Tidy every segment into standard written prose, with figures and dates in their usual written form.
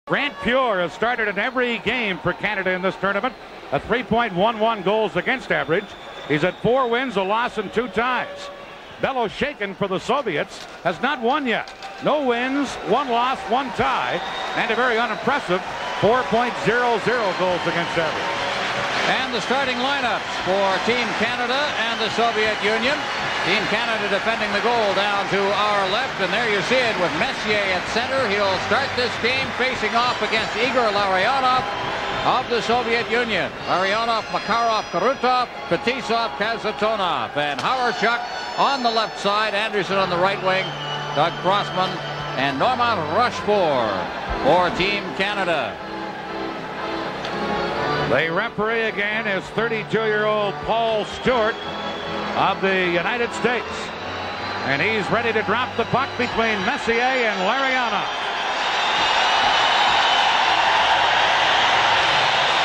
Grant Pure has started in every game for Canada in this tournament. A 3.11 goals against average. He's had 4 wins, a loss, and 2 ties. Bello Shakin for the Soviets has not won yet. No wins, 1 loss, 1 tie, and a very unimpressive 4.00 goals against average. And the starting lineups for Team Canada and the Soviet Union. Team Canada defending the goal down to our left, and there you see it with Messier at center. He'll start this game facing off against Igor Larionov of the Soviet Union. Larionov, Makarov, Krutov, Fetisov, Kazatonov, and Hawerchuk on the left side, Anderson on the right wing, Doug Crossman, and Norman Rochefort for Team Canada. The referee again is 32-year-old Paul Stewart of the United States. And he's ready to drop the puck between Messier and Lariana.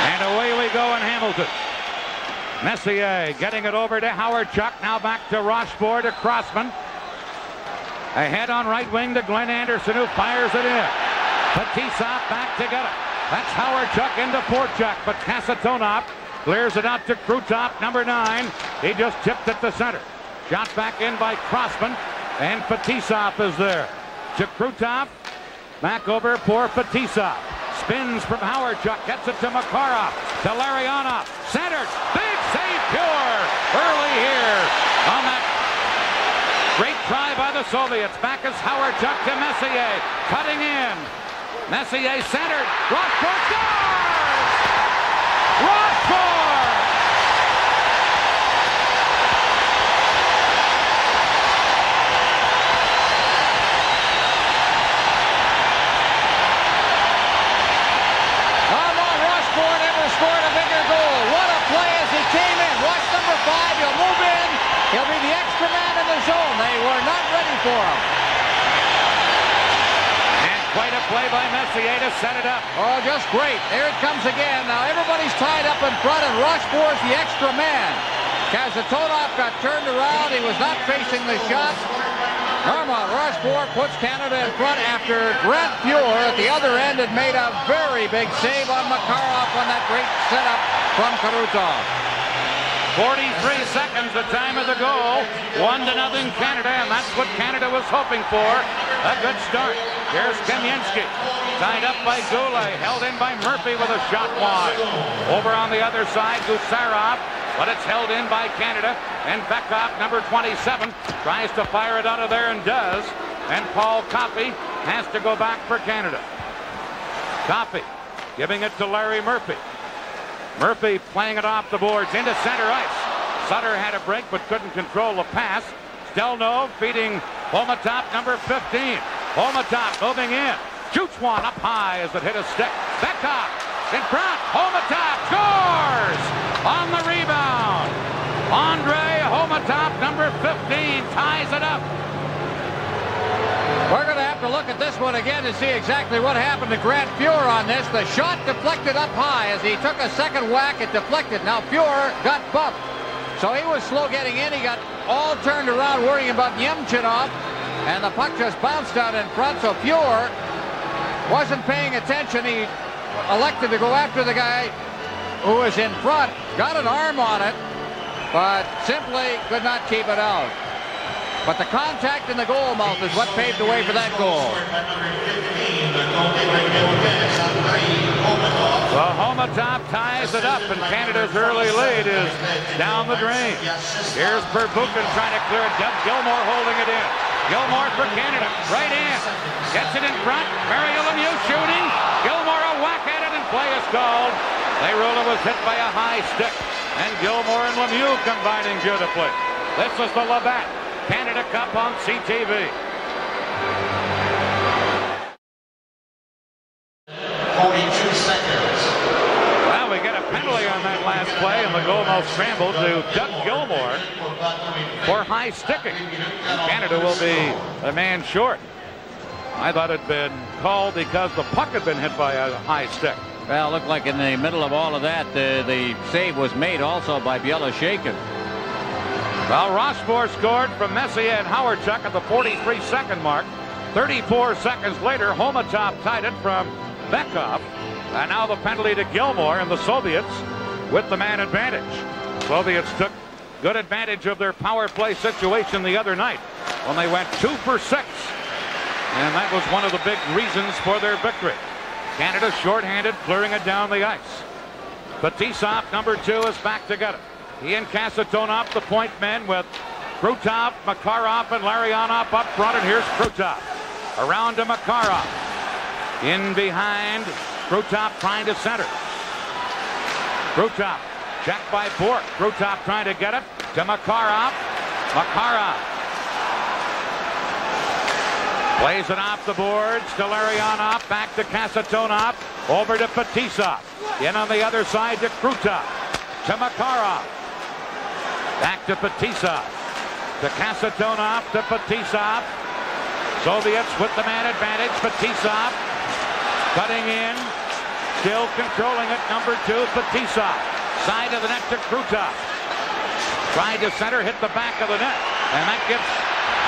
And away we go in Hamilton. Messier getting it over to Hawerchuk. Now back to Rochefort, to Crossman. Ahead on right wing to Glenn Anderson, who fires it in. Fetisov back to get it. That's Hawerchuk into Porchuk, but Kasatonov clears it out to Krutov, number 9. He just tipped it to center. Shot back in by Crossman, and Fetisov is there. To Krutov, back over for Fetisov. Spins from Hawerchuk, gets it to Makarov, to Larionov, centered, big save, Pure, early here on that great try by the Soviets. Back is Hawerchuk to Messier, cutting in. Messier centered. Rochefort scores! Rochefort! Rochefort never scored a bigger goal. What a play as he came in. Watch number 5. He'll move in. He'll be the extra man in the zone. They were not ready for him. Quite a play by Messier to set it up. Oh, just great. There it comes again. Now everybody's tied up in front, and Rochefort's the extra man. Kazatonov got turned around. He was not facing the shot. Norman Rochefort puts Canada in front after Grant Pure at the other end had made a very big save on Makarov on that great setup from Krutov. 43 seconds, the time of the goal. 1-0 Canada, and that's what Canada was hoping for. A good start. Here's Kamensky, tied up by Goulet, held in by Murphy with a shot wide. Over on the other side, Gusarov, but it's held in by Canada. And Bekov, number 27, tries to fire it out of there and does. And Paul Coffey has to go back for Canada. Coffey giving it to Larry Murphy. Murphy playing it off the boards into center ice. Sutter had a break but couldn't control the pass. Stelnov feeding Homatop, number 15. Homatop moving in. Shoots one up high as it hit a stick. Bekov in front. Homatop scores on the rebound. Andre Homatop, number 15, ties it up. We're going to have to look at this one again to see exactly what happened to Grant Pure on this. The shot deflected up high. As he took a second whack, it deflected. Now Pure got bumped. So he was slow getting in. He got all turned around worrying about Yemchinov. And the puck just bounced out in front. So Pure wasn't paying attention. He elected to go after the guy who was in front. Got an arm on it, but simply could not keep it out. But the contact in the goal mouth is what paved the way for that goal. Well, Homatop ties it up, and Canada's early lead is down the drain. Here's Perbukin trying to clear it. Doug Gilmour holding it in. Gilmour for Canada, right in. Gets it in front. Mario Lemieux shooting. Gilmour a whack at it, and play is called. Leyrula was hit by a high stick, and Gilmour and Lemieux combining beautifully. This is the Labatt Canada Cup on CTV. 42 seconds. Well, we get a penalty on that last play, and the goal now scrambled to Doug Gilmour for high sticking. And Canada will be a man short. I thought it had been called because the puck had been hit by a high stick. Well, it looked like in the middle of all of that, the save was made also by Bello Shakin. Well, Rochefort scored from Messier and Hawerchuk at the 43-second mark. 34 seconds later, Homatop tied it from Bekov. And now the penalty to Gilmore, and the Soviets with the man advantage. Soviets took good advantage of their power play situation the other night when they went 2 for 6. And that was one of the big reasons for their victory. Canada shorthanded, clearing it down the ice. Fetisov, number 2, is back to get it. He and Kasatonov, the point men, with Krutov, Makarov, and Larionov up front. And here's Krutov. Around to Makarov. In behind, Krutov trying to center. Krutov, checked by Bork. Krutov trying to get it to Makarov. Makarov plays it off the boards to Larionov. Back to Kasatonov. Over to Fetisov. In on the other side to Krutov. To Makarov. Back to Fetisov. To Kasatonov. To Fetisov. Soviets with the man advantage. Fetisov cutting in. Still controlling it. Number 2, Fetisov. Side of the net to Krutov. Trying to center. Hit the back of the net. And that gives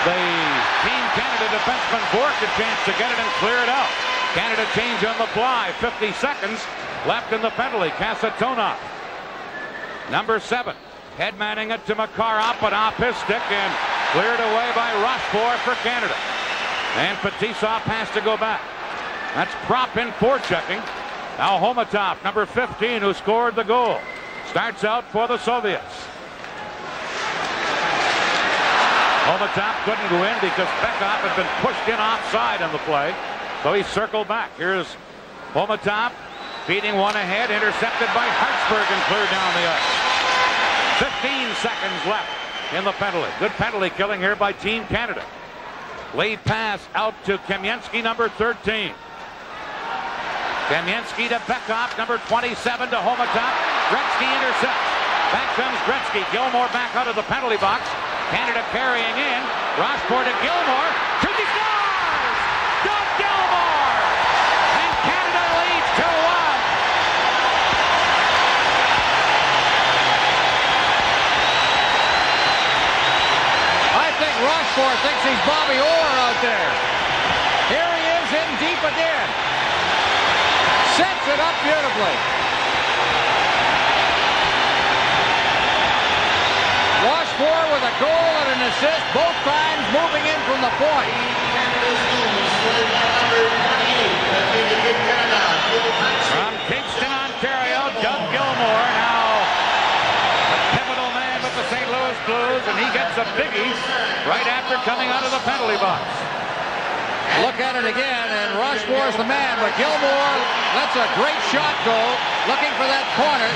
the Team Canada defenseman Bork a chance to get it and clear it out. Canada change on the fly. 50 seconds left in the penalty. Kasatonov. Number 7. Headmanning it to Makarov, but off his stick and cleared away by Rochefort for Canada. And Fetisov has to go back. That's Prop in forechecking. Now Homatov, number 15, who scored the goal, starts out for the Soviets. Homatov couldn't go in because Bekov had been pushed in offside on the play. So he circled back. Here's Homatov feeding one ahead, intercepted by Hartsburg and cleared down the ice. 15 seconds left in the penalty. Good penalty killing here by Team Canada. Lead pass out to Kamensky, number 13. Kamensky to Bekov, number 27 to Homatov. Gretzky intercepts. Back comes Gretzky. Gilmore back out of the penalty box. Canada carrying in. Rochefort to Gilmore. Shoot, he scores! Doug Gilmore! And Canada leads 2-1. I think Rochefort thinks he's Bobby Orr out there. Here he is in deep again. Sets it up beautifully. Rochefort with a goal and an assist, both times moving in from the point. From Kingston, Ontario, Doug Gilmore, now a pivotal man with the St. Louis Blues, and he gets a biggie right after coming out of the penalty box. Look at it again, and Rochefort's the man, but Gilmore lets a great shot go, looking for that corner.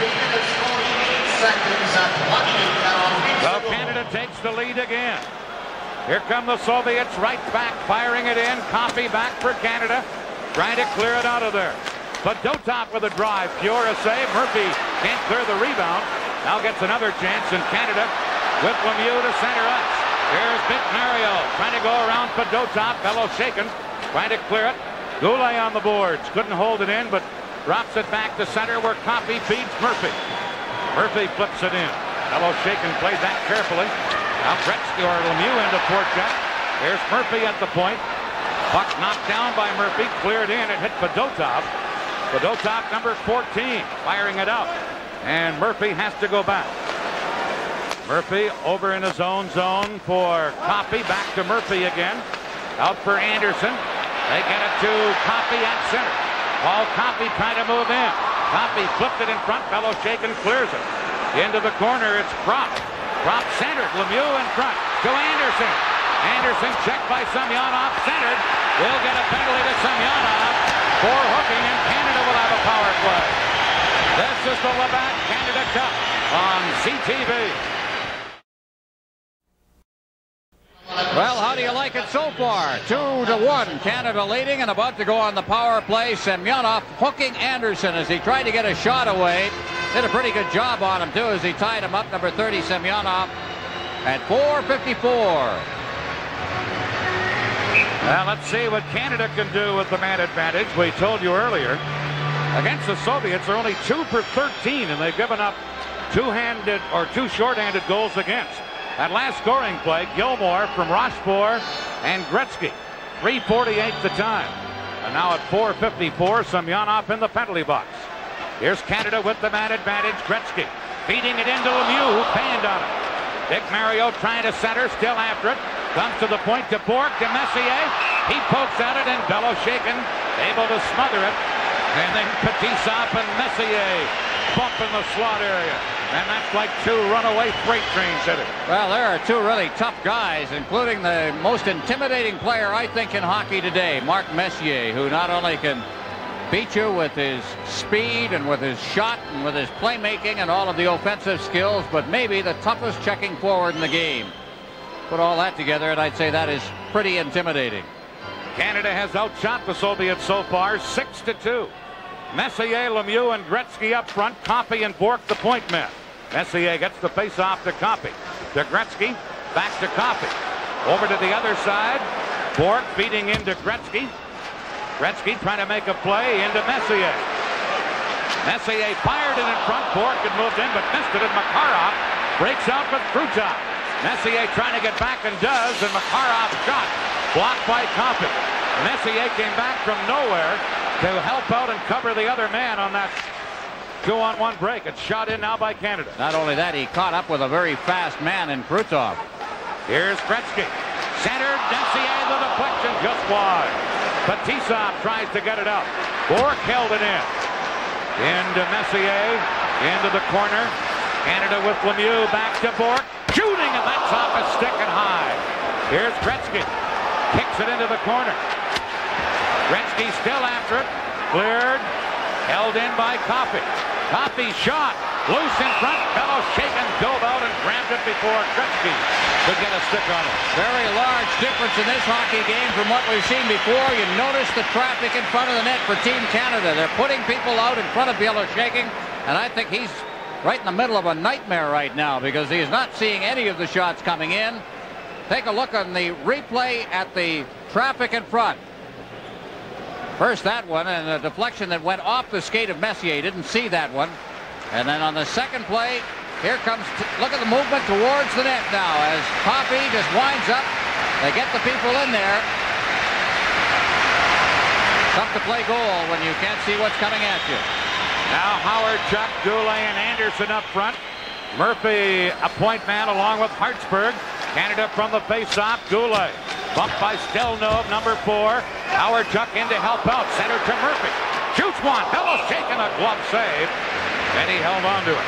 So Canada takes the lead again. Here come the Soviets right back, firing it in. Coffey back for Canada, trying to clear it out of there. But Dotop with a drive. Pure a save. Murphy can't clear the rebound. Now gets another chance, and Canada with Lemieux to center ice. Here's Mario trying to go around for Dotop. Fellow shaken, trying to clear it. Goulet on the boards. Couldn't hold it in, but drops it back to center where Coffey feeds Murphy. Murphy flips it in. Fellow shaken played that carefully. Now Gretzky or Lemieux into forecheck. There's Murphy at the point. Puck knocked down by Murphy. Cleared in. It hit Fedotov. Fedotov, number 14, firing it out. And Murphy has to go back. Murphy over in his own zone for Coffey. Back to Murphy again. Out for Anderson. They get it to Coffey at center. Paul Coffey trying to move in. Coffey flipped it in front. Fellow shaken clears it. Into the corner, it's Prop. Prop centered. Lemieux in front to Anderson. Anderson checked by Semyonov. Centered. They'll get a penalty to Semyonov for hooking, and Canada will have a power play. This is the Labatt Canada Cup on CTV. Well, how do you like it so far? 2-1, Canada leading and about to go on the power play. Semyonov hooking Anderson as he tried to get a shot away. Did a pretty good job on him, too, as he tied him up. Number 30, Semyonov, at 4:54. Well, let's see what Canada can do with the man advantage. We told you earlier, against the Soviets, they're only 2 for 13, and they've given up two-handed or two short-handed goals against. That last scoring play, Gilmore from Rochefort and Gretzky. 3:48 the time. And now at 4:54, Semyonov in the penalty box. Here's Canada with the man advantage. Gretzky feeding it into Lemieux, who panned on it. Big Mario trying to center, still after it. Comes to the point to Bourque, to Messier. He pokes at it, and Beloshakin able to smother it. And then Fetisov and Messier bump in the slot area. And that's like two runaway freight trains hit it. Well, there are two really tough guys, including the most intimidating player, I think, in hockey today, Mark Messier, who not only can beat you with his speed and with his shot and with his playmaking and all of the offensive skills, but maybe the toughest checking forward in the game. Put all that together, and I'd say that is pretty intimidating. Canada has outshot the Soviets so far, 6-2. Messier, Lemieux, and Gretzky up front. Coffey and Bourque the point men. Messier gets the face-off to Coffey. To Gretzky, back to Coffey. Over to the other side. Bourque feeding into Gretzky. Gretzky trying to make a play into Messier. Messier fired it in front. Bourque had moved in, but missed it, and Makharov breaks out with Krutov. Messier trying to get back and does, and Makarov's shot blocked by Coffey. Messier came back from nowhere to help out and cover the other man on that 2-on-1 break. It's shot in now by Canada. Not only that, he caught up with a very fast man in Krutov. Here's Gretzky. Centered, Messier, the deflection just wide. Fetisov tries to get it out. Bourque held it in. Into Messier, into the corner. Canada with Lemieux, back to Bourque. Shooting, and that's off a stick and high. Here's Gretzky. Kicks it into the corner. Gretzky still after it. Cleared. Held in by Coffey. Coffey's shot. Loose in front. Beloshakin dove out and grabbed it before Gretzky could get a stick on it. Very large difference in this hockey game from what we've seen before. You notice the traffic in front of the net for Team Canada. They're putting people out in front of Beloshakin, and I think he's right in the middle of a nightmare right now because he's not seeing any of the shots coming in. Take a look on the replay at the traffic in front. First that one, and a deflection that went off the skate of Messier. Didn't see that one. And then on the second play, here comes, look at the movement towards the net now as Coffey just winds up. They get the people in there. Tough to play goal when you can't see what's coming at you. Now Howard, Chuck, Goulet, and Anderson up front. Murphy, a point man along with Hartsburg. Canada from the face-off. Goulet bumped by Stelnov, number 4. Howard Chuck in to help out. Center to Murphy. Shoots one. Beloshakin, a glove save. And he held on to it.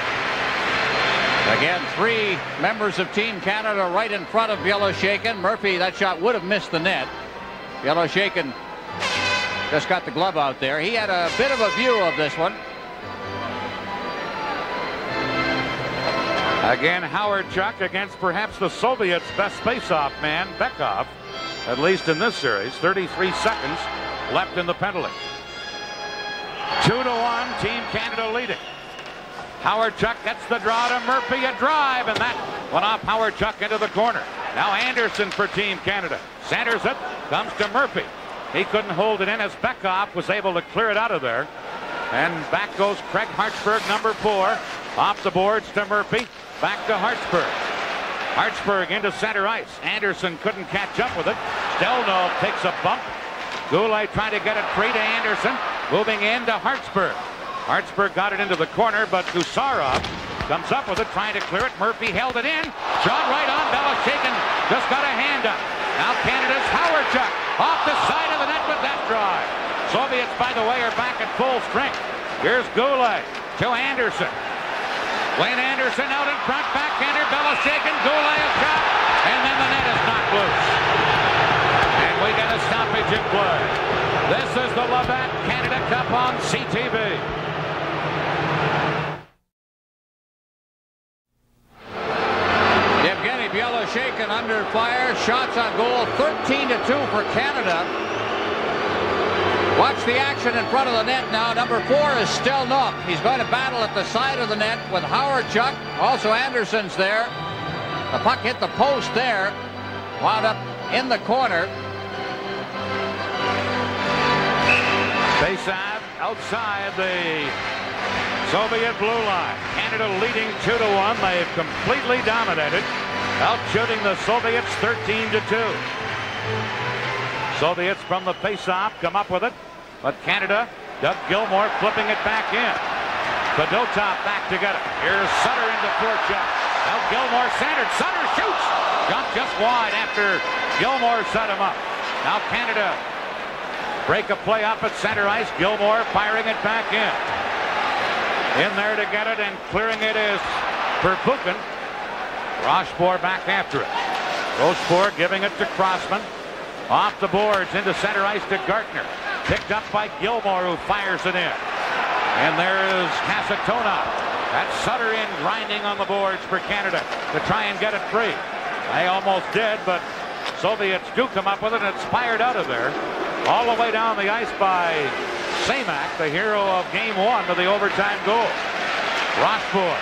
Again, 3 members of Team Canada right in front of Beloshakin. Murphy, that shot would have missed the net. Beloshakin just got the glove out there. He had a bit of a view of this one. Again, Howard Chuck against perhaps the Soviets' best face-off man, Bekov, at least in this series. 33 seconds left in the penalty. 2-1, Team Canada leading. Howard Chuck gets the draw to Murphy, a drive, and that went off Howard Chuck into the corner. Now Anderson for Team Canada. Centers it, comes to Murphy. He couldn't hold it in as Bekov was able to clear it out of there. And back goes Craig Hartsburg, number 4. Off the boards to Murphy. Back to Hartsburg. Hartsburg into center ice. Anderson couldn't catch up with it. Stelnov takes a bump. Goulet trying to get it free to Anderson. Moving in to Hartsburg. Hartsburg got it into the corner, but Gusarov comes up with it, trying to clear it. Murphy held it in. Shot right on. Beloshakin just got a hand up. Now Canada's Howard Chuck off the side of the net with that drive. Soviets, by the way, are back at full strength. Here's Goulet to Anderson. Wayne Anderson out in front, backhander, Beloshakin, Goulet a shot, and then the net is knocked loose. And we get a stoppage in play. This is the Labatt Canada Cup on CTV. Evgeny Beloshakin under fire, shots on goal, 13-2 for Canada. Watch the action in front of the net now. Number 4 is Stelnov. He's going to battle at the side of the net with Howard Chuck. Also Anderson's there. The puck hit the post there. Wound up in the corner. Face-off outside the Soviet blue line. Canada leading 2-1. They've completely dominated, out-shooting the Soviets 13-2. Soviets from the face-off come up with it. But Canada, Doug Gilmour flipping it back in. Fedotov back to get it. Here's Sutter into forecheck. Now Gilmour centered. Sutter shoots. Got just wide after Gilmour set him up. Now Canada break a play up at center ice. Gilmour firing it back in. In there to get it and clearing it is Verbuchen. Rochefort back after it. Rochefort giving it to Crossman. Off the boards into center ice to Gartner. Picked up by Gilmour, who fires it in. And there is Kasatonov. That's Sutter in, grinding on the boards for Canada to try and get it free. They almost did, but Soviets do come up with it, and it's fired out of there. All the way down the ice by Samak, the hero of game one, to the overtime goal. Rochefort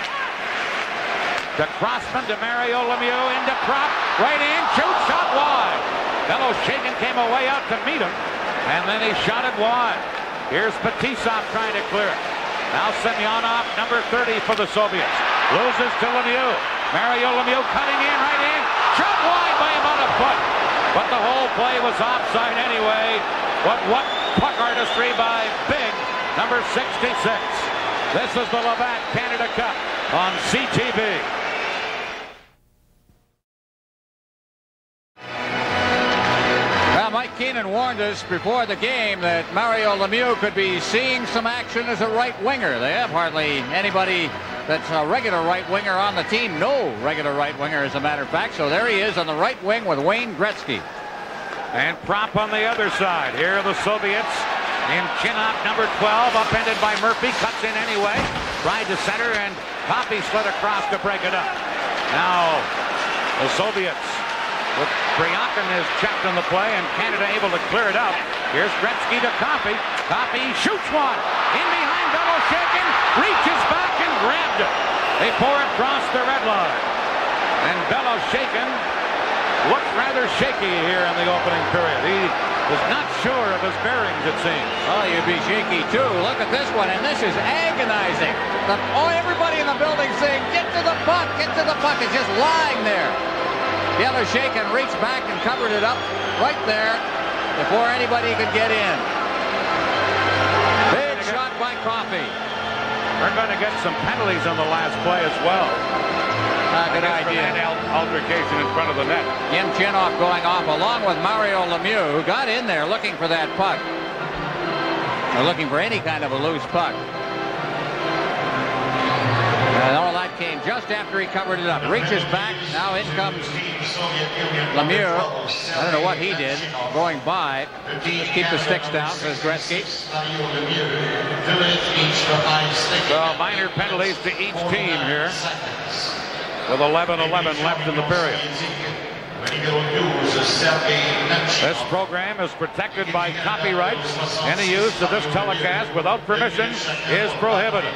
to Crossman, to Mario Lemieux, into Prop, right in, shoot, shot wide. Beloshakin came away out to meet him, and then he shot it wide. Here's Fetisov trying to clear it. Now Semyonov, number 30 for the Soviets. Loses to Lemieux. Mario Lemieux cutting in, right in, shot wide by about a foot. But the whole play was offside anyway. But what puck artistry by Big, number 66. This is the Labatt Canada Cup on CTV. Well, Mike Keenan warned us before the game that Mario Lemieux could be seeing some action as a right winger. They have hardly anybody that's a regular right winger on the team. No regular right winger, as a matter of fact. So there he is on the right wing with Wayne Gretzky. And Prop on the other side. Here are the Soviets. And Chinop, number 12, upended by Murphy, cuts in anyway. Tried to center, and Poppy slid across to break it up. Now, the Soviets, with Bryakin is checked on the play, and Canada able to clear it out. Here's Gretzky to Coffey. Coffey shoots one. In behind Beloshakin, reaches back and grabbed it. They pour it across the red line. And Beloshakin looks rather shaky here in the opening period. He is not sure of his bearings, it seems. Oh, you'd be shaky too. Look at this one, and this is agonizing. Everybody in the building saying, get to the puck, get to the puck. It's just lying there. Beloshakin reached back and covered it up right there before anybody could get in. Big shot by Coffey. They're going to get some penalties on the last play as well. Good idea. Altercation in front of the net. Jim Chinoff going off along with Mario Lemieux, who got in there looking for that puck. Or looking for any kind of a loose puck. And all that came just after he covered it up. Reaches back. Now in comes Lemieux. I don't know what he did. Going by. Just keep the sticks down, says Gretzky. So minor penalties to each team here, with 11-11 left in the period. This program is protected by copyright. Any use of this telecast without permission is prohibited.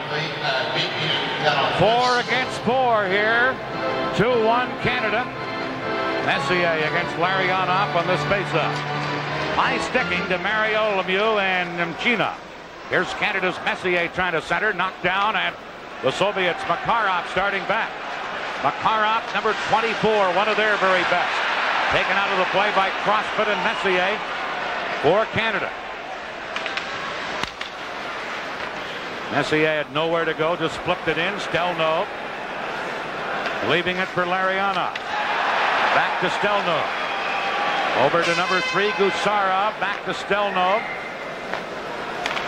4 against 4 here. 2-1 Canada. Messier against Llarionov on this faceoff. High sticking to Mario Lemieux and Nemchina. Here's Canada's Messier trying to center. Knocked down, and the Soviets, Makarov starting back. Makarov, number 24, one of their very best. Taken out of the play by Crossfit and Messier for Canada. Messier had nowhere to go, just flipped it in. Stelnov leaving it for Llarionov. Back to Stelnov. Over to number 3, Gusarov. Back to Stelnov.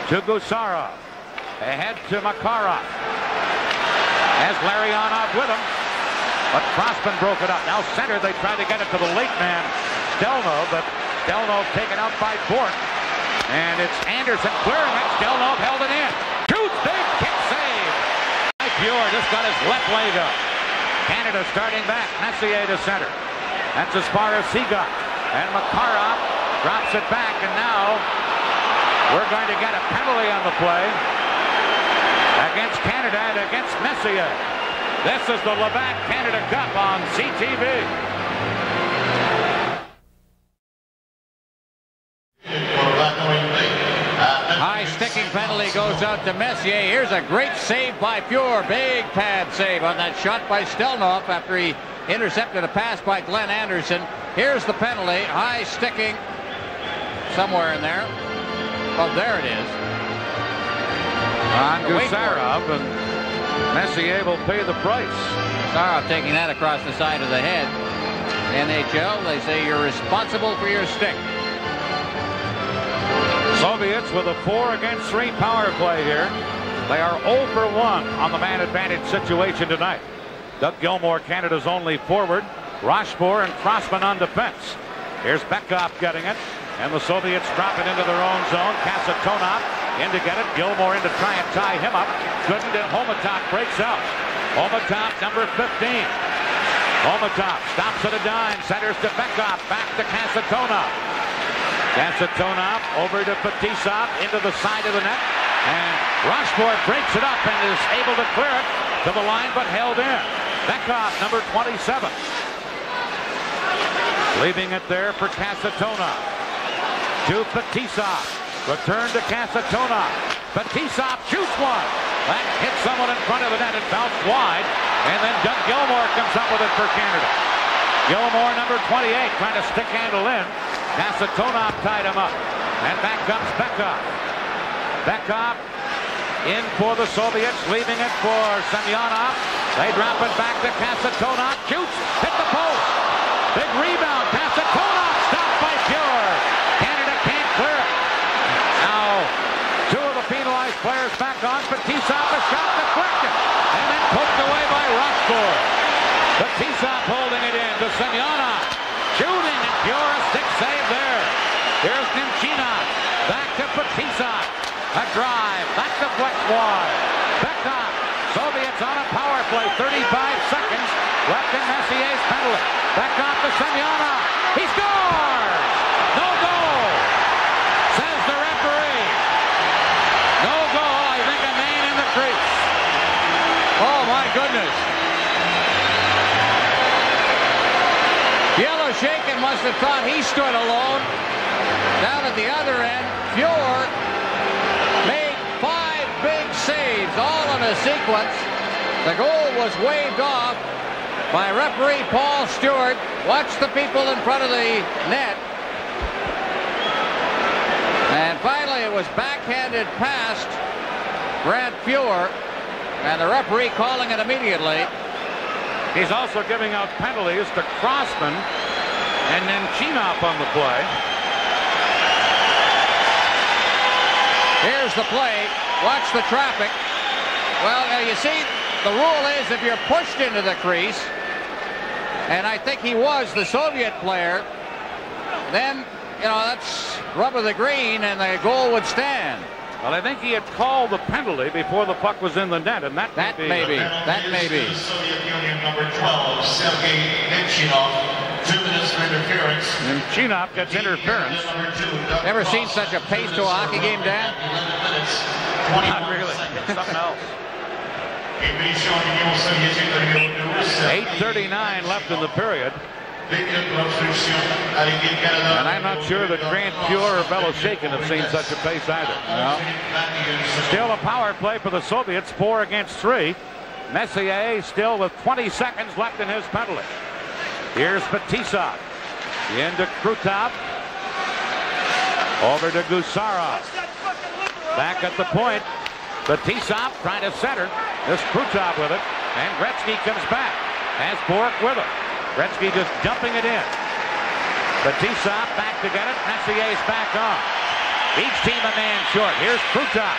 To Gusarov. Ahead to Makarov. Has Llarionov with him. But Crossman broke it up. Now center, they tried to get it to the late man, Stelnov, but Stelnov taken out by Bork. And it's Anderson clearing it. Stelnov held it in. Shoots, big kick save. Pure just got his left leg up. Canada starting back. Messier to center. That's as far as he got. And Makarov drops it back, and now we're going to get a penalty on the play against Canada and against Messier. This is the Labatt Canada Cup on CTV. High sticking penalty goes out to Messier. Here's a great save by Pure. Big pad save on that shot by Stelnov after he intercepted a pass by Glenn Anderson. Here's the penalty. High sticking somewhere in there Oh, there it is. On Gusarov, and Messier will pay the price. Gusarov taking that across the side of the head. NHL, they say you're responsible for your stick. Soviets with a 4-against-3 power play here. They are 0 for 1 on the man advantage situation tonight. Doug Gilmour, Canada's only forward. Rochefort and Crossman on defense. Here's Bekov getting it, and the Soviets drop it into their own zone. Kasatonov in to get it. Gilmour in to try and tie him up. Couldn't, and Homatov breaks out. Homatov, number 15. Homatov stops at a dime, centers to Bekov, back to Kasatonov. Kasatonov over to Fetisov, into the side of the net, and Rochefort breaks it up and is able to clear it to the line, but held in. Bekov, number 27. Leaving it there for Kasatonov. To Fetisov. Return to Kasatonov. Fetisov shoots one. That hits someone in front of the net and bounced wide. And then Doug Gilmour comes up with it for Canada. Gilmour, number 28, trying to stick handle in. Kasatonov tied him up. And back comes Bekov. Bekov in for the Soviets, leaving it for Semyonov. They drop it back to Kasatonov. Shoots, hit the post. Big rebound. Kasatonov stopped by Fuhr. Canada can't clear it. Now, two of the penalized players back on. Fetisov, a shot deflected. And then poked away by Rochefort. Fetisov holding it in to Semyonov. Shooting, and Fuhr, a stick save there. Here's Nemchinov. Back to Fetisov. A drive. That deflects wide. Bekov. Soviets on a power play. 35 seconds left in Messier's penalty. Back off to Semyonov. He scores! No goal! Says the referee. No goal. I think a man in the crease. Oh, my goodness. Yellow Shaken must have thought he stood alone. Down at the other end, Fuhr made 5 big saves, all in a sequence. The goal was waved off by referee Paul Stewart. Watch the people in front of the net. And finally it was backhanded past Grant Fuhr, and the referee calling it immediately. He's also giving out penalties to Crossman and then Nemchinov on the play. Here's the play. Watch the traffic. Well, now you see, the rule is if you're pushed into the crease, and I think he was the Soviet player, then, you know, that's rub of the green and the goal would stand. Well, I think he had called the penalty before the puck was in the net, and that may be. That may be. Soviet Union number 12, Sergei Nemchinov, 2 minutes for interference. Nemchinov gets interference. Never seen such a pace to a hockey game, Dan? 11 minutes, Not really. It's something else. 8:39 left in the period. And I'm not sure that Grant Fuhr or Bello Shaken have seen such a pace either. No. Still a power play for the Soviets, 4 against 3. Messier still with 20 seconds left in his penalty. Here's Fetisov. Into Krutov. Over to Gusarov. Back at the point. Fetisov trying to center. This Krutov with it. And Gretzky comes back. Has Bork with him. Gretzky just dumping it in. Fetisov back to get it. Messier's back on. Each team a man short. Here's Krutov.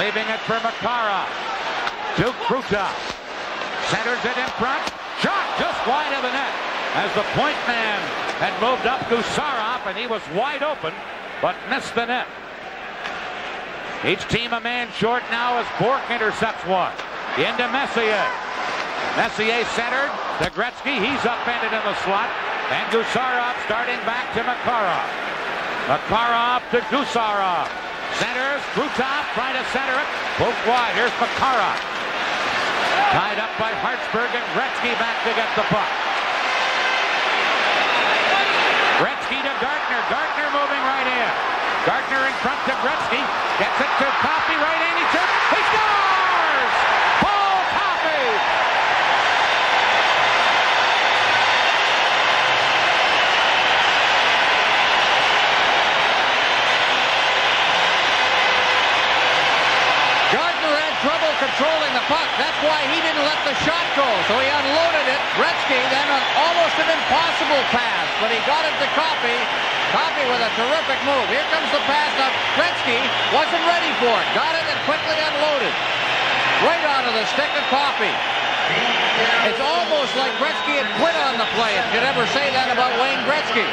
Leaving it for Makarov. To Krutov. Centers it in front. Shot just wide of the net. As the point man had moved up Gusarov, and he was wide open, but missed the net. Each team a man short now as Bork intercepts one. Into Messier. Messier centered to Gretzky. He's upended in the slot. And Gusarov starting back to Makarov. Makarov to Gusarov. Centers. Krutov trying to center it. Both wide. Here's Makarov. Tied up by Hartsburg, and Gretzky back to get the puck. Gretzky to Gartner. Gartner moving right in. Gartner in front to Gretzky. Gets it to Coffey. Right-handed shot. He scores! Paul Coffey! controlling the puck. That's why he didn't let the shot go. So he unloaded it. Gretzky then almost an impossible pass, but he got it to Coffey. Coffey with a terrific move. Here comes the pass. Now Gretzky wasn't ready for it. Got it and quickly unloaded. Right onto the stick of Coffey. It's almost like Gretzky had quit on the play. If you could ever say that about Wayne Gretzky.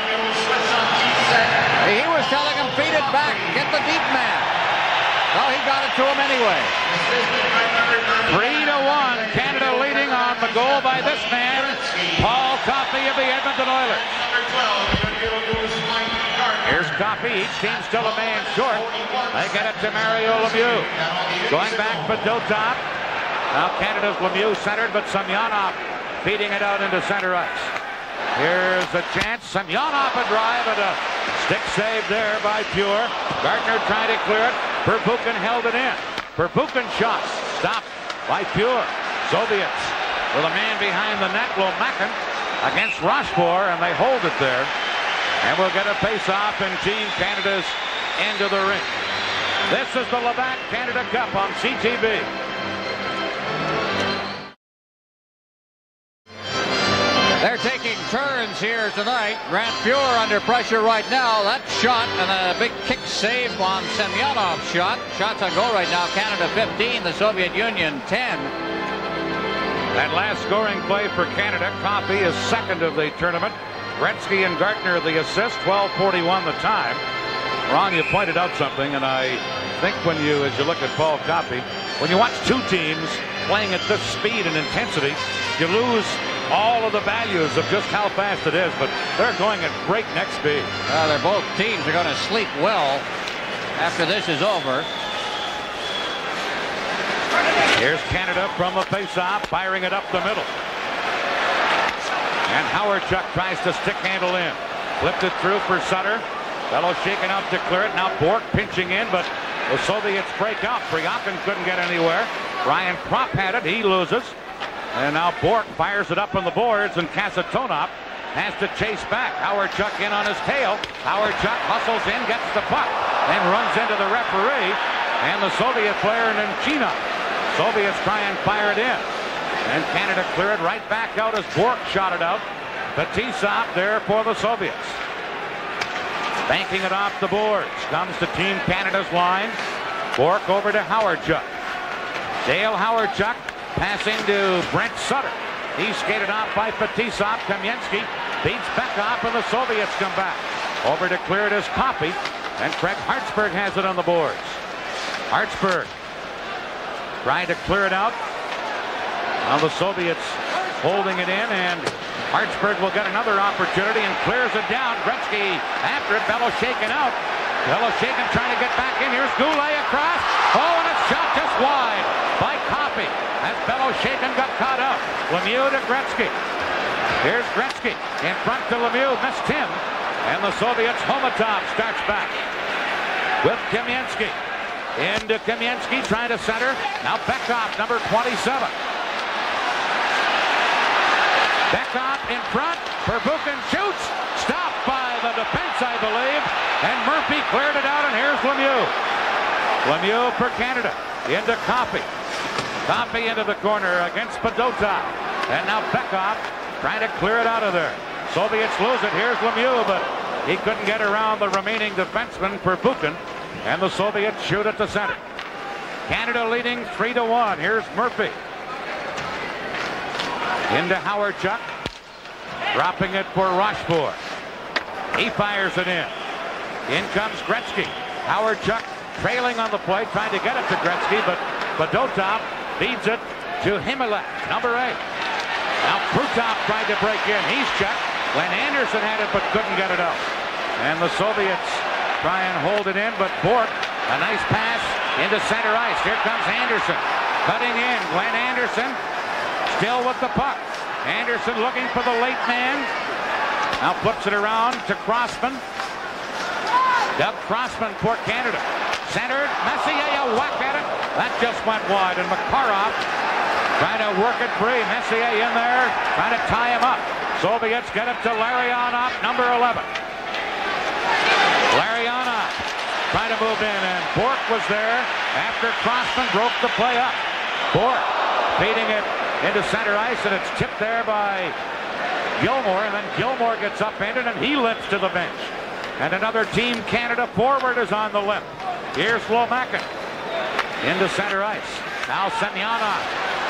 He was telling him, feed it back, get the deep man. Well, he got it to him anyway. 3-1, Canada leading on the goal by this man, Paul Coffey of the Edmonton Oilers. Here's Coffey, each team still a man short. They get it to Mario Lemieux. Going back for Dotop. Now Canada's Lemieux centered, but Semyonov feeding it out into center ice. Here's a chance. Semyonov a drive, and a stick save there by Pure. Gardner trying to clear it. Perbukin held it in. Perbukin shot stopped by Pure. Soviets with a man behind the net, Lomakin against Rochefort, and they hold it there. And we'll get a face-off in Team Canada's end of the ring. This is the Labatt Canada Cup on CTV. They're taking turns here tonight. Grant Fuhr under pressure right now. That shot and a big kick save on Semyonov's shot. Shots on goal right now. Canada 15, the Soviet Union 10. That last scoring play for Canada. Coffey is second of the tournament. Gretzky and Gartner the assist. 12:41 the time. Ron, you pointed out something, and I think when you, as you look at Paul Coffey, when you watch two teams playing at this speed and intensity, you lose all of the values of just how fast it is, but they're going at breakneck speed. They're both teams are going to sleep well after this is over. Here's Canada from the face-off, firing it up the middle. And Howardchuk tries to stick handle in. Flipped it through for Sutter. Fellow shaken out to clear it. Now Bork pinching in, but the Soviets break out. Priyakin couldn't get anywhere. Ryan Propp had it. He loses. And now Bork fires it up on the boards, and Kasatonov has to chase back. Howardchuk in on his tail. Howardchuk hustles in, gets the puck, then runs into the referee and the Soviet player Nemchinov. Soviets try and fire it in. And Canada clear it right back out as Bork shot it out. Fetisov there for the Soviets. Banking it off the boards. Comes to Team Canada's line. Bork over to Howardchuk. Dale Howardchuk passing to Brent Sutter. He's skated off by Fetisov. Kamensky beats Bekov, and the Soviets come back. Over to clear it is Coffey, and Craig Hartsburg has it on the boards. Hartsburg trying to clear it out. Now the Soviets holding it in, and Hartsburg will get another opportunity and clears it down. Gretzky after it. Bellow shaken out. Bellow shaken trying to get back in. Here's Goulet across. Oh, and it's shot just wide by Coffey. As Bellow shaken got caught up. Lemieux to Gretzky. Here's Gretzky in front to Lemieux. Missed him. And the Soviets, Homatov starts back with Kamensky. Into Kamensky trying to center. Now Bekov, number 27. Bekov in front. Perbukin shoots. Stopped by the defense, I believe. And Murphy cleared it out, and here's Lemieux. Lemieux for Canada. Into Coffey. Coffey into the corner against Padota. And now Bekov trying to clear it out of there. Soviets lose it. Here's Lemieux, but he couldn't get around the remaining defenseman, Perbukin. And the Soviets shoot at the center. Canada leading 3-1. Here's Murphy. Into Howardchuk. Dropping it for Rochefort. He fires it in. In comes Gretzky. Howardchuk trailing on the play, trying to get it to Gretzky, but Badotov feeds it to Himelek, number 8. Now Krutov tried to break in. He's checked. Glenn Anderson had it, but couldn't get it out. And the Soviets try and hold it in, but Bork, a nice pass into center ice. Here comes Anderson. Cutting in. Glenn Anderson still with the puck. Anderson looking for the late man. Now flips it around to Crossman. Doug Crossman for Canada. Centered. Messier, a whack at it. That just went wide. And Makarov trying to work it free. Messier in there, trying to tie him up. Soviets get it to Larionov, number 11. Larionov trying to move in, and Bork was there after Crossman broke the play up. Bork feeding it into center ice, and it's tipped there by Gilmore, and then Gilmore gets upended, and he limps to the bench. And another Team Canada forward is on the limp. Here's Lomakin into center ice. Now Semyonov.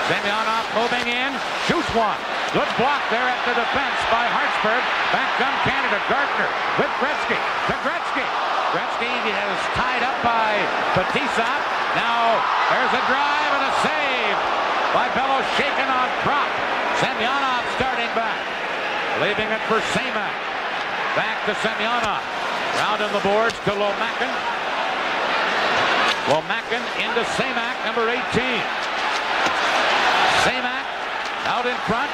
Semyonov moving in, shoots one. Good block there at the defense by Hartsburg. Back comes Canada. Gardner with Gretzky. To Gretzky. Gretzky is tied up by Fetisov. Now there's a drive and a save by Bello, shaken on prop. Semyonov starting back. Leaving it for Semak. Back to Semyonov. Round on the boards to Lomakin. Lomakin into Semak, number 18. Semak out in front.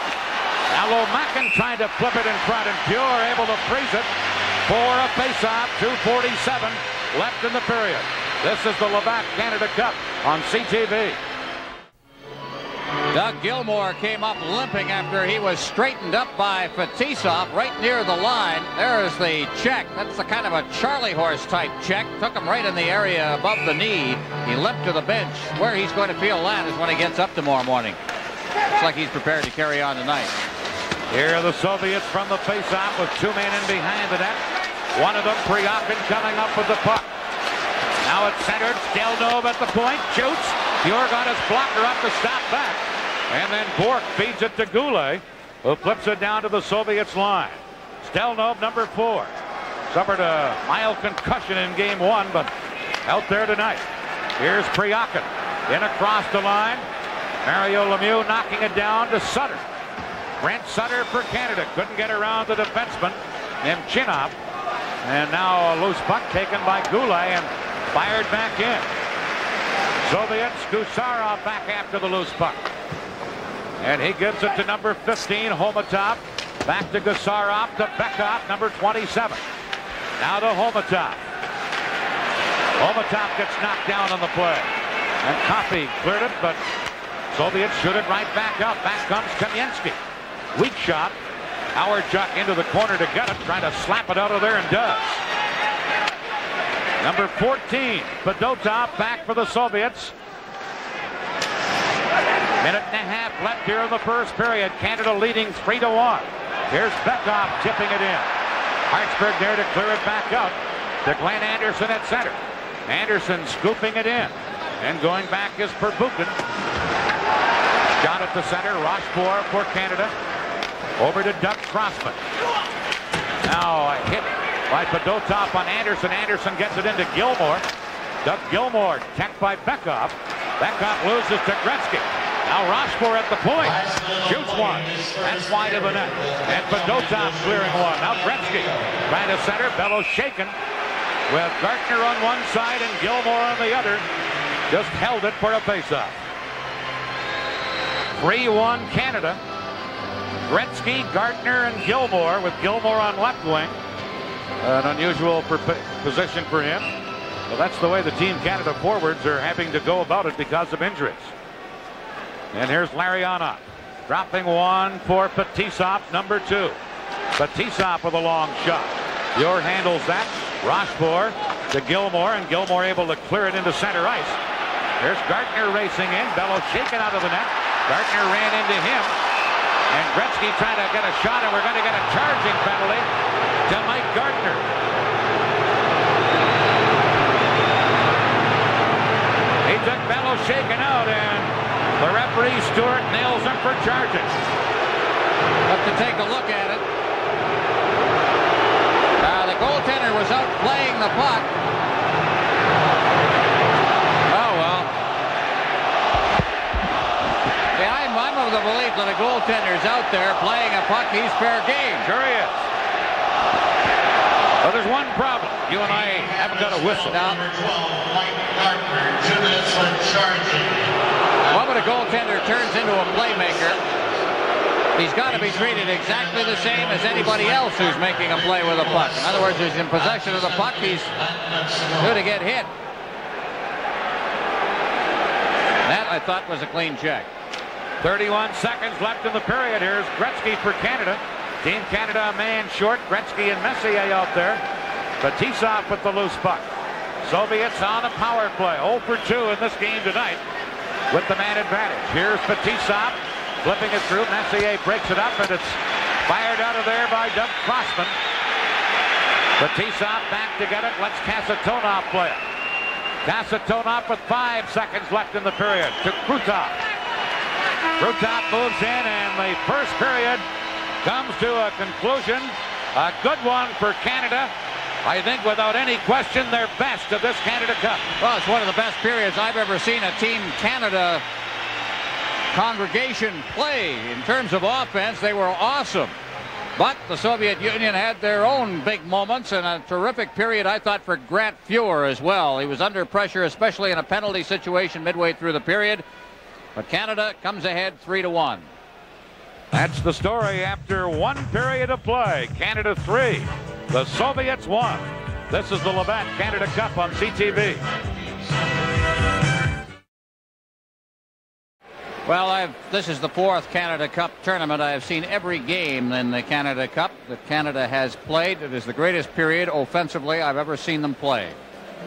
Now Lomakin trying to flip it in front, and Pure able to freeze it for a face-off. 2:47 left in the period. This is the Labatt Canada Cup on CTV. Doug Gilmore came up limping after he was straightened up by Fetisov right near the line. There is the check. That's the kind of a Charlie horse type check. Took him right in the area above the knee. He limped to the bench. Where he's going to feel that is when he gets up tomorrow morning. Looks like he's prepared to carry on tonight. Here are the Soviets from the face-off with two men in behind the net. One of them, Priakin, coming up with the puck. Now it's centered. Stelnov at the point. Shoots. Pure got his blocker up to stop back. And then Bork feeds it to Goulet, who flips it down to the Soviets line. Stelnov, number 4. Suffered a mild concussion in game 1, but out there tonight. Here's Priakin in across the line. Mario Lemieux knocking it down to Sutter. Brent Sutter for Canada. Couldn't get around the defenseman, Nemchinov. And now a loose puck taken by Goulet and fired back in. Soviets, Gusarov back after the loose puck. And he gives it to number 15, Homatov. Back to Gusarov, to Bekov, number 27. Now to Homatov. Homatov gets knocked down on the play. And Coffey cleared it, but Soviets shoot it right back up. Back comes Kamensky. Weak shot. Howard Chuck into the corner to get it, trying to slap it out of there, and does. Number 14, Fedotov back for the Soviets. Minute and a half left here in the first period. Canada leading 3-1. Here's Bekov tipping it in. Hartsburg there to clear it back out to Glenn Anderson at center. Anderson scooping it in. And going back is Perbukin. Shot at the center. Rochefort for Canada. Over to Doug Crossman. Now a hit by Fedotov on Anderson. Anderson gets it into Gilmore. Doug Gilmore checked by Bekov. Bekov loses to Gretzky. Now Rochefort at the point. Shoots one. That's wide of the net. And Fedotov clearing one. Now Gretzky trying to center. Bello shaken with Gartner on one side and Gilmore on the other. Just held it for a faceoff. 3-1 Canada. Gretzky, Gardner, and Gilmore, with Gilmore on left wing. An unusual position for him. Well, that's the way the Team Canada forwards are having to go about it because of injuries. And here's Lariana. Dropping one for Fetisov, number 2. Fetisov with a long shot. Pure handles that. Rochefort to Gilmore, and Gilmore able to clear it into center ice. There's Gardner racing in. Bello shaken out of the net. Gardner ran into him. And Gretzky trying to get a shot, and we're going to get a charging penalty to Mike Gardner. He took Bello shaken out, and the referee, Stewart, nails him for charging. But to take a look at it, the goaltender was out playing the puck. Oh, well. Yeah, I'm of the belief that a goaltender's out there playing a puck, he's fair game. Sure he is. But there's one problem. You and I haven't got a whistle. Now, Number 12, Mike Gardner, 2 minutes for charging. what when a goaltender turns into a playmaker, he's got to be treated exactly the same as anybody else who's making a play with a puck. In other words, he's in possession of the puck, he's due to get hit. That, I thought, was a clean check. 31 seconds left in the period. Here's Gretzky for Canada. Team Canada a man short. Gretzky and Messier out there. Fetisov with the loose puck. Soviets on a power play. 0 for 2 in this game tonight. with the man advantage. Here's Fetisov flipping it through. Messier breaks it up, and it's fired out of there by Doug Crossman. Fetisov back to get it. Let's Kasatonov play it. Kasatonov with 5 seconds left in the period to Krutov. Krutov moves in, and the first period comes to a conclusion. A good one for Canada. I think without any question their best of this Canada Cup. Well, it's one of the best periods I've ever seen a Team Canada congregation play. In terms of offense, they were awesome. But the Soviet Union had their own big moments, and a terrific period, I thought, for Grant Fuhr as well. He was under pressure, especially in a penalty situation midway through the period. But Canada comes ahead 3-1. That's the story after one period of play. Canada 3, the Soviets 1. This is the Labatt Canada Cup on CTV. Well, this is the 4th Canada Cup tournament. I have seen every game in the Canada Cup that Canada has played. It is the greatest period offensively I've ever seen them play.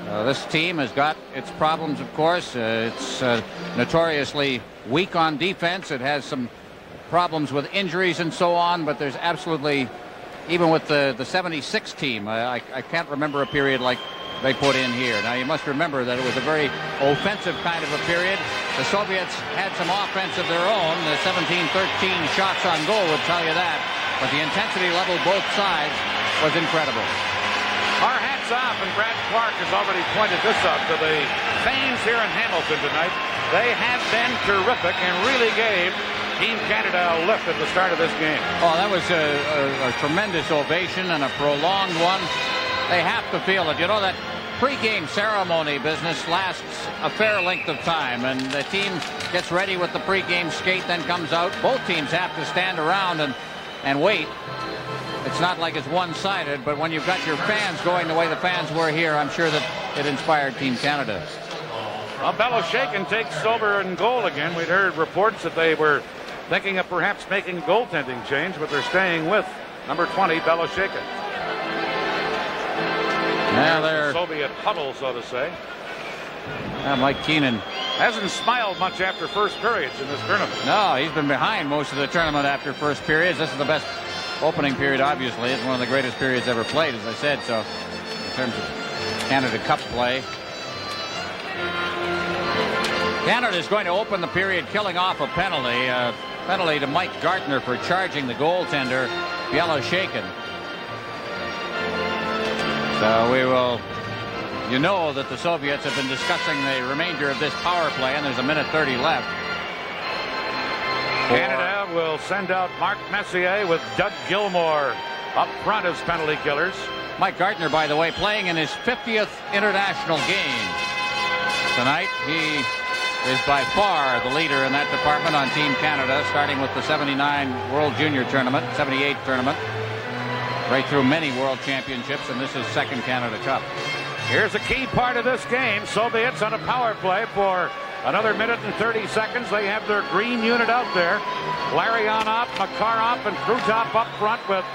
This team has got its problems, of course. It's notoriously weak on defense. It has some problems with injuries and so on, but there's absolutely, even with the 76 team, I can't remember a period like they put in here. Now, you must remember that it was a very offensive kind of a period. The Soviets had some offense of their own. The 17-13 shots on goal would tell you that. But the intensity level both sides was incredible. Our hats off, and Brad Clark has already pointed this out to the fans here in Hamilton tonight. They have been terrific and really gave Team Canada a lift at the start of this game. Oh, that was a tremendous ovation and a prolonged one. They have to feel it. You know, that pregame ceremony business lasts a fair length of time, and the team gets ready with the pregame skate, then comes out. Both teams have to stand around and wait. It's not like it's one-sided, but when you've got your fans going the way the fans were here, I'm sure that it inspired Team Canada. Well, Beloshakin takes over in goal again. We'd heard reports that they were thinking of perhaps making a goaltending change, but they're staying with number 20, Beloshakin. Now they're Soviet huddle, so to say. Mike Keenan hasn't smiled much after first periods in this tournament. No, he's been behind most of the tournament after first periods. This is the best opening period, obviously. It's one of the greatest periods ever played, as I said. So, in terms of Canada Cup play, Canada is going to open the period killing off a penalty. Penalty to Mike Gartner for charging the goaltender, Beloshakin. So we will, you know that the Soviets have been discussing the remainder of this power play, and there's a minute 30 left. Canada will send out Mark Messier with Doug Gilmour up front as penalty killers. Mike Gartner, by the way, playing in his 50th international game tonight. He is by far the leader in that department on Team Canada, starting with the 79 World Junior Tournament, 78 tournament, right through many World Championships, and this is second Canada Cup. Here's a key part of this game. Soviets on a power play for another minute and 30 seconds. They have their green unit out there. Larionov, Makarov, and Krutov up front with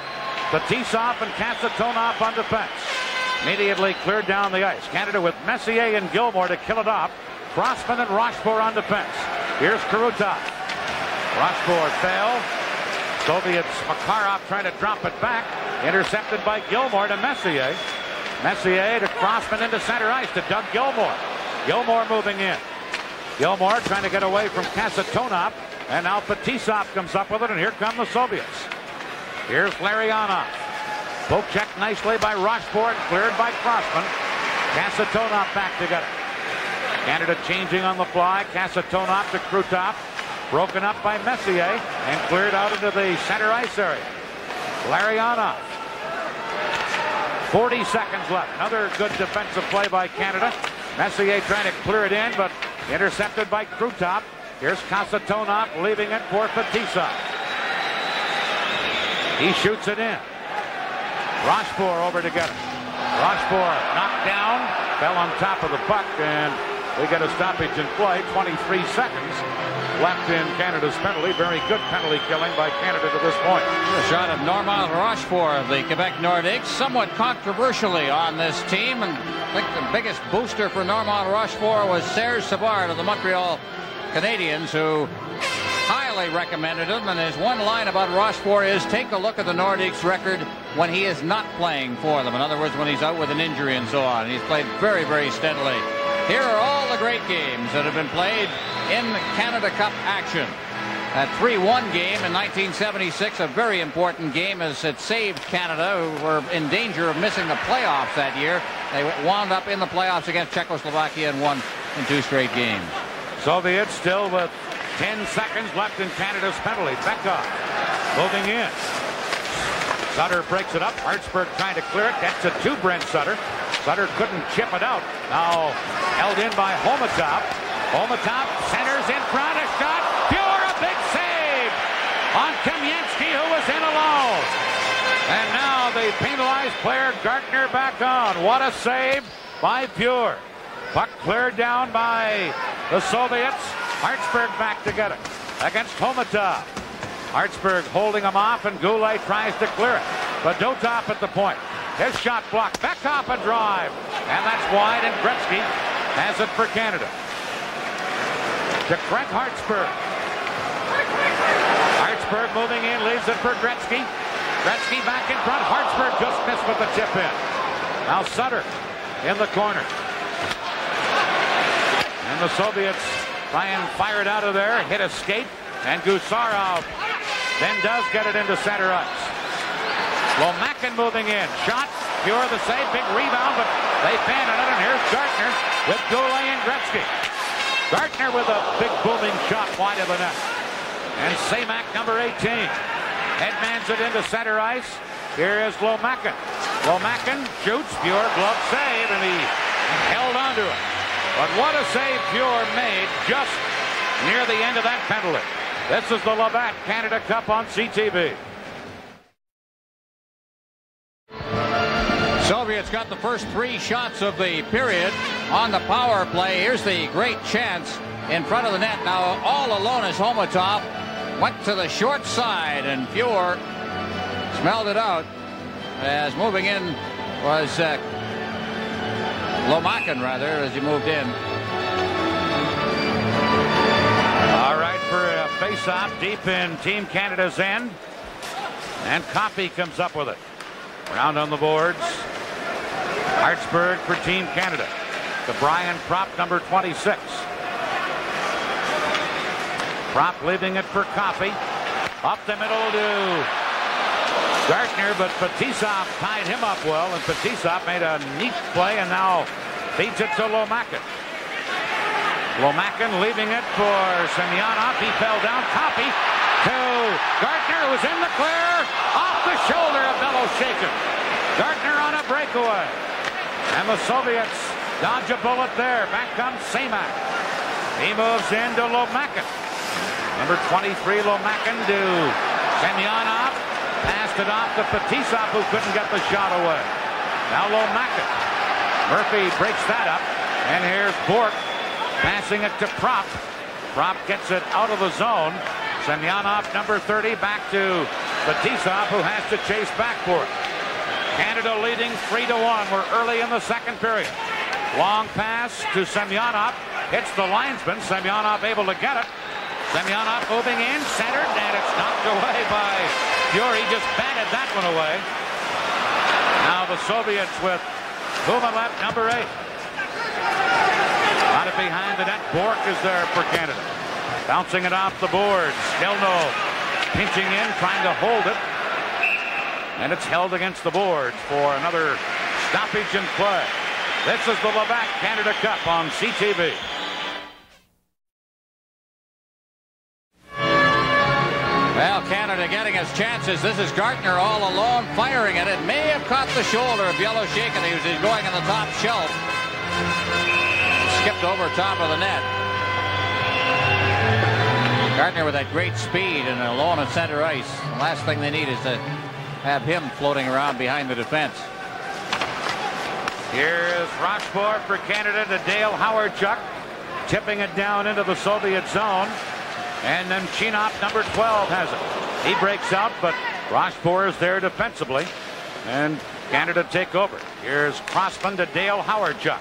Fetisov and Kasatonov on defense. Immediately cleared down the ice. Canada with Messier and Gilmour to kill it off. Crossman and Rochefort on defense. Here's Krutov. Rochefort fell. Soviets, Makarov trying to drop it back. Intercepted by Gilmour to Messier. Messier to Crossman into center ice to Doug Gilmour. Gilmour moving in. Gilmour trying to get away from Kasatonov. And now Fetisov comes up with it, and here come the Soviets. Here's Larionov. Poke checked nicely by Rochefort, cleared by Crossman. Kasatonov back to get it. Canada changing on the fly. Kasatonov to Krutov. Broken up by Messier and cleared out into the center ice area. Larionov. 40 seconds left. Another good defensive play by Canada. Messier trying to clear it in, but intercepted by Krutov. Here's Kasatonov leaving it for Fetisov. He shoots it in. Rochefort over to get it. Rochefort knocked down, fell on top of the puck, and we get a stoppage in play. 23 seconds left in Canada's penalty. Very good penalty killing by Canada to this point. A shot of Normand Rochefort of the Quebec Nordiques, somewhat controversially on this team. And I think the biggest booster for Normand Rochefort was Serge Savard of the Montreal Canadians who highly recommended him, and his one line about Rochefort is, take a look at the Nordiques record when he is not playing for them. In other words, when he's out with an injury and so on. He's played very, very steadily. Here are all the great games that have been played in Canada Cup action. That 3-1 game in 1976, a very important game, as it saved Canada, who were in danger of missing the playoffs that year. They wound up in the playoffs against Czechoslovakia and won in 2 straight games. Soviets still with 10 seconds left in Canada's penalty. Bekov moving in. Sutter breaks it up. Hartsburg trying to clear it. Gets it to Brent Sutter. Sutter couldn't chip it out. Now held in by Homatov. Homatov centers in front. A shot. Pure, a big save on Kamensky, who was in alone. And now the penalized player Gartner back on. What a save by Pure. Puck cleared down by the Soviets. Hartsburg back to get it against Homatov. Hartsburg holding him off, and Goulet tries to clear it. But Dotov at the point. His shot blocked. Bekov a drive. And that's wide, and Gretzky has it for Canada. To Craig Hartsburg. Hartsburg moving in, leaves it for Gretzky. Gretzky back in front. Hartsburg just missed with the tip in. Now Sutter in the corner. And the Soviets try and fire it out of there. Hit a skate. And Gusarov then does get it into center ice. Lomakin moving in. Shot. Pure the save. Big rebound, but they fan it. And here's Gartner with Goulet and Gretzky. Gartner with a big booming shot wide of the net. And Samak, number 18. Headmans it into center ice. Here is Lomakin. Lomakin shoots. Pure glove save, and he held onto it. But what a save Pure made just near the end of that penalty. This is the Labatt Canada Cup on CTV. Soviets got the first 3 shots of the period on the power play. Here's the great chance in front of the net. Now all alone is Homatov. Went to the short side, and Pure smelled it out as moving in was Lomakin, rather, as he moved in. All right, for a face-off deep in Team Canada's end. And Coffey comes up with it. Round on the boards. Hartsburg for Team Canada. To Brian Propp, number 26. Propp leaving it for Coffey. Up the middle to Gartner, but Fetisov tied him up well, and Fetisov made a neat play and now feeds it to Lomakin. Lomakin leaving it for Semyonov. He fell down. Coffey to Gartner, who was in the clear. Off the shoulder of Beloshakin. Gartner on a breakaway. And the Soviets dodge a bullet there. Back comes Samak. He moves into Lomakin. Number 23, Lomakin to Semyonov. Passed it off to Fetisov, who couldn't get the shot away. Now Lomakin. Murphy breaks that up. And here's Bork passing it to Propp. Propp gets it out of the zone. Semyonov, number 30, back to Fetisov, who has to chase back for it. Canada leading 3-1. We're early in the second period. Long pass to Semyonov. Hits the linesman. Semyonov able to get it. Semyonov moving in, centered, and it's knocked away by Pure. He just batted that one away. Now the Soviets with Kumalet, number 8. Got it behind the net. Bork is there for Canada. Bouncing it off the boards. Stelno pinching in, trying to hold it. And it's held against the boards for another stoppage in play. This is the Labatt Canada Cup on CTV. Well, Canada getting its chances. This is Gartner all alone, firing it. It may have caught the shoulder of Beloshakin. He's going on the top shelf. Skipped over top of the net. Gartner with that great speed and alone at center ice. The last thing they need is to have him floating around behind the defense. Here's Rochefort for Canada to Dale Howardchuk, tipping it down into the Soviet zone. And then Chinop, number 12, has it. He breaks out, but Rochefort is there defensively. And Canada take over. Here's Crossman to Dale Howardchuk.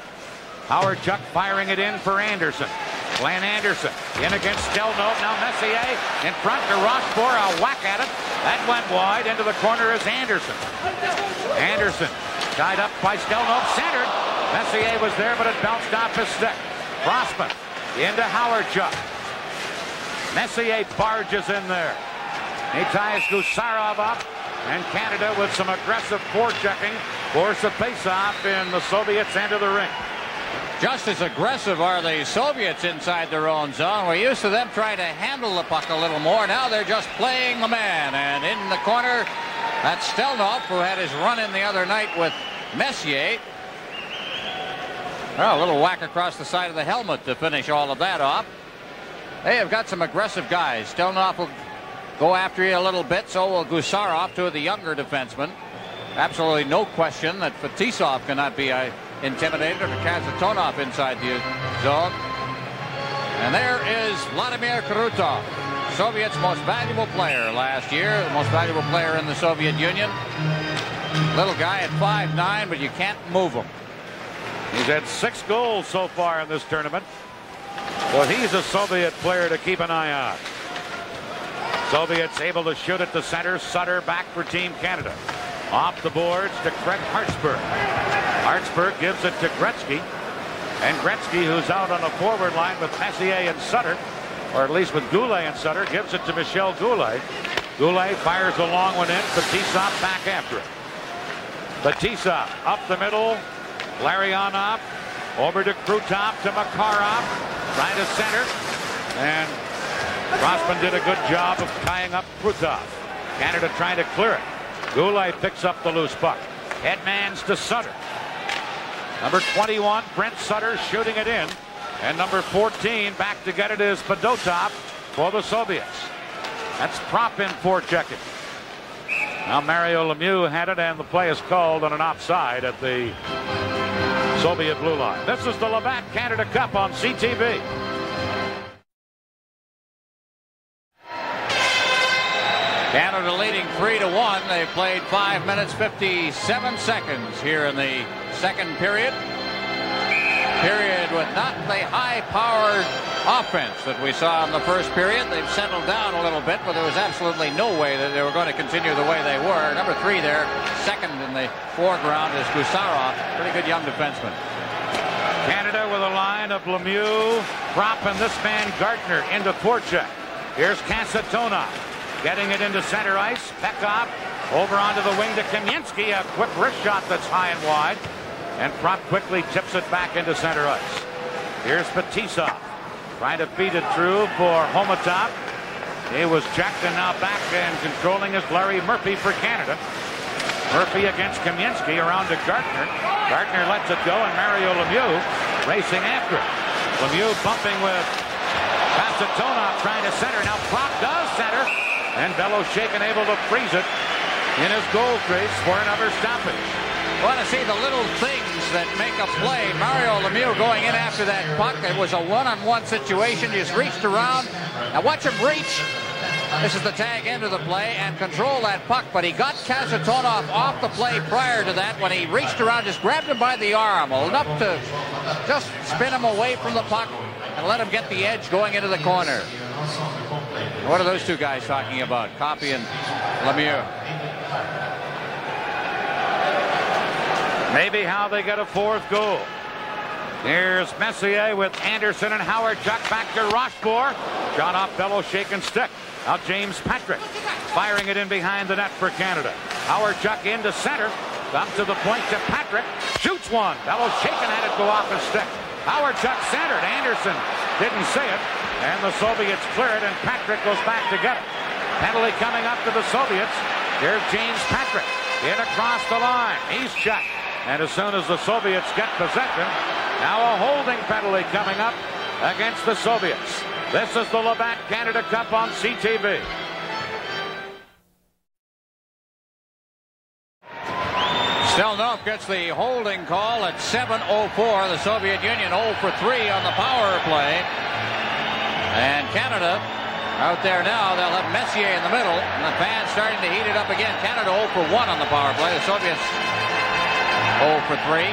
Howardchuk firing it in for Anderson. Glenn Anderson in against Stelnov. Now Messier in front to Rochefort. A whack at it. That went wide. Into the corner is Anderson. Anderson tied up by Stelnov. Centered. Messier was there, but it bounced off his stick. Crossman into Howard Chuck. Messier barges in there. He ties Gusarov up. And Canada with some aggressive forechecking force a face-off in the Soviets' end of the ring. Just as aggressive are the Soviets inside their own zone. We're used to them trying to handle the puck a little more. Now they're just playing the man. And in the corner, that's Stelnov, who had his run-in the other night with Messier. Well, a little whack across the side of the helmet to finish all of that off. They have got some aggressive guys. Stelnov will go after you a little bit, so will Gusarov, two of the younger defensemen. Absolutely no question that Fetisov cannot be intimidated, or Kazatonov inside the zone. And there is Vladimir Krutov, Soviets' most valuable player last year, the most valuable player in the Soviet Union. Little guy at 5'9", but you can't move him. He's had 6 goals so far in this tournament. So he's a Soviet player to keep an eye on. Soviets able to shoot at the center. Sutter back for Team Canada. Off the boards to Craig Hartsburg. Hartsburg gives it to Gretzky. And Gretzky, who's out on the forward line with Messier and Sutter, or at least with Goulet and Sutter, gives it to Michel Goulet. Goulet fires a long one in. Fetisov back after it. Fetisov up the middle. Larionov over to Krutov to Makarov. Trying to center. And Crossman did a good job of tying up Krutov. Canada trying to clear it. Goulet picks up the loose puck. Headmans to Sutter. Number 21, Brent Sutter, shooting it in. And number 14, back to get it, is Fedotov for the Soviets. That's prop in forechecking. Now Mario Lemieux had it, and the play is called on an offside at the Soviet blue line. This is the Labatt Canada Cup on CTV. Canada leading 3-1. They played 5 minutes 57 seconds here in the second period. Period with not the high-powered offense that we saw in the first period. They've settled down a little bit, but there was absolutely no way that they were going to continue the way they were. Number 3 there, second in the foreground, is Gusarov. Pretty good young defenseman. Canada with a line of Lemieux, Prop, and this man Gardner into forecheck. Here's Kasatonov. Getting it into center ice. Pekov over onto the wing to Kamensky. A quick wrist shot that's high and wide. And Prop quickly tips it back into center ice. Here's Fetisov trying to feed it through for Homatov. He was checked, and now back and controlling is Larry Murphy for Canada. Murphy against Kamensky around to Gardner. Gardner lets it go, and Mario Lemieux racing after it. Lemieux bumping with Kasatonov trying to center. Now Prop does center. And Bello-Shaken able to freeze it in his goal crease for another stoppage. Want to see the little things that make a play. Mario Lemieux going in after that puck. It was a one-on-one situation. He just reached around. Now watch him reach. This is the tag end of the play and control that puck. But he got Kasatonov off the play prior to that when he reached around, just grabbed him by the arm, enough to just spin him away from the puck and let him get the edge going into the corner. What are those two guys talking about? Coffey and Lemieux. Maybe how they get a 4th goal. Here's Messier with Anderson and Howard Chuck back to Rochefort. Shot off Bello-Shaken's stick. Now James Patrick firing it in behind the net for Canada. Howard Chuck into center. Up to the point to Patrick. Shoots one. Bello-Shaken had it go off his stick. Howard Chuck centered. Anderson didn't see it. And the Soviets clear it, and Patrick goes back to get it. Penalty coming up to the Soviets. Here's James Patrick in across the line. He's checked. And as soon as the Soviets get possession, now a holding penalty coming up against the Soviets. This is the Labatt Canada Cup on CTV. Stelnov gets the holding call at 7:04. The Soviet Union 0 for 3 on the power play. And Canada out there now. They'll have Messier in the middle. And the fans starting to heat it up again. Canada 0 for 1 on the power play. The Soviets 0 for 3.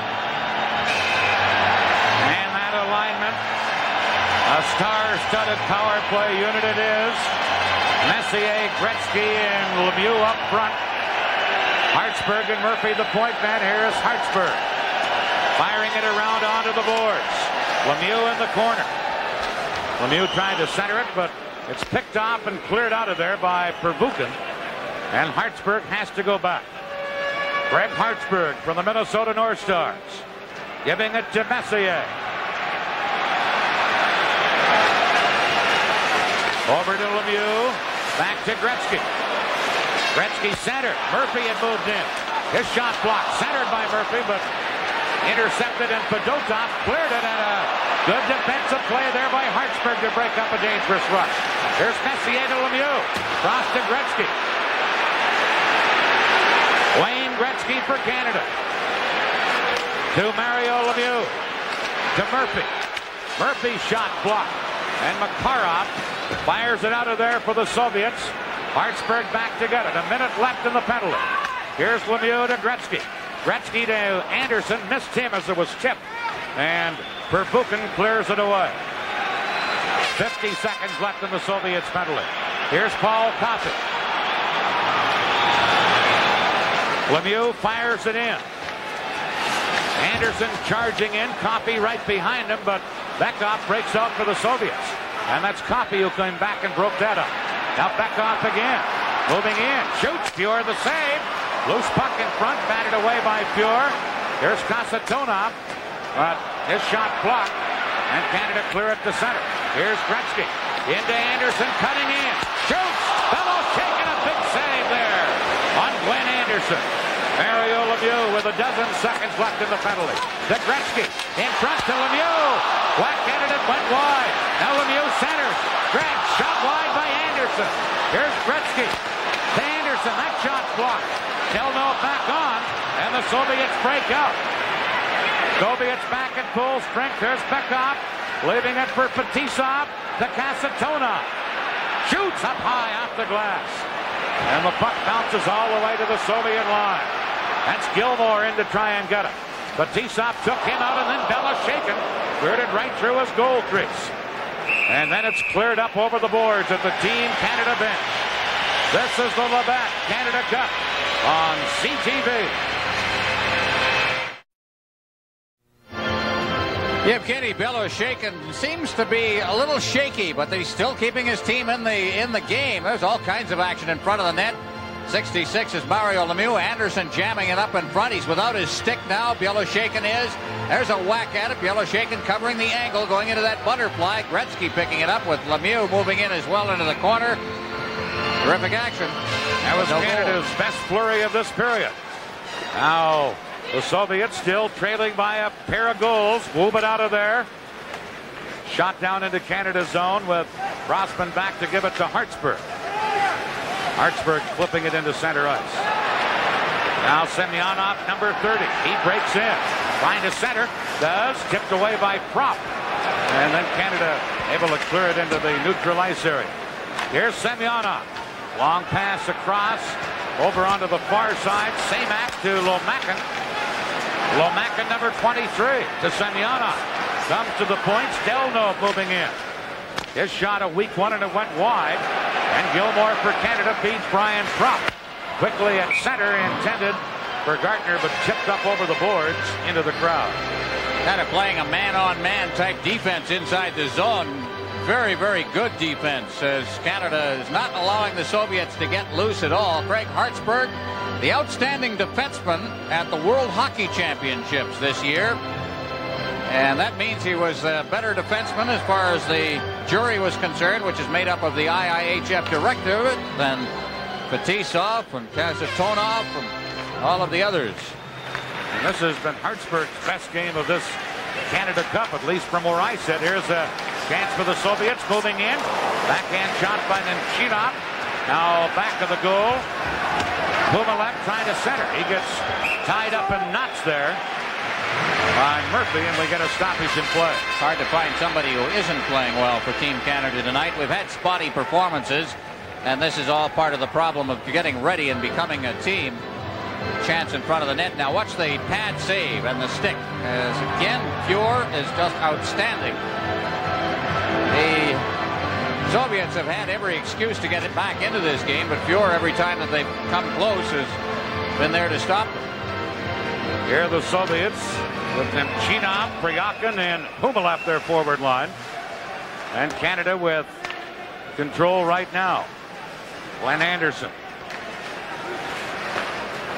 And that alignment A star-studded power play unit it is. Messier, Gretzky, and Lemieux up front. Hartsburg and Murphy the point man. Here's Hartsburg. Firing it around onto the boards. Lemieux in the corner. Lemieux trying to center it, but it's picked off and cleared out of there by Pervukin. And Hartsburg has to go back. Greg Hartsburg from the Minnesota North Stars. Giving it to Messier. Over to Lemieux. Back to Gretzky. Gretzky centered. Murphy had moved in. His shot blocked. Centered by Murphy, but intercepted, and Fedotov cleared it, and a good defensive play there by Hartsburg to break up a dangerous rush. Here's Messier to Lemieux. Cross to Gretzky. Wayne Gretzky for Canada. To Mario Lemieux. To Murphy. Murphy's shot blocked. And Makarov fires it out of there for the Soviets. Hartsburg back to get it. A minute left in the penalty. Here's Lemieux to Gretzky. Gretzky to Anderson. Missed him as it was tipped. And Pervukin clears it away. 50 seconds left in the Soviets penalty. Here's Paul Coffey. Lemieux fires it in. Anderson charging in. Coffey right behind him, but Bekhoff breaks out for the Soviets. And that's Coffey who came back and broke that up. Now Bekhoff again. Moving in. Shoots. Fuhr the save. Loose puck in front. Batted away by Fuhr. Here's Kasatonov. But his shot blocked. And Canada clear it to center. Here's Gretzky. Into Anderson. Cutting in. Shoots. Bellows taking a big save there on Glenn Anderson. Mario Lemieux with a dozen seconds left in the penalty. To Gretzky. In front to Lemieux. Whack at it. It went wide. Now Lemieux centers. Greg shot wide by Anderson. Here's Gretzky. To Anderson. That shot blocked. Delno back on. And the Soviets break out. Soviets back at full strength. There's Bekhoff. Leaving it for Fetisov. To Kasatonov. Shoots up high off the glass. And the puck bounces all the way to the Soviet line. That's Gilmore in to try and get it. Fetisov took him out, and then Bella shaken. Cleared it right through his goal crease. And then it's cleared up over the boards at the Team Canada bench. This is the Labatt Canada Cup on CTV. Yevgeny Beloshakin seems to be a little shaky, but he's still keeping his team in the game. There's all kinds of action in front of the net. 66 is Mario Lemieux. Anderson jamming it up in front. He's without his stick now. Beloshakin is. There's a whack at it. Beloshakin covering the angle, going into that butterfly. Gretzky picking it up with Lemieux moving in as well into the corner. Terrific action. That was Canada's best flurry of this period. Now the Soviets still trailing by a pair of goals. Move it out of there. Shot down into Canada's zone with Rossman back to give it to Hartsburg. Hartsburg flipping it into center ice. Now Semyonov, number 30. He breaks in. Trying to center. Does. Tipped away by Prop. And then Canada able to clear it into the neutral ice area. Here's Semyonov. Long pass across. Over onto the far side. Samak to Lomakin. Lomakin, number 23, to Semyonov. Comes to the point. Delno moving in. His shot a weak one, and it went wide. And Gilmore for Canada beats Brian Prop. Quickly at center, intended for Gartner, but tipped up over the boards into the crowd. Kind of playing a man-on-man type defense inside the zone. Very, very good defense, as Canada is not allowing the Soviets to get loose at all. Craig Hartsburg, the outstanding defenseman at the World Hockey Championships this year. And that means he was a better defenseman as far as the jury was concerned, which is made up of the IIHF director than Fetisov and Kasatonov and all of the others. And this has been Hartsburg's best game of this Canada Cup, at least from where I sit. Here's a chance for the Soviets moving in. Backhand shot by Nemchinov. Now back of the goal. Pumalek trying to center. He gets tied up in knots there by Murphy, and we get a stoppage in play. Hard to find somebody who isn't playing well for Team Canada tonight. We've had spotty performances, and this is all part of the problem of getting ready and becoming a team. Chance in front of the net. Now watch the pad save and the stick. As again, Fuhr is just outstanding. The Soviets have had every excuse to get it back into this game, but Fuhr, every time that they've come close, has been there to stop them. Here are the Soviets with Nemchinov, Pryakin, and Humalev their forward line. And Canada with control right now. Glenn Anderson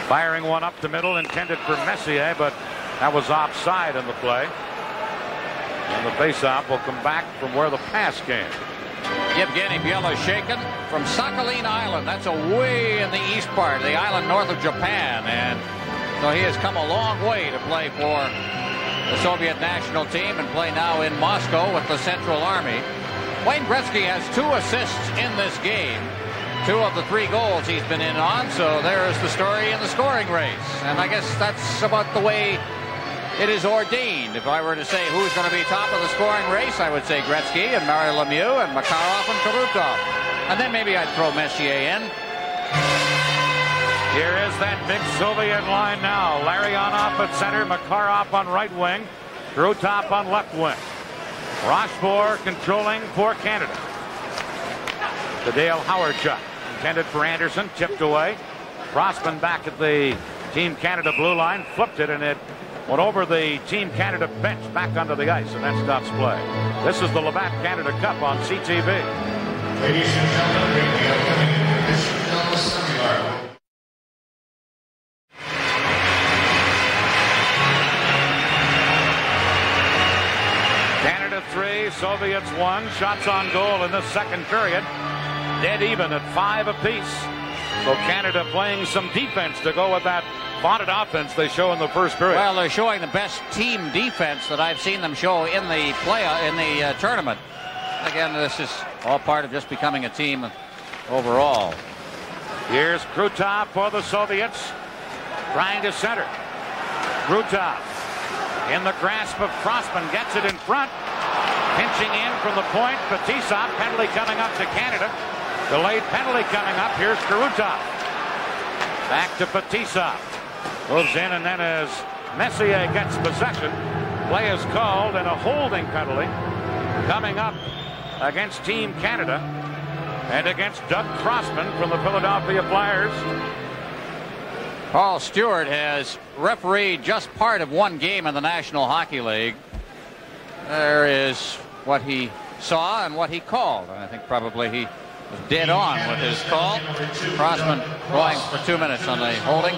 firing one up the middle, intended for Messier, but that was offside in the play. And the faceoff will come back from where the pass came. Yevgeny Belosheikin from Sakhalin Island. That's away in the east part of the island north of Japan. And so he has come a long way to play for the Soviet national team and play now in Moscow with the Central Army. Wayne Gretzky has 2 assists in this game. 2 of the 3 goals he's been in on. So there's the story in the scoring race. And I guess that's about the way it is ordained. If I were to say who's going to be top of the scoring race, I would say Gretzky and Mario Lemieux and Makarov and Krutov. And then maybe I'd throw Messier in. Here is that big Soviet line now. Larionov at center, Makarov on right wing, Krutov on left wing. Rochefort controlling for Canada. The Dale Howard shot, intended for Anderson, tipped away. Crossman back at the Team Canada blue line, flipped it, and it went over the Team Canada bench back onto the ice, and that stops play. This is the Labatt Canada Cup on CTV. Ladies and gentlemen, bring the upcoming National Seminar. Canada 3, Soviets 1. Shots on goal in this second period. Dead even at 5 apiece. So Canada playing some defense to go with that vaunted offense they show in the first period. Well, they're showing the best team defense that I've seen them show in the tournament. Again, this is all part of just becoming a team overall. Here's Krutov for the Soviets, trying to center. Krutov in the grasp of Crossman, gets it in front, pinching in from the point. Fetisov, penalty coming up to Canada. Delayed penalty coming up. Here's Krutov. Back to Fetisov. Moves in, and then as Messier gets possession, play is called and a holding penalty coming up against Team Canada and against Doug Crossman from the Philadelphia Flyers. Paul Stewart has refereed just part of one game in the National Hockey League. There is what he saw and what he called. I think probably he was dead on with his call. Crossman going for 2 minutes on the holding.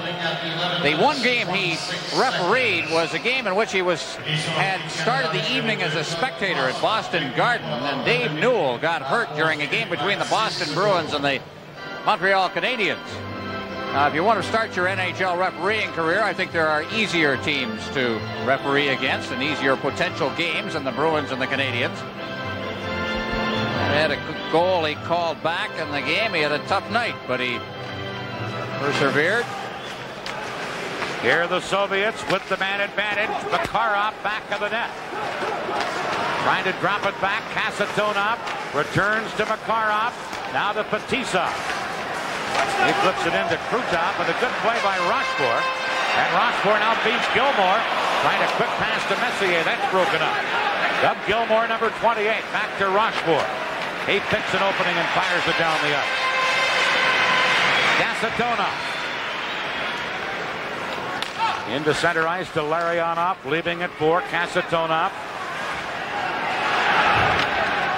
The one game he refereed was a game in which he had started the evening as a spectator at Boston Garden, and Dave Newell got hurt during a game between the Boston Bruins and the Montreal Canadiens. If you want to start your NHL refereeing career, I think there are easier teams to referee against and easier potential games than the Bruins and the Canadiens. He had a good goal he called back in the game. He had a tough night, but he persevered. Here are the Soviets with the man advantage. Makarov back of the net. Trying to drop it back. Kasatonov returns to Makarov. Now to Fetisov. He flips it into Krutov, and a good play by Rochefort. And Rochefort now beats Gilmore. Trying a quick pass to Messier. That's broken up. Doug Gilmore, number 28, back to Rochefort. He picks an opening and fires it down the ice. Kasatonov. Into center ice to Larionov, leaving it for Kasatonov.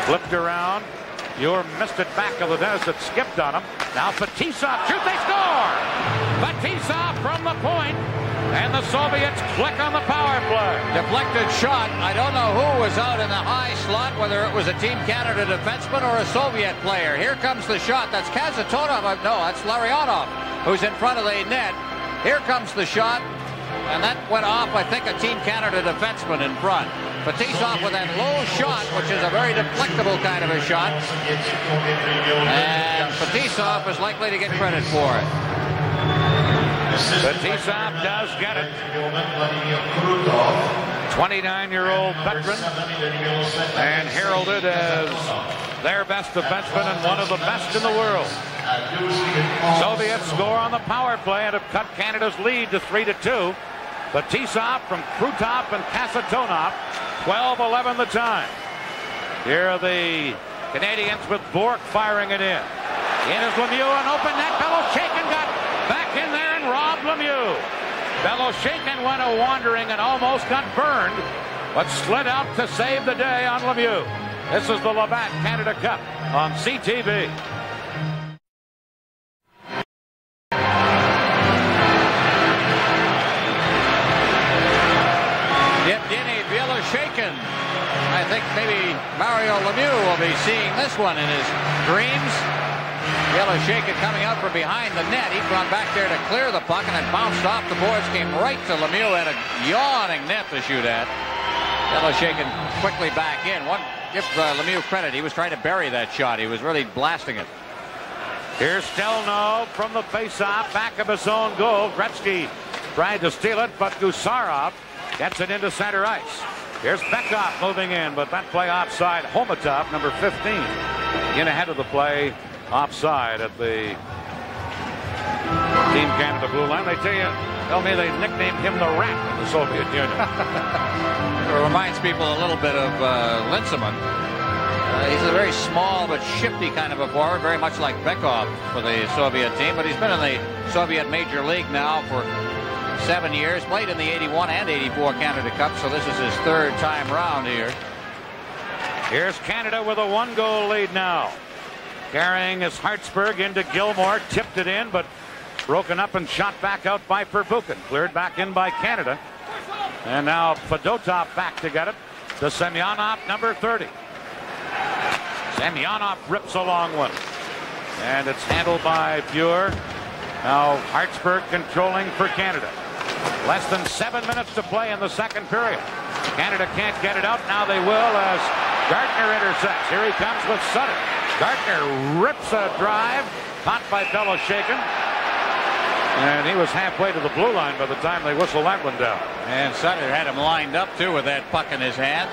Flipped around. Muir missed it back of the net. It skipped on him. Now Fetisov shoots, they score! Fetisov from the point, and the Soviets click on the power play. Deflected shot. I don't know who was out in the high slot, whether it was a Team Canada defenseman or a Soviet player. Here comes the shot. That's Kasatonov. No, that's Larionov, who's in front of the net. Here comes the shot, and that went off, I think, a Team Canada defenseman in front. Fetisov with that low shot, which is a very deflectable kind of a shot. And Fetisov is likely to get credit for it. Fetisov does get it. 29-year-old veteran, and heralded as their best defenseman and one of the best in the world. Soviets score on the power play and have cut Canada's lead to 3-2. Fetisov from Krutov and Kasatonov, 12-11 the time. Here are the Canadians with Bourque firing it in. In is Lemieux, an open net. Beloshakin got back in there and robbed Lemieux. Beloshakin went a wandering and almost got burned, but slid out to save the day on Lemieux. This is the Labatt Canada Cup on CTV. Yevgeny Beloshakin. I think maybe Mario Lemieux will be seeing this one in his dreams. Beloshakin coming out from behind the net. He's gone back there to clear the puck, and it bounced off the boards, came right to Lemieux, had a yawning net to shoot at. Beloshakin quickly back in. Give Lemieux credit. He was trying to bury that shot. He was really blasting it. Here's Stelno from the face-off, back of his own goal. Gretzky tried to steal it, but Gusarov gets it into center ice. Here's Bekov moving in, but that play offside. Homatov, number 15, in ahead of the play. Offside at the Team Canada blue line. They tell me they nicknamed him the Rat in the Soviet Union. It reminds people a little bit of Linsman. He's a very small but shifty kind of a forward, very much like Bekov for the Soviet team, but he's been in the Soviet Major League now for 7 years, played in the 81 and 84 Canada Cup, so this is his third time round here. Here's Canada with a 1-goal lead now. Carrying is Hartsburg into Gilmore, tipped it in, but broken up and shot back out by Pervukin. Cleared back in by Canada. And now Fedotov back to get it. To Semyonov, number 30. Semyonov rips a long one. And it's handled by Fuhr. Now Hartsburg controlling for Canada. Less than 7 minutes to play in the second period. Canada can't get it out. Now they will as Gardner intercepts. Here he comes with Sutter. Gardner rips a drive, caught by Beloshakin. And he was halfway to the blue line by the time they whistled that one down. And Sutter had him lined up, too, with that puck in his hands.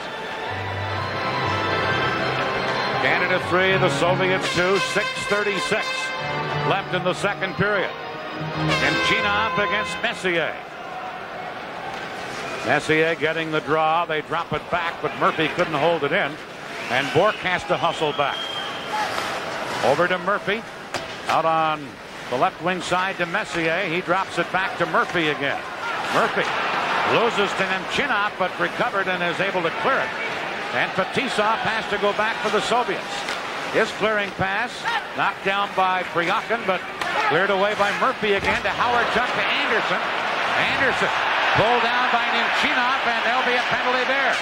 Canada 3, the Soviets 2, 6:36 left in the second period. And Chinov against Messier. Messier getting the draw. They drop it back, but Murphy couldn't hold it in. And Bourque has to hustle back. Over to Murphy. Out on the left wing side to Messier. He drops it back to Murphy again. Murphy loses to Nemchinov, but recovered and is able to clear it. And Fetisov has to go back for the Soviets. His clearing pass knocked down by Pryakin, but cleared away by Murphy again to Howard Chuck to Anderson. Anderson pulled down by Nemchinov, and there'll be a penalty there.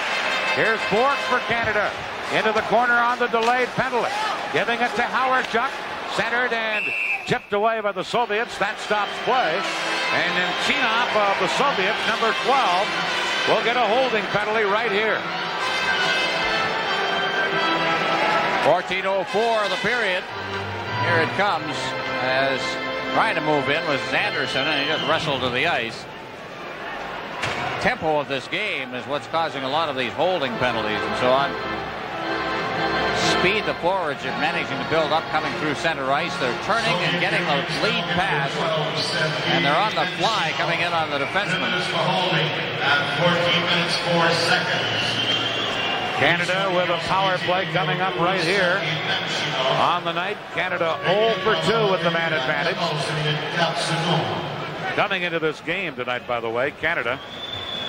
Here's Bourque for Canada. Into the corner on the delayed penalty. Giving it to Howard Chuck. Centered and tipped away by the Soviets. That stops play. And Nemchinov of the Soviets, number 12, will get a holding penalty right here. 14:04 of the period. Here it comes as trying to move in was Anderson, and he just wrestled to the ice. Tempo of this game is what's causing a lot of these holding penalties and so on. Speed the forwards are managing to build up coming through center ice. They're turning and getting the lead pass, and they're on the fly coming in on the defenseman. 14 minutes 4 seconds. Canada with a power play coming up right here on the night. Canada 0 for 2 with the man advantage. Coming into this game tonight, by the way, Canada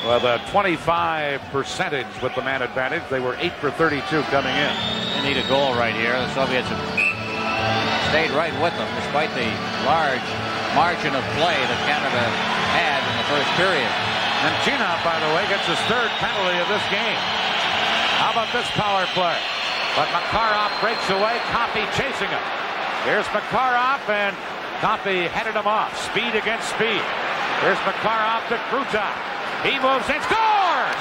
with a 25% with the man advantage. They were 8 for 32 coming in. They need a goal right here. The Soviets have stayed right with them despite the large margin of play that Canada had in the first period. And Chinov, by the way, gets his third penalty of this game. How about this power play? But Makarov breaks away. Coffey chasing him. Here's Makarov, and Coffey headed him off. Speed against speed. Here's Makarov to Krutov. He moves and scores!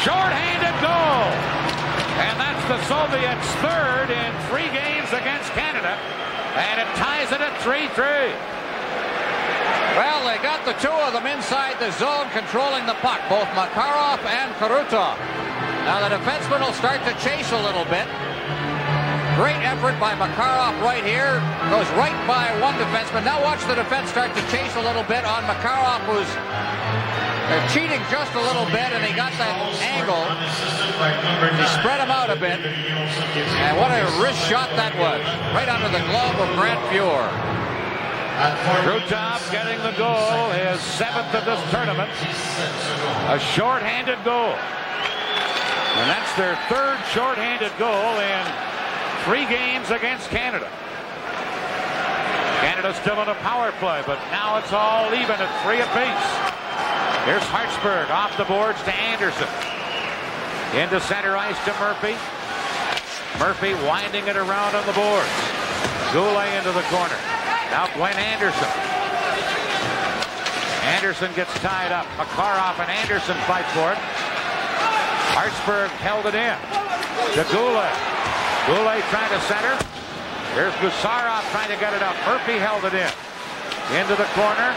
Short-handed goal! And that's the Soviets' third in 3 games against Canada. And it ties it at 3-3. Well, they got the two of them inside the zone controlling the puck, both Makarov and Krutov. Now the defenseman will start to chase a little bit. Great effort by Makarov right here. Goes right by one defenseman. Now watch the defense start to chase a little bit on Makarov, who's They're cheating just a little bit, and he got that angle. He spread him out a bit. And what a wrist shot that was. Right under the glove of Grant Fuhr. Krutov getting the goal, his 7th of this tournament. A short-handed goal. And that's their 3rd short-handed goal in 3 games against Canada. Canada's still on a power play, but now it's all even at 3 apiece. Here's Hartsburg off the boards to Anderson. Into center ice to Murphy. Murphy winding it around on the boards. Goulet into the corner. Now Glenn Anderson. Anderson gets tied up. Makharov and Anderson fight for it. Hartsburg held it in. To Goulet. Goulet trying to center. Here's Gusarov trying to get it up. Murphy held it in. Into the corner.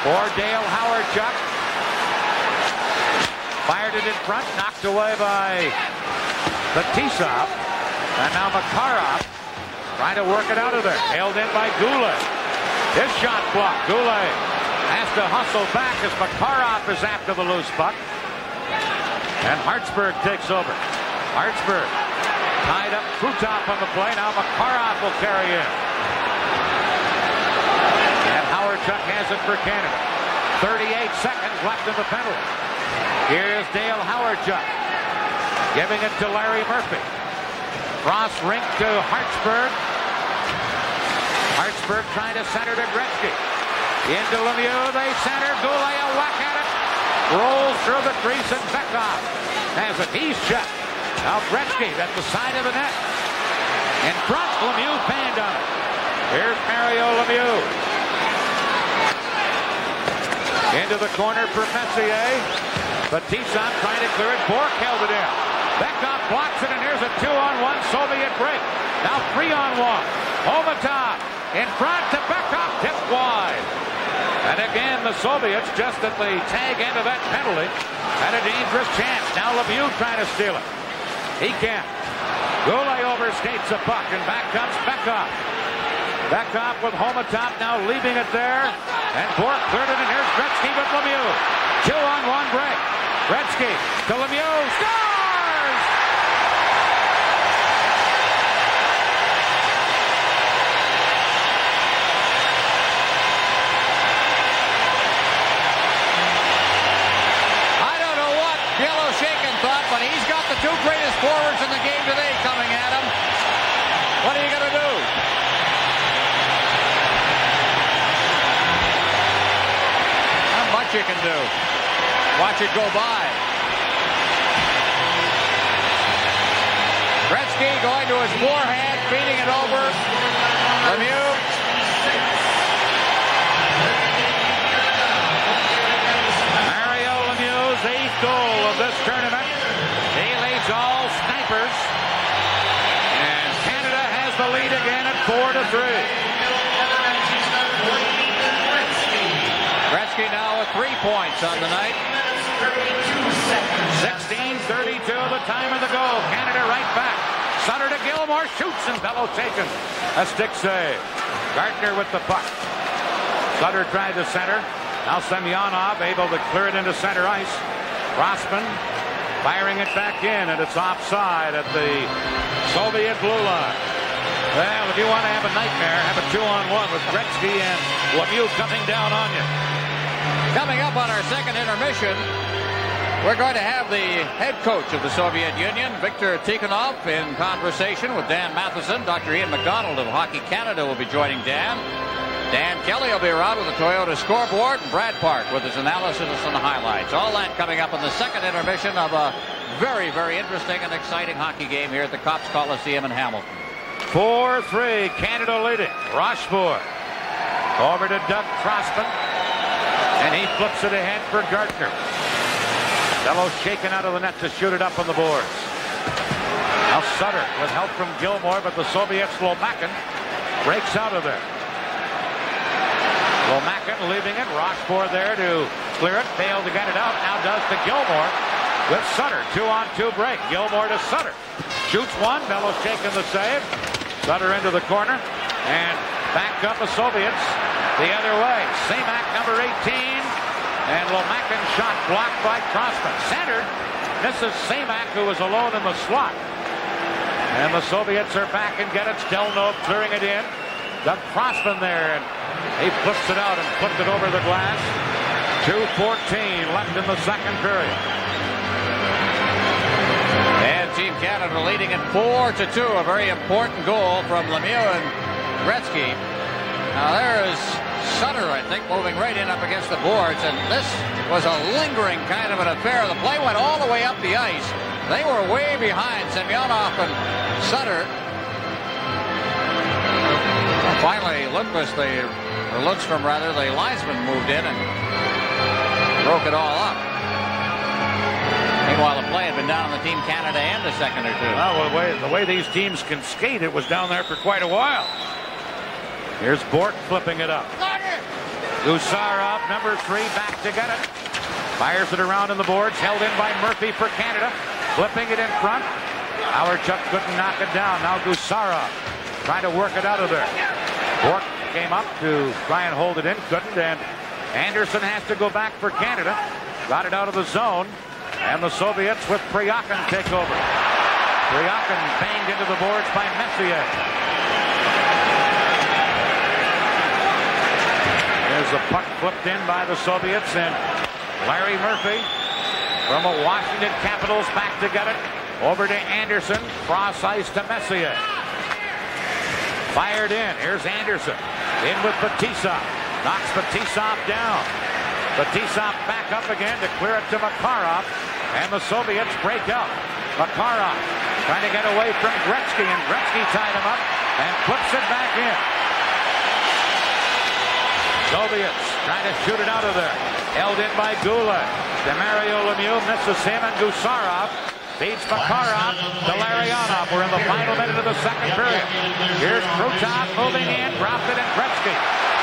For Dale Howard-Chuck. Fired it in front. Knocked away by Batisov. And now Makharov trying to work it out of there. Held in by Goulet. His shot blocked. Goulet has to hustle back as Makharov is after the loose puck. And Hartsburg takes over. Hartsburg tied up. Krutov on the play. Now Makharov will carry in. And Howard-Chuck has it for Canada. 38 seconds left in the penalty. Here's Dale Howard-Chuck giving it to Larry Murphy. Cross rink to Hartsburg. Hartsburg trying to center to Gretzky. Into Lemieux. They center. Goulet a whack at it. Rolls through the crease and Beckhoff has it. He's checked. Now Gretzky at the side of the net. In front, Lemieux panned on it. Here's Mario Lemieux. Into the corner for Messier. Batisov trying to clear it. Bourque held it in. Beckhoff blocks it, and here's a 2-on-1 Soviet break. Now 3-on-1. Homatov in front to Beckhoff, tipped wide. And again, the Soviets, just at the tag end of that penalty, had a dangerous chance. Now Lemieux trying to steal it. He can't. Goulet overskates the puck, and back comes Beckhoff. Beckhoff with Homatov now leaving it there. And Bourque cleared it, and here's Gretzky with Lemieux. 2-on-1 break. Gretzky to Lemieux. Scores! I don't know what Yellow Shaken thought, but he's got the 2 greatest forwards in the game today coming at him. What are you going to do? Not much you can do. Watch it go by. Gretzky going to his forehand, feeding it over. Lemieux. Mario Lemieux's 8th goal of this tournament. He leads all snipers. And Canada has the lead again at 4-3. Gretzky now with 3 points on the night. 16:32, the time of the goal. Canada right back. Sutter to Gilmore, shoots, and Bellow taken. A stick save. Gardner with the puck. Sutter tried to center. Now Semyonov able to clear it into center ice. Rossman firing it back in, and it's offside at the Soviet blue line. Well, if you want to have a nightmare, have a 2-on-1 with Gretzky and Lemieux coming down on you. Coming up on our second intermission, we're going to have the head coach of the Soviet Union, Viktor Tikhonov, in conversation with Dan Matheson. Dr. Ian McDonald of Hockey Canada will be joining Dan. Dan Kelly will be around with the Toyota scoreboard, and Brad Park with his analysis and highlights. All that coming up in the second intermission of a very, very interesting and exciting hockey game here at the Copps Coliseum in Hamilton. 4-3, Canada leading. Rochefort over to Doug Crossman, and he flips it ahead for Gardner. Bellow shaken out of the net to shoot it up on the boards. Now Sutter with help from Gilmore, but the Soviets, Lomakin, breaks out of there. Lomakin leaving it. Rochefort there to clear it. Failed to get it out. Now does to Gilmore with Sutter. 2-on-2 break. Gilmore to Sutter. Shoots one. Bellow shaking the save. Sutter into the corner. And back up the Soviets the other way. Semak, number 18. And Lomakin's shot blocked by Crossman. Centered. Misses Semak, who was alone in the slot. And the Soviets are back and get it. Stelnov clearing it in. Doug Crossman there, and he flips it out and flipped it over the glass. 2:14 left in the second period. And Team Canada leading it 4-2. A very important goal from Lemieux and Gretzky. Now there is Sutter, I think, moving right in up against the boards, and this was a lingering kind of an affair. The play went all the way up the ice. They were way behind, Semyonov and Sutter. Finally, Lundqvist, the linesman moved in and broke it all up. Meanwhile, the play had been down on the Team Canada end a second or two. Well, the way these teams can skate, it was down there for quite a while. Here's Bork flipping it up. Gusarov, number 3, back to get it. Fires it around in the boards, held in by Murphy for Canada. Flipping it in front. Howardchuk couldn't knock it down. Now Gusarov trying to work it out of there. Bork came up to try and hold it in, couldn't, and Anderson has to go back for Canada. Got it out of the zone, and the Soviets with Pryakin take over. Pryakin banged into the boards by Messier. There's the puck flipped in by the Soviets, and Larry Murphy from the Washington Capitals back to get it. Over to Anderson, cross ice to Messier. Fired in. Here's Anderson. In with Fetisov. Knocks Fetisov down. Fetisov back up again to clear it to Makarov. And the Soviets break up. Makarov trying to get away from Gretzky, and Gretzky tied him up and flips it back in. Soviets trying to shoot it out of there. Held in by Goulet. Demario Lemieux misses him, and Gusarov feeds Makarov to Llarionov. We're in the final minute of the second period. Here's Krutov moving in, dropped it, and Gretzky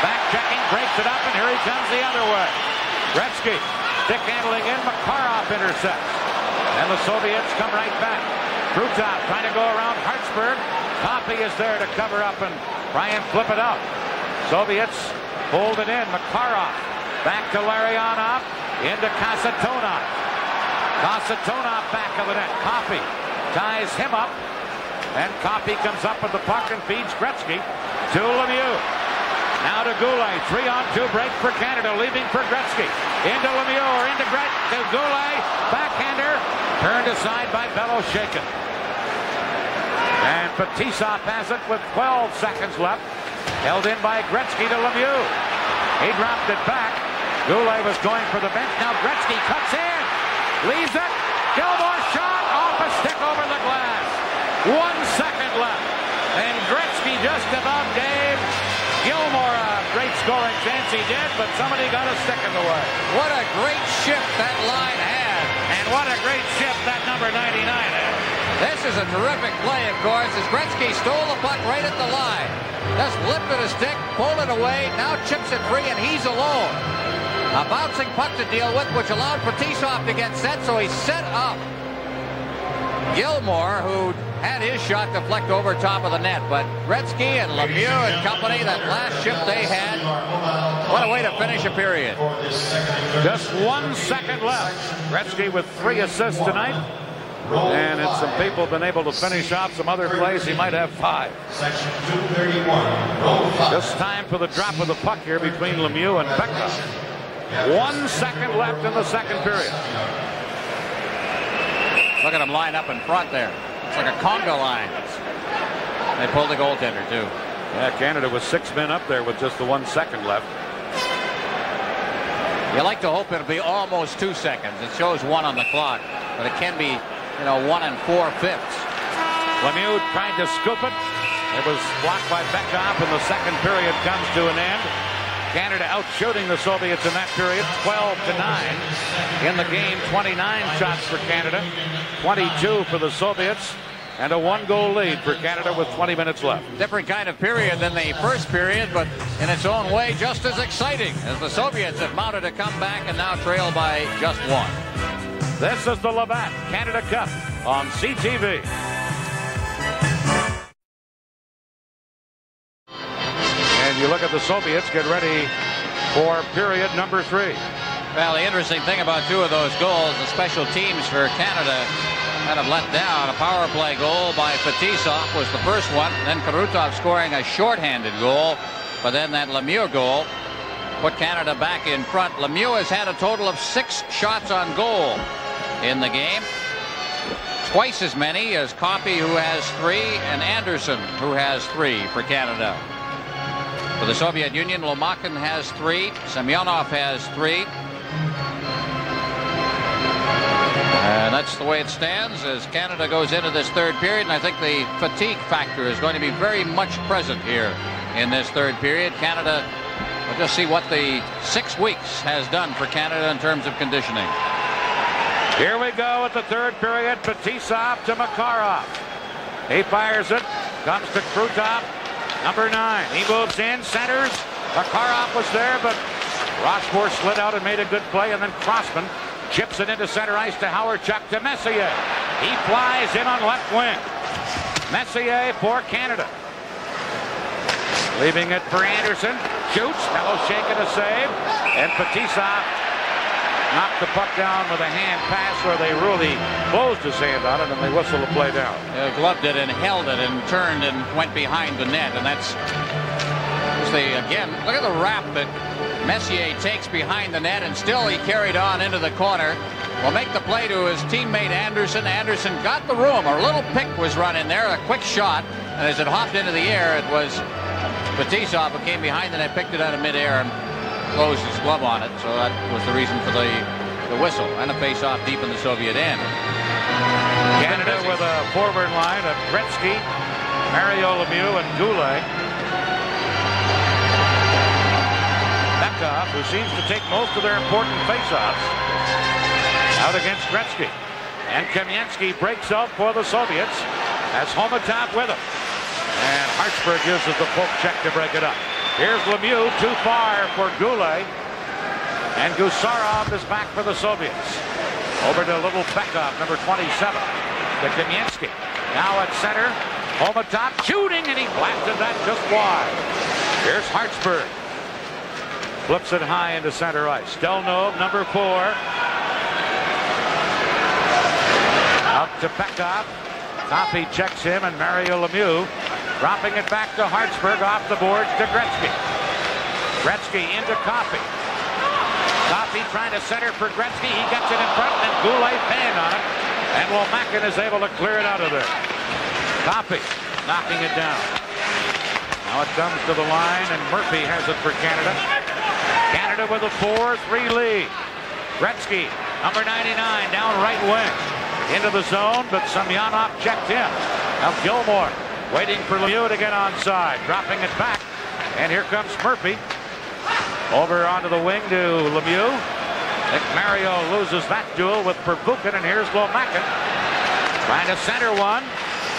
back checking, breaks it up, and here he comes the other way. Gretzky stick handling in, Makarov intercepts. And the Soviets come right back. Krutov trying to go around Hartsburg. Coffey is there to cover up and try and flip it out. Soviets hold it in. Makarov back to Llarionov, into Kasatonov. Kasatonov back of the net. Coffey ties him up, and Coffey comes up with the puck and feeds Gretzky to Lemieux. Now to Goulet. 3-on-2 break for Canada, leaving for Gretzky. Into Lemieux, or into Goulet. Backhander turned aside by Beloshakin. And Fetisov has it with 12 seconds left. Held in by Gretzky to Lemieux. He dropped it back. Goulet was going for the bench. Now Gretzky cuts in. Leaves it. Gilmore shot off a stick over the glass. 1 second left. And Gretzky just about gave Gilmore a great scoring chance. He did, but somebody got a stick in the way. What a great shift that line had. And what a great shift that number 99 had. This is a terrific play, of course, as Gretzky stole the puck right at the line. Just lifted a stick, pulled it away, now chips it free, and he's alone. A bouncing puck to deal with, which allowed Fetisov to get set, so he set up Gilmore, who had his shot deflect over top of the net. But Gretzky and Lemieux and company, that last shift they had, what a way to finish a period. Just 1 second left. Gretzky with 3 assists tonight. And it's some people have been able to finish off some other plays. He might have 5. Just time for the drop of the puck here between Lemieux and Bekta. 1 second left in the second period. Look at him line up in front there. It's like a conga line. They pulled the goaltender, too. Yeah, Canada was 6 men up there with just the 1 second left. You like to hope it'll be almost 2 seconds. It shows 1 on the clock, but it can be, 1 4/5. Lemieux tried to scoop it. It was blocked by Bekov, and the second period comes to an end. Canada out shooting the Soviets in that period, 12-9. In the game, 29 shots for Canada, 22 for the Soviets, and a 1-goal lead for Canada with 20 minutes left. Different kind of period than the first period, but in its own way, just as exciting, as the Soviets have mounted a comeback and now trail by just 1. This is the Labatt Canada Cup on CTV. And you look at the Soviets get ready for period number 3. Well, the interesting thing about two of those goals, the special teams for Canada kind of let down. A power play goal by Fetisov was the first one. Then Krutov scoring a shorthanded goal. But then that Lemieux goal put Canada back in front. Lemieux has had a total of 6 shots on goal in the game. Twice as many as Coffey, who has 3, and Anderson, who has 3 for Canada. For the Soviet Union, Lomakin has 3. Semyonov has 3. And that's the way it stands as Canada goes into this third period. And I think the fatigue factor is going to be very much present here in this third period. Canada, we'll just see what the 6 weeks has done for Canada in terms of conditioning. Here we go at the third period. Fetisov to Makarov. He fires it. Comes to Krutov. Number 9. He moves in. Centers. Makarov was there, but Rochefort slid out and made a good play. And then Crossman chips it into center ice to Howard-Chuck to Messier. He flies in on left wing. Messier for Canada. Leaving it for Anderson. Shoots. Beloshek a save. And Fetisov knocked the puck down with a hand pass where they really closed his hand on it and they whistled the play down. Gloved it and held it and turned and went behind the net. And that's again, look at the wrap that Messier takes behind the net, and still he carried on into the corner. Will make the play to his teammate Anderson. Anderson got the room. A little pick was run in there, a quick shot, and as it hopped into the air, it was Fetisov who came behind the net, picked it out of midair, and closed his glove on it. So that was the reason for the whistle and a face-off deep in the Soviet end. Canada with a forward line of Gretzky, Mario Lemieux, and Goulet. Who seems to take most of their important face-offs out against Gretzky. And Kamensky breaks out for the Soviets as Homatov with him. And Hartsburg uses the poke check to break it up. Here's Lemieux, too far for Goulet. And Gusarov is back for the Soviets. Over to little Bekov, number 27, to Kamensky. Now at center, Homatov shooting, and he blasted that just wide. Here's Hartsburg. Flips it high into center ice. Stelnov, number 4. Out to Bekov. Coffey checks him, and Mario Lemieux dropping it back to Hartsburg off the boards to Gretzky. Gretzky into Coffey. Coffey trying to center for Gretzky. He gets it in front, and Goulet panned on it. And Lomakin is able to clear it out of there. Coffey knocking it down. Now it comes to the line, and Murphy has it for Canada. Canada with a 4-3 lead. Gretzky, number 99, down right wing. Into the zone, but Semyonov checked him. Now Gilmore waiting for Lemieux to get onside. Dropping it back. And here comes Murphy. Over onto the wing to Lemieux. Nick Mario loses that duel with Pervukin, and here's Lomakin. Trying to center one.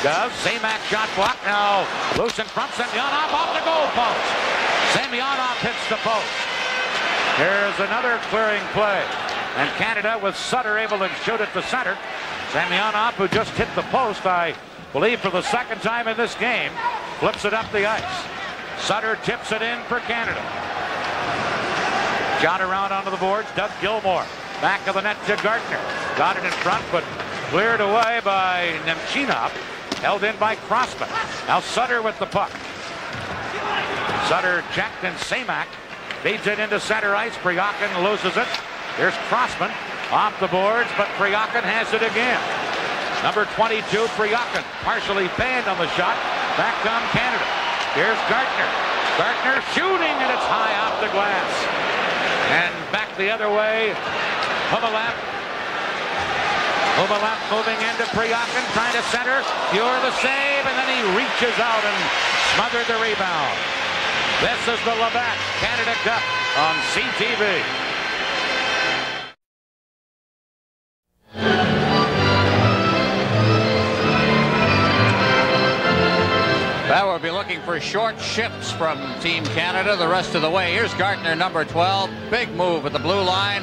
Does. Semak shot block. Now loose in front. Semyonov off the goal post. Semyonov hits the post. Here's another clearing play. And Canada with Sutter able to shoot it to center. Semyonov, who just hit the post, I believe for the second time in this game, flips it up the ice. Sutter tips it in for Canada. Shot around onto the boards. Doug Gilmore. Back of the net to Gardner. Got it in front, but cleared away by Nemchinov. Held in by Crossman. Now Sutter with the puck. Sutter checked, and Semak feeds it into center ice. Priyakin loses it. Here's Crossman off the boards, but Priyakin has it again. Number 22, Priyakin, partially banned on the shot. Back on Canada. Here's Gardner. Gardner shooting, and it's high off the glass. And back the other way, Humalap. Humalap moving into Priyakin, trying to center. Pure the save, and then he reaches out and smothered the rebound. This is the Labatt Canada Cup on CTV. That will be looking for short shifts from Team Canada the rest of the way. Here's Gardner, number 12. Big move at the blue line.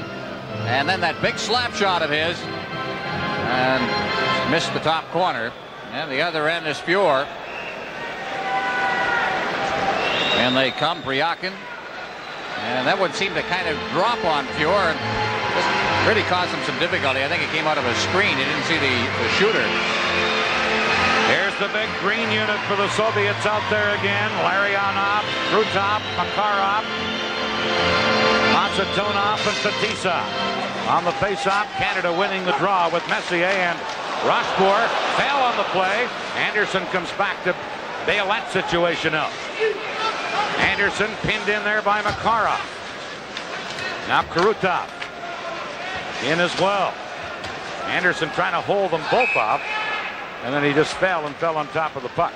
And then that big slap shot of his. And missed the top corner. And the other end is Pure. And they come, Priyakin. And that would seem to kind of drop on Pure and just really caused him some difficulty. I think it came out of a screen. He didn't see the shooter. Here's the big green unit for the Soviets out there again. Larianov, Krutov, Makarov, Macetonov, and Fetisov. On the face-off, Canada winning the draw with Messier, and Rochefort fell on the play. Anderson comes back to bail that situation out. Anderson pinned in there by Makarov. Now Krutov in as well. Anderson trying to hold them both off, and then he just fell on top of the puck.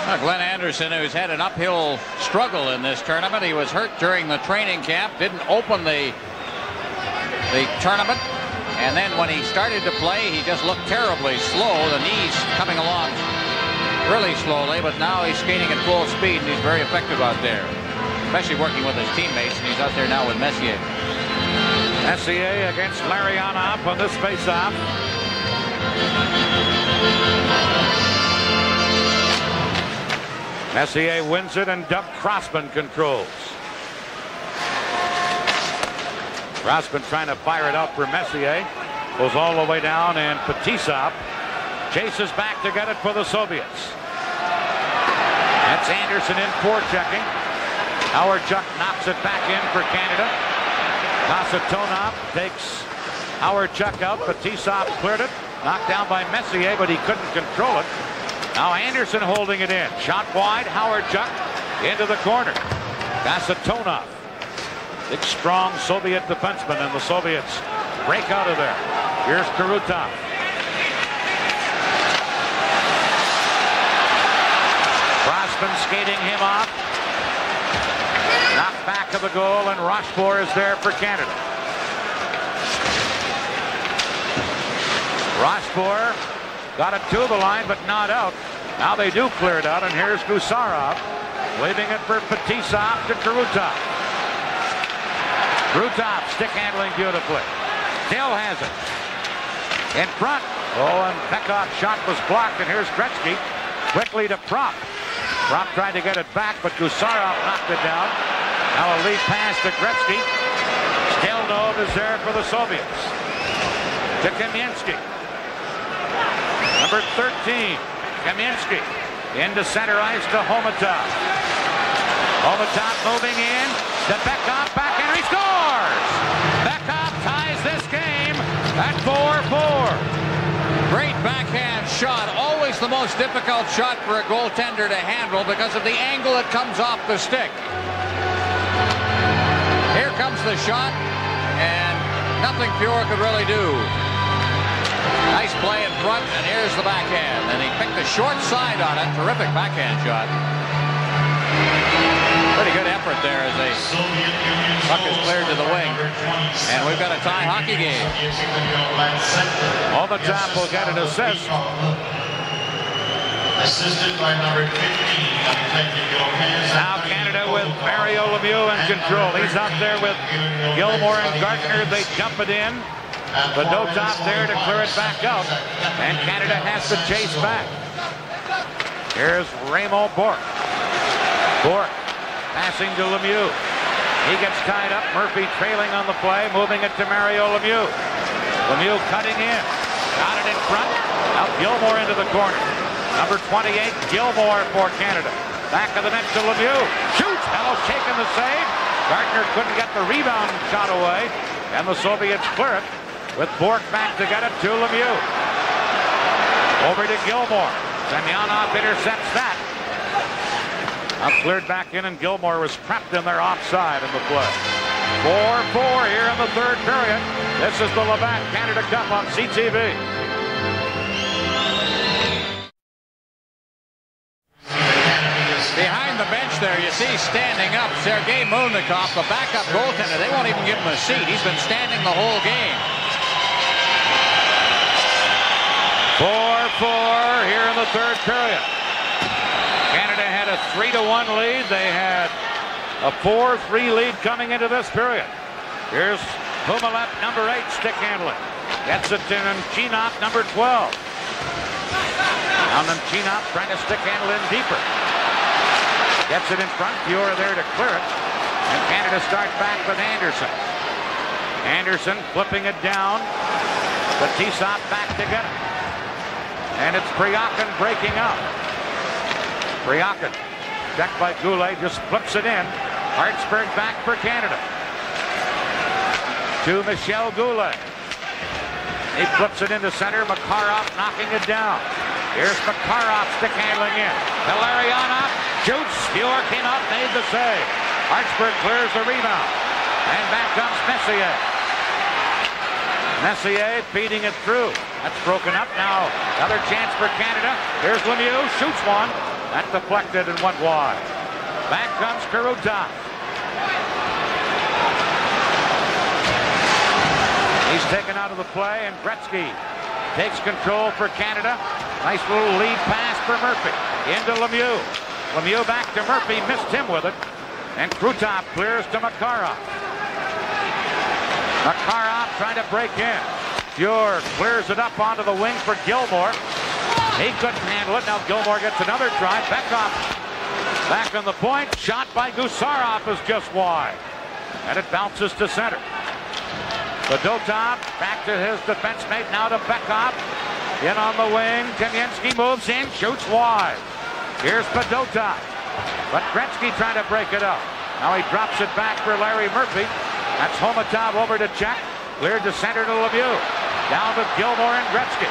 Well, Glenn Anderson, who's had an uphill struggle in this tournament. He was hurt during the training camp, didn't open the tournament, and then when he started to play, he just looked terribly slow. The knees coming along really slowly, but now he's skating at full speed, and he's very effective out there, especially working with his teammates, and he's out there now with Messier. Messier against Larianov on this face-off. Messier wins it, and Doug Crossman controls. Crossman trying to fire it out for Messier. Goes all the way down, and Fetisov chases back to get it for the Soviets. That's Anderson in forechecking. Howard Chuck knocks it back in for Canada. Macetonov takes Howard Chuck out. Fetisov cleared it. Knocked down by Messier, but he couldn't control it. Now Anderson holding it in. Shot wide. Howard Chuck into the corner. Macetonov, big strong Soviet defenseman, and the Soviets break out of there. Here's Krutov. Crossman skating him off. Knocked back of the goal, and Rochefort is there for Canada. Rochefort got it to the line, but not out. Now they do clear it out, and here's Gusarov, leaving it for Fetisov to Krutov. Krutov stick handling beautifully. Still has it. In front. Oh, and Pekov's shot was blocked, and here's Gretzky quickly to Prop. Prop tried to get it back, but Gusarov knocked it down. Now a lead pass to Gretzky. Stelnov is there for the Soviets. To Kamensky. Number 13, Kamensky. Into center ice to Homatov. Homatov moving in. To Bekov, backhand, he scores! Bekov ties this game at 4-4. Great backhand shot. Always the most difficult shot for a goaltender to handle because of the angle it comes off the stick. Here comes the shot, and nothing Pure could really do. Nice play in front, and here's the backhand. And he picked the short side on it. Terrific backhand shot. Pretty good effort there as the puck is cleared to the wing. And we've got a tie hockey game. On the top will get an assist. Assisted by number 15. Now Canada with Mario Lemieux in control. He's out there with Gilmore and Gartner. They dump it in. But no top there to clear it back out. And Canada has to chase back. Here's Raymond Bourque. Bourque passing to Lemieux. He gets tied up. Murphy trailing on the play, moving it to Mario Lemieux. Lemieux cutting in. Got it in front. Out Gilmore into the corner. Number 28, Gilmore for Canada. Back of the net to Lemieux. Shoots! Hello, shaking the save. Gartner couldn't get the rebound shot away. And the Soviets clear it with Bourque back to get it to Lemieux. Over to Gilmore. Semyonov intercepts that. Now cleared back in, and Gilmore was trapped in there offside in the play. 4-4 here in the third period. This is the Labatt Canada Cup on CTV. Behind the bench there, you see standing up Sergei Melnikov, the backup goaltender. They won't even give him a seat. He's been standing the whole game. 4-4 here in the third period. Canada had a 3-1 lead. They had a 4-3 lead coming into this period. Here's Humalep, number 8, stick handling. Gets it to Nemchinov, number 12. Now Nemchinov trying to stick handle in deeper. Gets it in front. Pure there to clear it. And Canada start back with Anderson. Anderson flipping it down. Batisov back to get it. And it's Priakin breaking out. Priakin, checked by Goulet, just flips it in. Hartsburg back for Canada. To Michel Goulet. He flips it into center. Makarov knocking it down. Here's Makarov stick handling in. To Larianov. Shoots. Fuhr came out, made the save. Hartsburg clears the rebound. And back comes Messier. Messier feeding it through. That's broken up now. Another chance for Canada. Here's Lemieux. Shoots one. That deflected and went wide. Back comes Krutov. He's taken out of the play, and Gretzky takes control for Canada. Nice little lead pass for Murphy. Into Lemieux. Lemieux back to Murphy. Missed him with it. And Krutov clears to Makarov. Makarov trying to break in. Fuhr clears it up onto the wing for Gilmore. He couldn't handle it. Now Gilmore gets another try. Bekoff back on the point. Shot by Gusarov is just wide. And it bounces to center. Fedotov back to his defense mate. Now to Bekoff. In on the wing. Timyensky moves in. Shoots wide. Here's Fedotov. But Gretzky trying to break it up. Now he drops it back for Larry Murphy. That's Homatov over to check. Cleared to center to Lemieux. Down to Gilmore and Gretzky.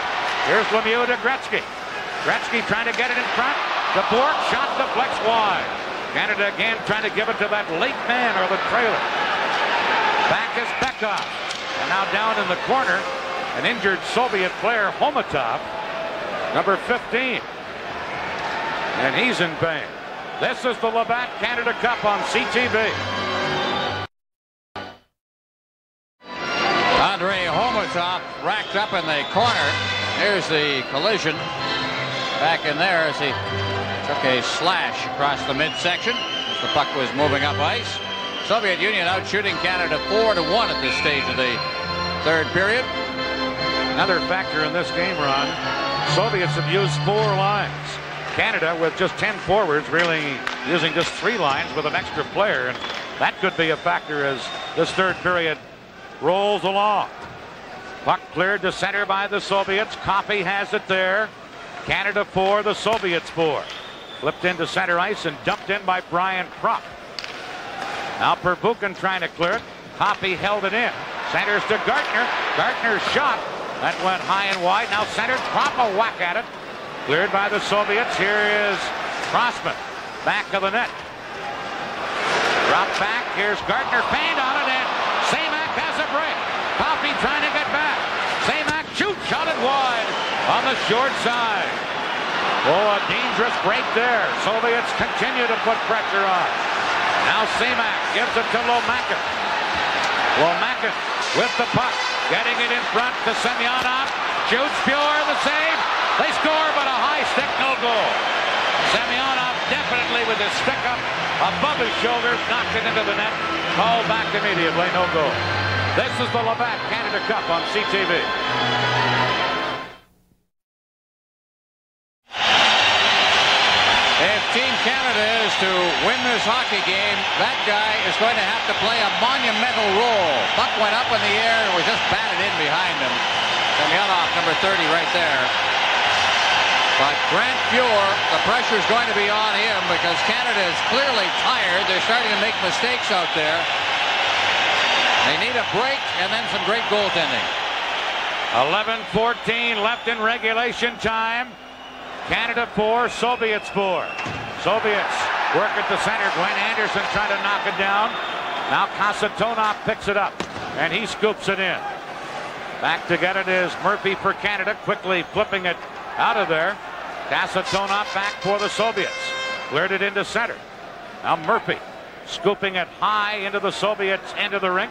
Here's Lemieux to Gretzky. Gretzky trying to get it in front. The Bork shot deflects wide. Canada again trying to give it to that late man or the trailer. Back is Bekoff. And now down in the corner, an injured Soviet player, Homatov, number 15. And he's in pain. This is the Labatt Canada Cup on CTV. Andrei Homatov racked up in the corner. Here's the collision back in there as he took a slash across the midsection as the puck was moving up ice. Soviet Union out shooting Canada 4-1 at this stage of the third period. Another factor in this game, Ron, Soviets have used 4 lines. Canada with just 10 forwards, really using just 3 lines with an extra player, and that could be a factor as this third period rolls along. Puck cleared to center by the Soviets. Coffey has it there. Canada 4, the Soviets 4. Flipped into center ice and dumped in by Brian Propp. Now Perbukin trying to clear it. Coffey held it in. Centers to Gartner. Gartner's shot. That went high and wide. Now centered. Propp a whack at it. Cleared by the Soviets. Here is Crossman. Back of the net. Drop back. Here's Gartner. Feigned on it, and Semak has a break. Coffey trying to get back. Semak shoots. Shot it wide on the short side. Oh, a dangerous break there. Soviets continue to put pressure on. Now Semak gives it to Lomakin. Lomakin with the puck. Getting it in front to Semyonov. Shoots. Fuhr the save. They score, but a high stick, no goal. Semyonov definitely with his stick up above his shoulders, knocked it into the net. Called back immediately, no goal. This is the Labatt Canada Cup on CTV. If Team Canada is to win this hockey game, that guy is going to have to play a monumental role. Puck went up in the air and was just batted in behind him. Semyonov, number 30, right there. But Grant Fuhr, the pressure is going to be on him because Canada is clearly tired. They're starting to make mistakes out there. They need a break and then some great goaltending. 11:14 left in regulation time. Canada 4, Soviets 4. Soviets work at the center. Glenn Anderson trying to knock it down. Now Kasatonov picks it up, and he scoops it in. Back to get it is Murphy for Canada, quickly flipping it out of there. Kasatonov back for the Soviets. Cleared it into center. Now Murphy scooping it high into the Soviets end of the rink.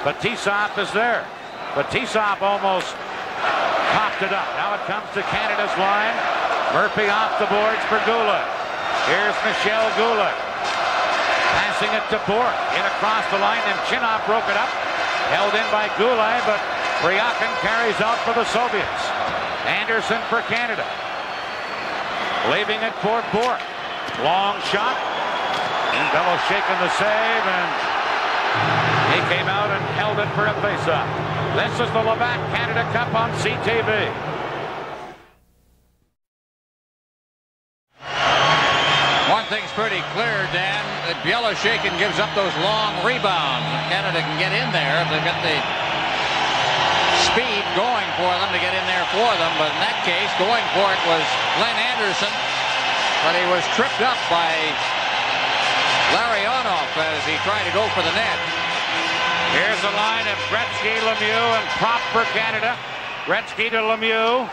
Batisov is there. Batisov almost popped it up. Now it comes to Canada's line. Murphy off the boards for Goulet. Here's Michel Goulet. Passing it to Bork. In across the line, and Chinov broke it up. Held in by Goulet, but Priakin carries out for the Soviets. Anderson for Canada. Leaving it for Bork. Long shot. And Bellows shaking the save, and he came out and held it for a face-off. This is the Labatt Canada Cup on CTV. One thing's pretty clear, Dan, that Belosheikin gives up those long rebounds. Canada can get in there if they've got the speed going for them to get in there for them. But in that case, going for it was Glenn Anderson. But he was tripped up by Larionov as he tried to go for the net. Here's a line of Gretzky, Lemieux, and Prop for Canada. Gretzky to Lemieux.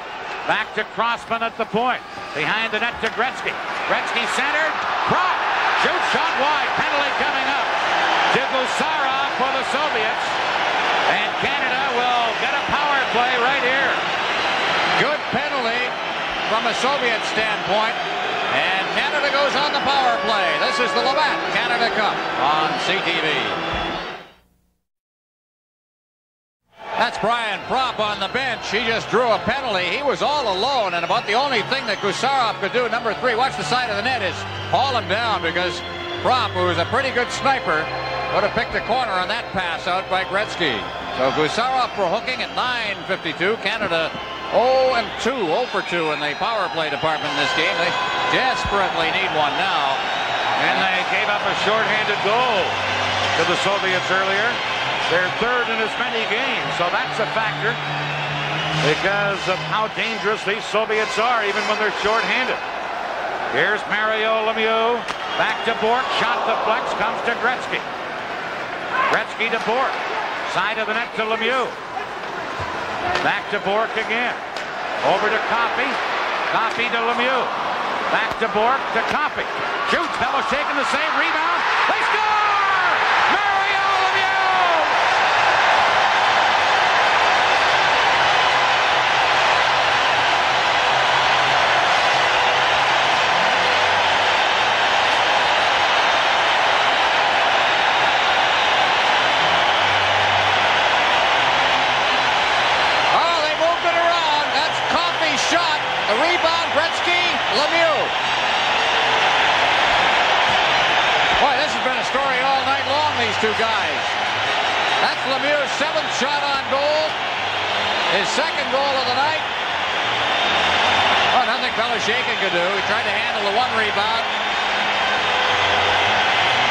Back to Crossman at the point. Behind the net to Gretzky. Gretzky centered. Prop. Shoot shot wide. Penalty coming up. To Gusarov for the Soviets. And Canada will get a power play right here. Good penalty from a Soviet standpoint. And Canada goes on the power play. This is the Labatt Canada Cup on CTV. That's Brian Prop on the bench. He just drew a penalty. He was all alone, and about the only thing that Gusarov could do, number 3, watch the side of the net, is haul him down, because Prop, who was a pretty good sniper, would have picked the corner on that pass out by Gretzky. So Gusarov for hooking at 9:52. Canada 0-2, 0 for 2 in the power play department in this game. They desperately need one now. And they gave up a shorthanded goal to the Soviets earlier. They're third in as many games, so that's a factor because of how dangerous these Soviets are, even when they're shorthanded. Here's Mario Lemieux. Back to Bork. Shot deflects. Comes to Gretzky. Gretzky to Bork. Side of the net to Lemieux. Back to Bork again. Over to Coffey. Coffey to Lemieux. Back to Bork to Coffey. Shoots. Bellows taking the same. Rebound. They score! Mario Lemieux! Oh, they moved it around. That's Coffey's shot. The rebound, Gretzky, Lemieux. Boy, this has been a story all night long, these two guys. That's Lemieux's 7th shot on goal. His 2nd goal of the night. Oh, nothing Belosheikin could do. He tried to handle the 1 rebound.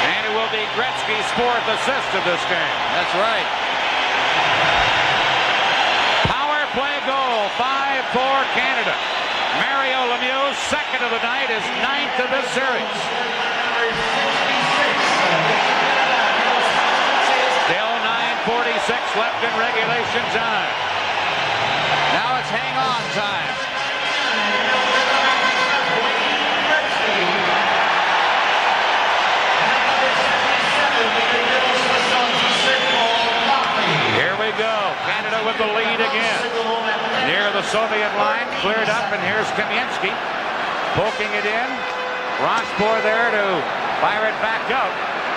And it will be Gretzky's 4th assist of this game. That's right. Power play goal, 5-4 Canada. Mario Lemieux, 2nd of the night, is 9th of this series. Still 9:46 left in regulation time. Now it's hang on time. Here we go. Canada with the lead again. Near the Soviet line, cleared up, and here's Kamensky poking it in. Rossbohr there to fire it back out.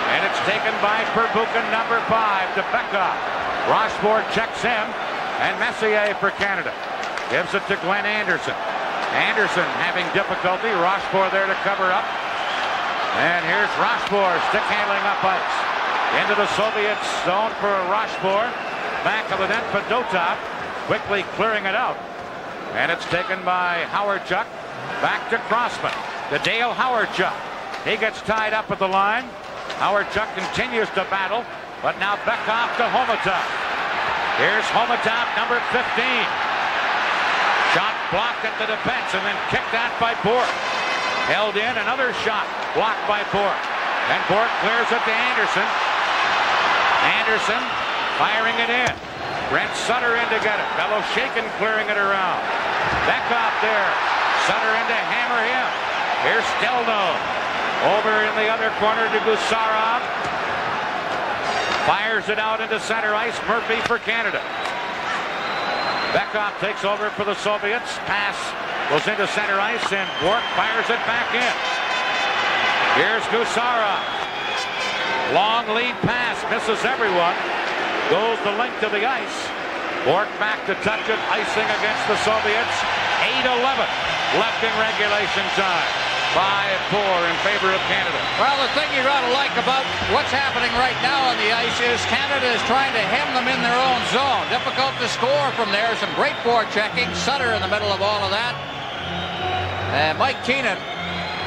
And it's taken by Perbukin, number 5, to Beckhoff. Rossbohr checks him, and Messier for Canada. Gives it to Glenn Anderson. Anderson having difficulty. Rossbohr there to cover up. And here's Rossbohr stick handling up ice. Into the Soviet zone for Rossbohr. Back of the net for Dotov. Quickly clearing it out. And it's taken by Howard-Chuck. Back to Crossman. To Dale Howard-Chuck. He gets tied up at the line. Howard-Chuck continues to battle, but now Beckhoff to Homatov. Here's Homatov, number 15. Shot blocked at the defense and then kicked out by Bork. Held in, another shot blocked by Bork. And Bork clears it to Anderson. Anderson firing it in. Brent Sutter in to get it. Belosheikin clearing it around. Beckhoff there. Sutter in to hammer him. Here's Stelno. Over in the other corner to Gusarov. Fires it out into center ice. Murphy for Canada. Beckhoff takes over for the Soviets. Pass goes into center ice, and Bork fires it back in. Here's Gusarov. Long lead pass. Misses everyone. Goes the length of the ice. Bork back to touch it. Icing against the Soviets. 8:11 left in regulation time. 5-4 in favor of Canada. Well, the thing you got to like about what's happening right now on the ice is Canada is trying to hem them in their own zone. Difficult to score from there. Some great forechecking. Sutter in the middle of all of that. And Mike Keenan.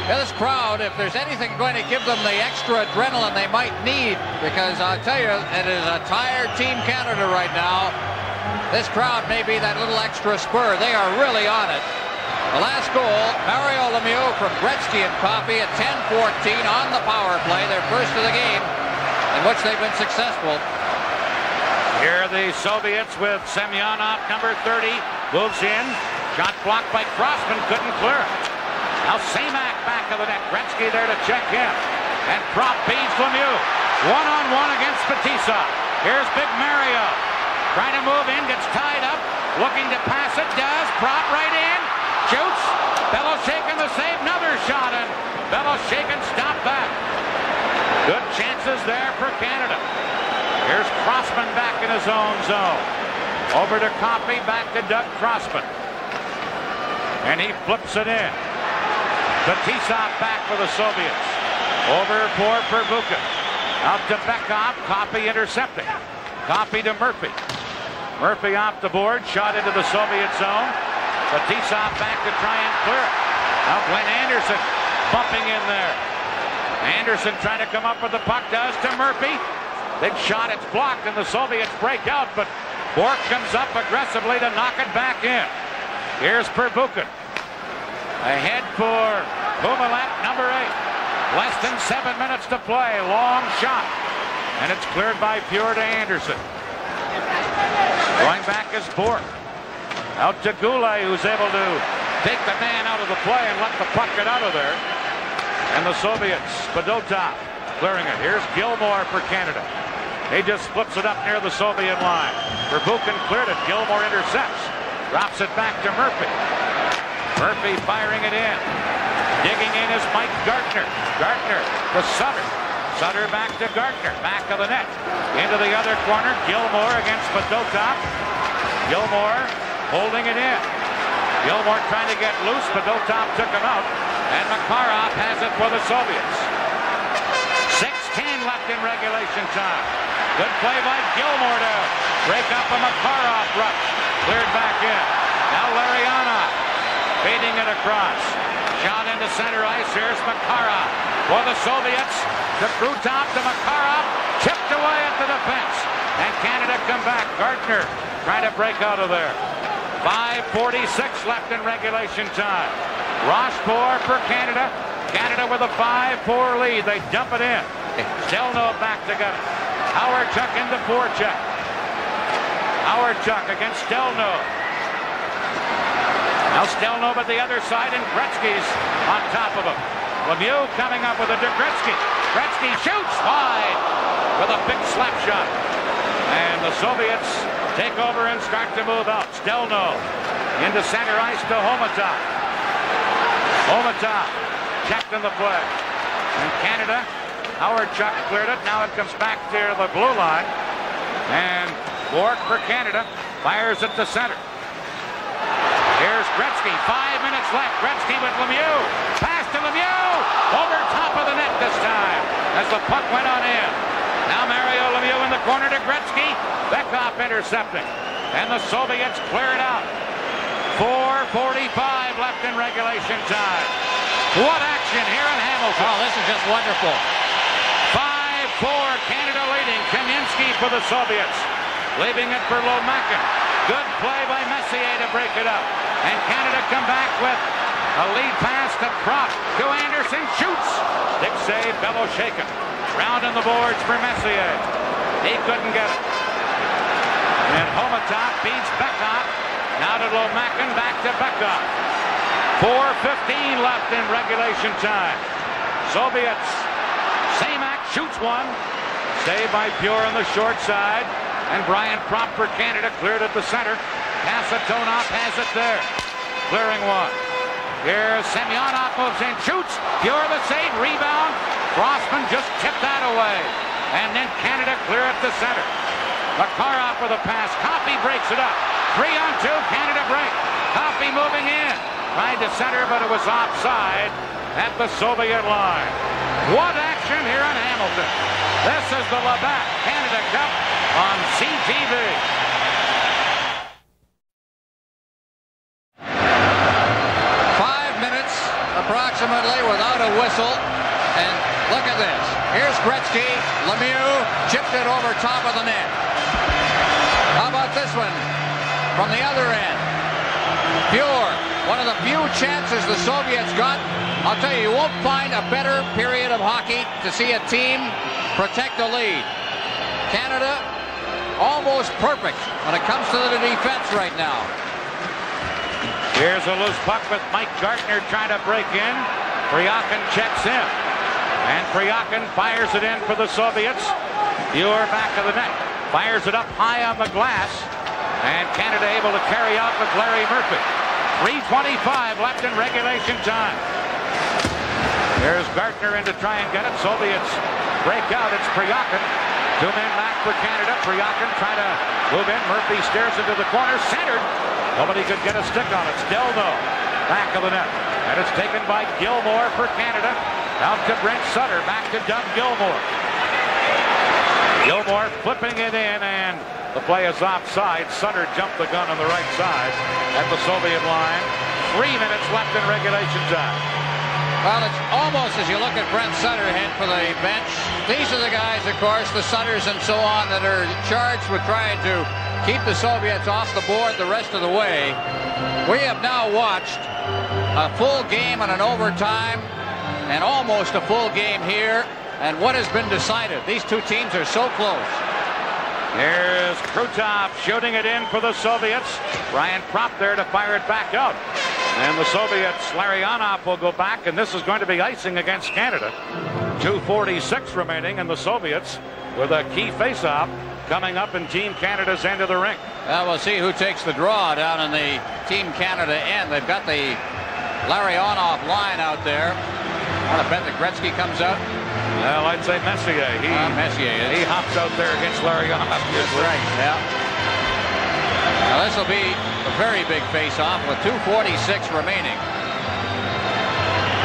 This crowd, if there's anything going to give them the extra adrenaline they might need, because I'll tell you, it is a tired Team Canada right now. This crowd may be that little extra spur. They are really on it. The last goal, Mario Lemieux from Gretzky and Coffey at 10-14 on the power play, their first of the game, in which they've been successful. Here are the Soviets with Semyonov, number 30, moves in. Shot blocked by Crossman, couldn't clear it. Now Semak back of the net. Gretzky there to check in. And Prop beats Lemieux. One-on-one against Batista. Here's Big Mario. Trying to move in, gets tied up. Looking to pass it, does. Prop right in. Shoots. Beloshakin the save. Another shot, and Beloshakin stopped that. Good chances there for Canada. Here's Crossman back in his own zone. Over to Coffey, back to Doug Crossman. And he flips it in. Batista back for the Soviets. Over for Pervukin. Out to Bekov. Coffey intercepting. Coffey to Murphy. Murphy off the board. Shot into the Soviet zone. Batista back to try and clear it. Now Glenn Anderson bumping in there. Anderson trying to come up with the puck. Does to Murphy. Big shot. It's blocked and the Soviets break out. But Bork comes up aggressively to knock it back in. Here's Pervukin. Ahead for Pumalet, number 8. Less than 7 minutes to play. Long shot. And it's cleared by Pure to Anderson. Going back is Bork. Out to Goulet, who's able to take the man out of the play and let the puck get out of there. And the Soviets, Badotov, clearing it. Here's Gilmore for Canada. He just flips it up near the Soviet line. Pervukin cleared it. Gilmore intercepts. Drops it back to Murphy. Murphy firing it in. Digging in is Mike Gartner. Gartner to Sutter. Sutter back to Gartner. Back of the net. Into the other corner. Gilmore against Badotov. Gilmore holding it in. Gilmore trying to get loose. Badotov took him out. And Makharov has it for the Soviets. 6:10 left in regulation time. Good play by Gilmore to break up a Makharov rush. Cleared back in. Now Larionov. Feeding it across. Shot into center ice. Here's Makharov for the Soviets. To Krutov to Makharov. Chipped away at the defense. And Canada come back. Gardner trying to break out of there. 5:46 left in regulation time. Rochefort for Canada. Canada with a 5-4 lead. They dump it in. Stelno back to get it. Howardchuk into forecheck. Howardchuk against Stelno. Now Stelno at the other side, and Gretzky's on top of him. Lemieux coming up with it to Gretzky. Gretzky shoots wide with a big slap shot. And the Soviets take over and start to move out. Stelno into center ice to Homatov. Homatov checked in the play. And Canada, Howardchuk cleared it. Now it comes back to the blue line. And Bork for Canada fires it to center. Here's Gretzky, 5 minutes left. Gretzky with Lemieux. Pass to Lemieux. Over top of the net this time as the puck went on in. Now Mario Lemieux in the corner to Gretzky. Bekov intercepting. And the Soviets clear it out. 4:45 left in regulation time. What action here in Hamilton. Oh, this is just wonderful. 5-4, Canada leading. Kamensky for the Soviets. Leaving it for Lomakin. Good play by Messier to break it up. And Canada come back with a lead pass to Prop. To Anderson. Shoots. Stick save. Beloshakin. Round on the boards for Messier. He couldn't get it. And Homatov beats Bekov. Now to Lomakin. Back to Bekov. 4:15 left in regulation time. Soviets. Semak shoots one. Saved by Pure on the short side. And Brian Prop for Canada cleared at the center. Kasatonov has it there. Clearing one. Here's Semyonov moves in. Shoots. Pure the save. Rebound. Crossman just tipped that away. And then Canada clear at the center. Makharov for the pass. Coffey breaks it up. 3-on-2. Canada break. Coffey moving in. Tried to center, but it was offside. at the Soviet line. What action here in Hamilton. This is the Labatt Canada Cup on CTV. 5 minutes approximately without a whistle. And look at this. Here's Gretzky. Lemieux chipped it over top of the net. How about this one from the other end? Pure. One of the few chances the Soviets got. I'll tell you, you won't find a better period of hockey to see a team protect a lead. Canada, almost perfect when it comes to the defense right now. Here's a loose puck with Mike Gartner trying to break in. Priakin checks in. And Priakin fires it in for the Soviets. Pure back of the net. Fires it up high on the glass. And Canada able to carry out with Larry Murphy. 3:25 left in regulation time. There's Gartner in to try and get it. Soviets break out. It's Priakin. 2 men back for Canada. Priakin trying to move in. Murphy stares into the corner. Centered. Nobody could get a stick on it. Stelno back of the net. And it's taken by Gilmore for Canada. Out to Brent Sutter. Back to Doug Gilmore. Gilmore flipping it in, and the play is offside. Sutter jumped the gun on the right side at the Soviet line. 3 minutes left in regulation time. Well, it's almost as you look at Brent Sutter head for the bench. These are the guys, of course, the Sutters and so on, that are charged with trying to keep the Soviets off the board the rest of the way. We have now watched a full game and an overtime and almost a full game here. And what has been decided? These two teams are so close. Here's Krutov shooting it in for the Soviets. Ryan Propp there to fire it back out. And the Soviets, Larionov will go back, and this is going to be icing against Canada. 2:46 remaining, and the Soviets with a key face-off coming up in Team Canada's end of the rink. Well, we'll see who takes the draw down in the Team Canada end. They've got the Larionov line out there. I want to bet that Gretzky comes out. Well, I'd say Messier. He hops out there against Lariano. That's right, yeah. Now, this will be a very big face-off with 2:46 remaining.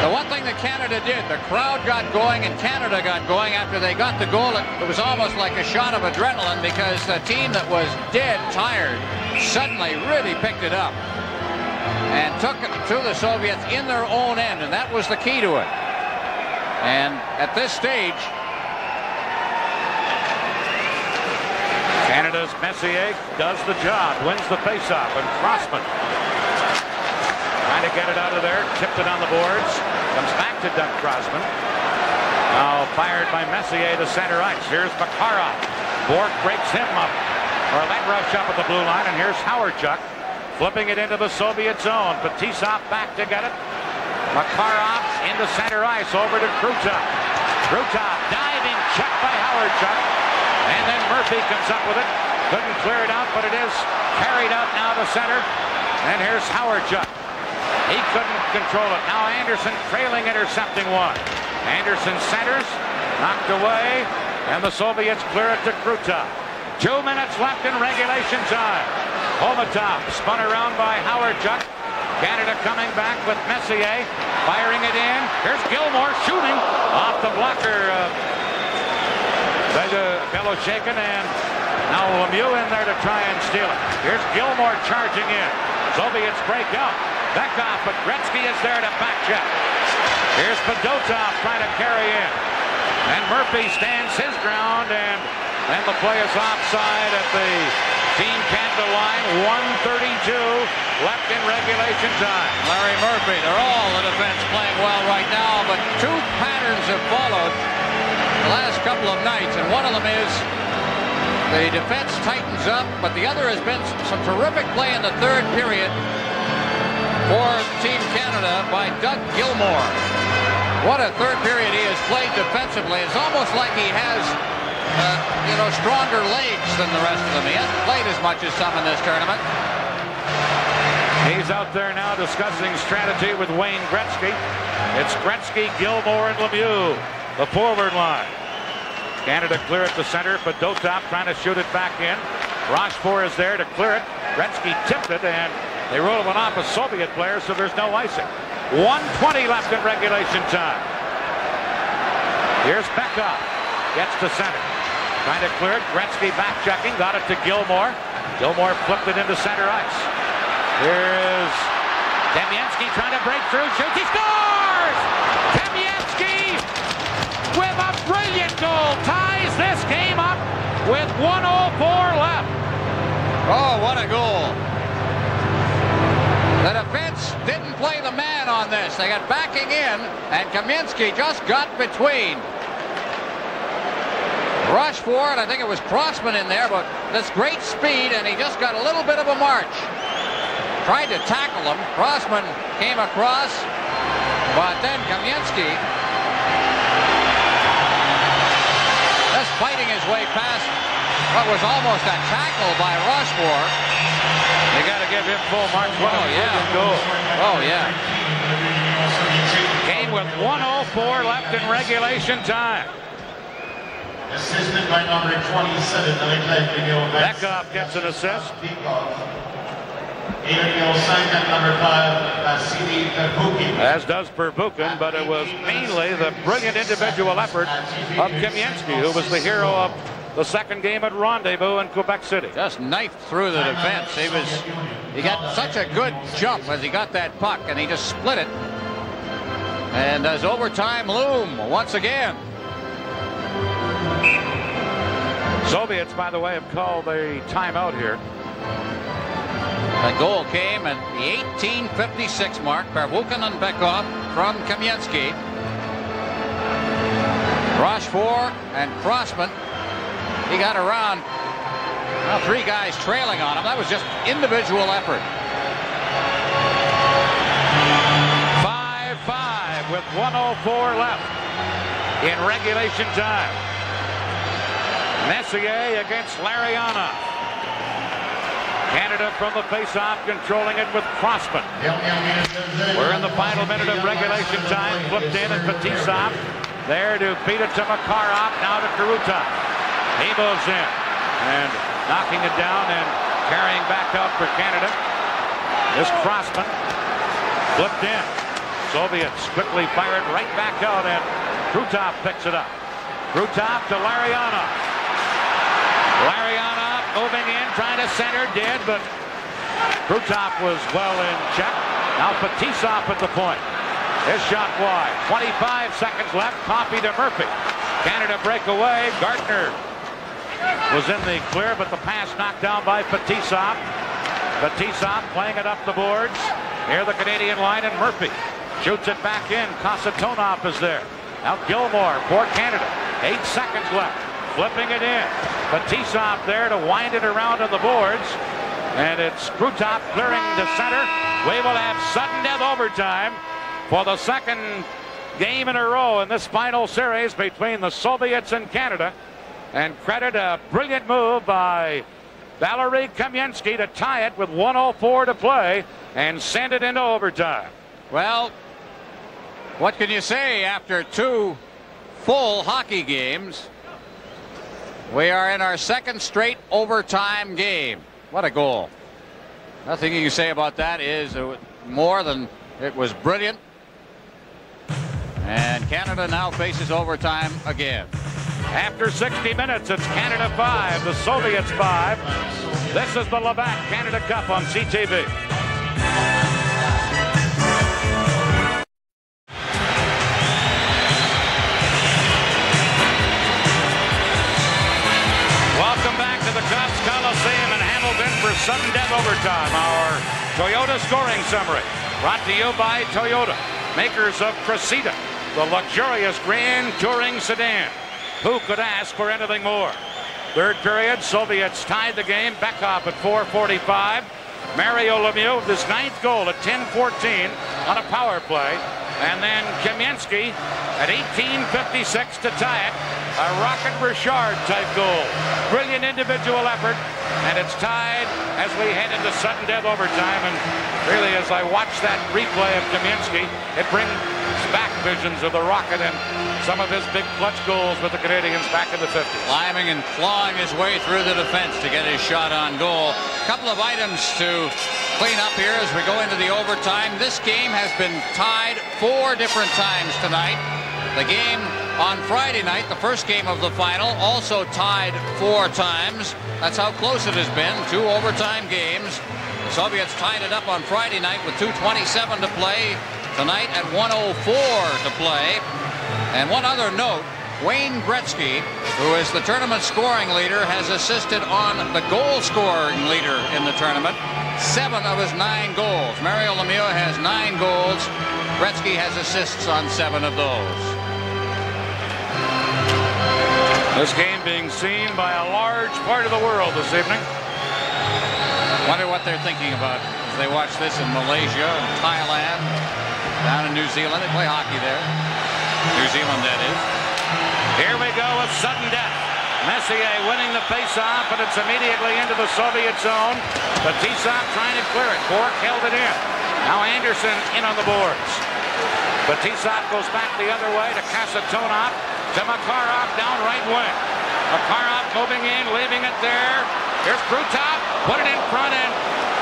The one thing that Canada did, the crowd got going and Canada got going after they got the goal. It was almost like a shot of adrenaline because the team that was dead tired suddenly really picked it up and took it to the Soviets in their own end, and that was the key to it. And at this stage, Canada's Messier does the job, wins the faceoff, and Crossman trying to get it out of there, tipped it on the boards, comes back to Doug Crossman. Now fired by Messier to center ice. Here's Makara. Bork breaks him up. Or that rush up at the blue line, and here's Howardchuk flipping it into the Soviet zone. Fetisov back to get it. Makarov into center ice, over to Krutov. Krutov diving check by Howardchuk. And then Murphy comes up with it. Couldn't clear it out, but it is carried out now to center. And here's Howardchuk. He couldn't control it. Now Anderson trailing, intercepting one. Anderson centers, knocked away, and the Soviets clear it to Krutov. 2 minutes left in regulation time. Komatov spun around by Howardchuk. Canada coming back with Messier, firing it in. Here's Gilmore shooting off the blocker. Bellow shaken, and now Lemieux in there to try and steal it. Here's Gilmore charging in. Soviets break out. Back off, but Gretzky is there to back check. Here's Fedotov trying to carry in. And Murphy stands his ground, and the play is offside at the Team Canada line. 1:32 left in regulation time. Larry Murphy, they're all the defense playing well right now, but two patterns have followed the last couple of nights, and one of them is the defense tightens up, but the other has been some terrific play in the third period for Team Canada by Doug Gilmore. What a third period he has played defensively. It's almost like he has stronger legs than the rest of them. He hasn't played as much as some in this tournament. He's out there now discussing strategy with Wayne Gretzky. It's Gretzky, Gilmore, and Lemieux, the forward line. Canada clear it to center, but Fedotov trying to shoot it back in. Rochefort is there to clear it. Gretzky tipped it, and they rolled one off a Soviet player, so there's no icing. 1:20 left in regulation time. Here's Bekov. Gets to center. Trying to clear it. Gretzky back checking. Got it to Gilmore. Gilmore flipped it into center ice. Here's Kamensky trying to break through. Shoots. He scores! Kamensky with a brilliant goal ties this game up with 1:04 left. Oh, what a goal. The defense didn't play the man on this. They got backing in, and Kamensky just got between. Rush for it. I think it was Crossman in there, but this great speed, and he just got a little bit of a march. Tried to tackle him. Crossman came across, but then Kamensky just fighting his way past what was almost a tackle by Rushmore. They got to give him full marks. Oh, yeah. Goal. Oh, yeah. Game with 1:04 left in regulation time. Assisted by number 27, Bekov gets an assist. As does Perbukin, but it was mainly the brilliant individual effort of Kamensky, who was the hero of the second game at Rendezvous in Quebec City. Just knifed through the defense. He got such a good jump as he got that puck, and he just split it. And does overtime loom once again? Soviets, by the way, have called a timeout here. The goal came at the 18:56 mark. Perbukin and Bekov from Kamensky. Rochefort and Crossman. He got around. Well, three guys trailing on him. That was just individual effort. 5-5 with 1:04 left in regulation time. Messier against Lariionov. Canada from the face-off, controlling it with Crossman. We're in the final minute of regulation time. Flipped in and Fetisov there to beat it to Makarov. Now to Krutov. He moves in and knocking it down and carrying back out for Canada. This Crossman flipped in. Soviets quickly fire it right back out, and Krutov picks it up. Krutov to Lariionov. Lariionov moving in, trying to center, did, but Krutov was well in check. Now Fetisov at the point. His shot wide. 25 seconds left. Coffey to Murphy. Canada break away. Gardner was in the clear, but the pass knocked down by Fetisov. Fetisov playing it up the boards. Near the Canadian line, and Murphy shoots it back in. Kasatonov is there. Now Gilmore for Canada. 8 seconds left. Flipping it in. Fetisov there to wind it around on the boards. And it's Krutov clearing to center. We will have sudden death overtime for the second game in a row in this final series between the Soviets and Canada. And credit a brilliant move by Valery Kamensky to tie it with 1:04 to play and send it into overtime. Well, what can you say after two full hockey games? We are in our second straight overtime game. What a goal. Nothing you can say about that is more than it was brilliant. And Canada now faces overtime again. After 60 minutes, it's Canada 5, the Soviets 5. This is the Labatt Canada Cup on CTV. Welcome back to the Cubs Coliseum in Hamilton for sudden death overtime. Our Toyota scoring summary brought to you by Toyota, makers of Cressida, the luxurious Grand Touring sedan. Who could ask for anything more? Third period, Soviets tied the game. Bekov at 4:45. Mario Lemieux with his 9th goal at 10:14 on a power play. And then Kamensky at 18:56 to tie it. A Rocket Richard type goal. Brilliant individual effort. And it's tied as we head into sudden death overtime. And really, as I watch that replay of Kamensky, it brings back visions of the Rocket and some of his big clutch goals with the Canadians back in the 50s. Climbing and clawing his way through the defense to get his shot on goal. A couple of items to clean up here as we go into the overtime. This game has been tied 4 different times tonight. The game on Friday night, the first game of the final, also tied 4 times. That's how close it has been. 2 overtime games. The Soviets tied it up on Friday night with 2:27 to play. Tonight at 1:04 to play. And one other note, Wayne Gretzky, who is the tournament scoring leader, has assisted on the goal scoring leader in the tournament. 7 of his 9 goals. Mario Lemieux has 9 goals. Gretzky has assists on 7 of those. This game being seen by a large part of the world this evening. Wonder what they're thinking about as they watch this in Malaysia and Thailand, down in New Zealand. They play hockey there. New Zealand, that is. Here we go with sudden death. Messier winning the face-off, but it's immediately into the Soviet zone. Batisov trying to clear it. Bork held it in. Now Anderson in on the boards. Batisov goes back the other way to Kasatonov, to Makarov down right wing. Makarov moving in, leaving it there. Here's Krutov, put it in front, and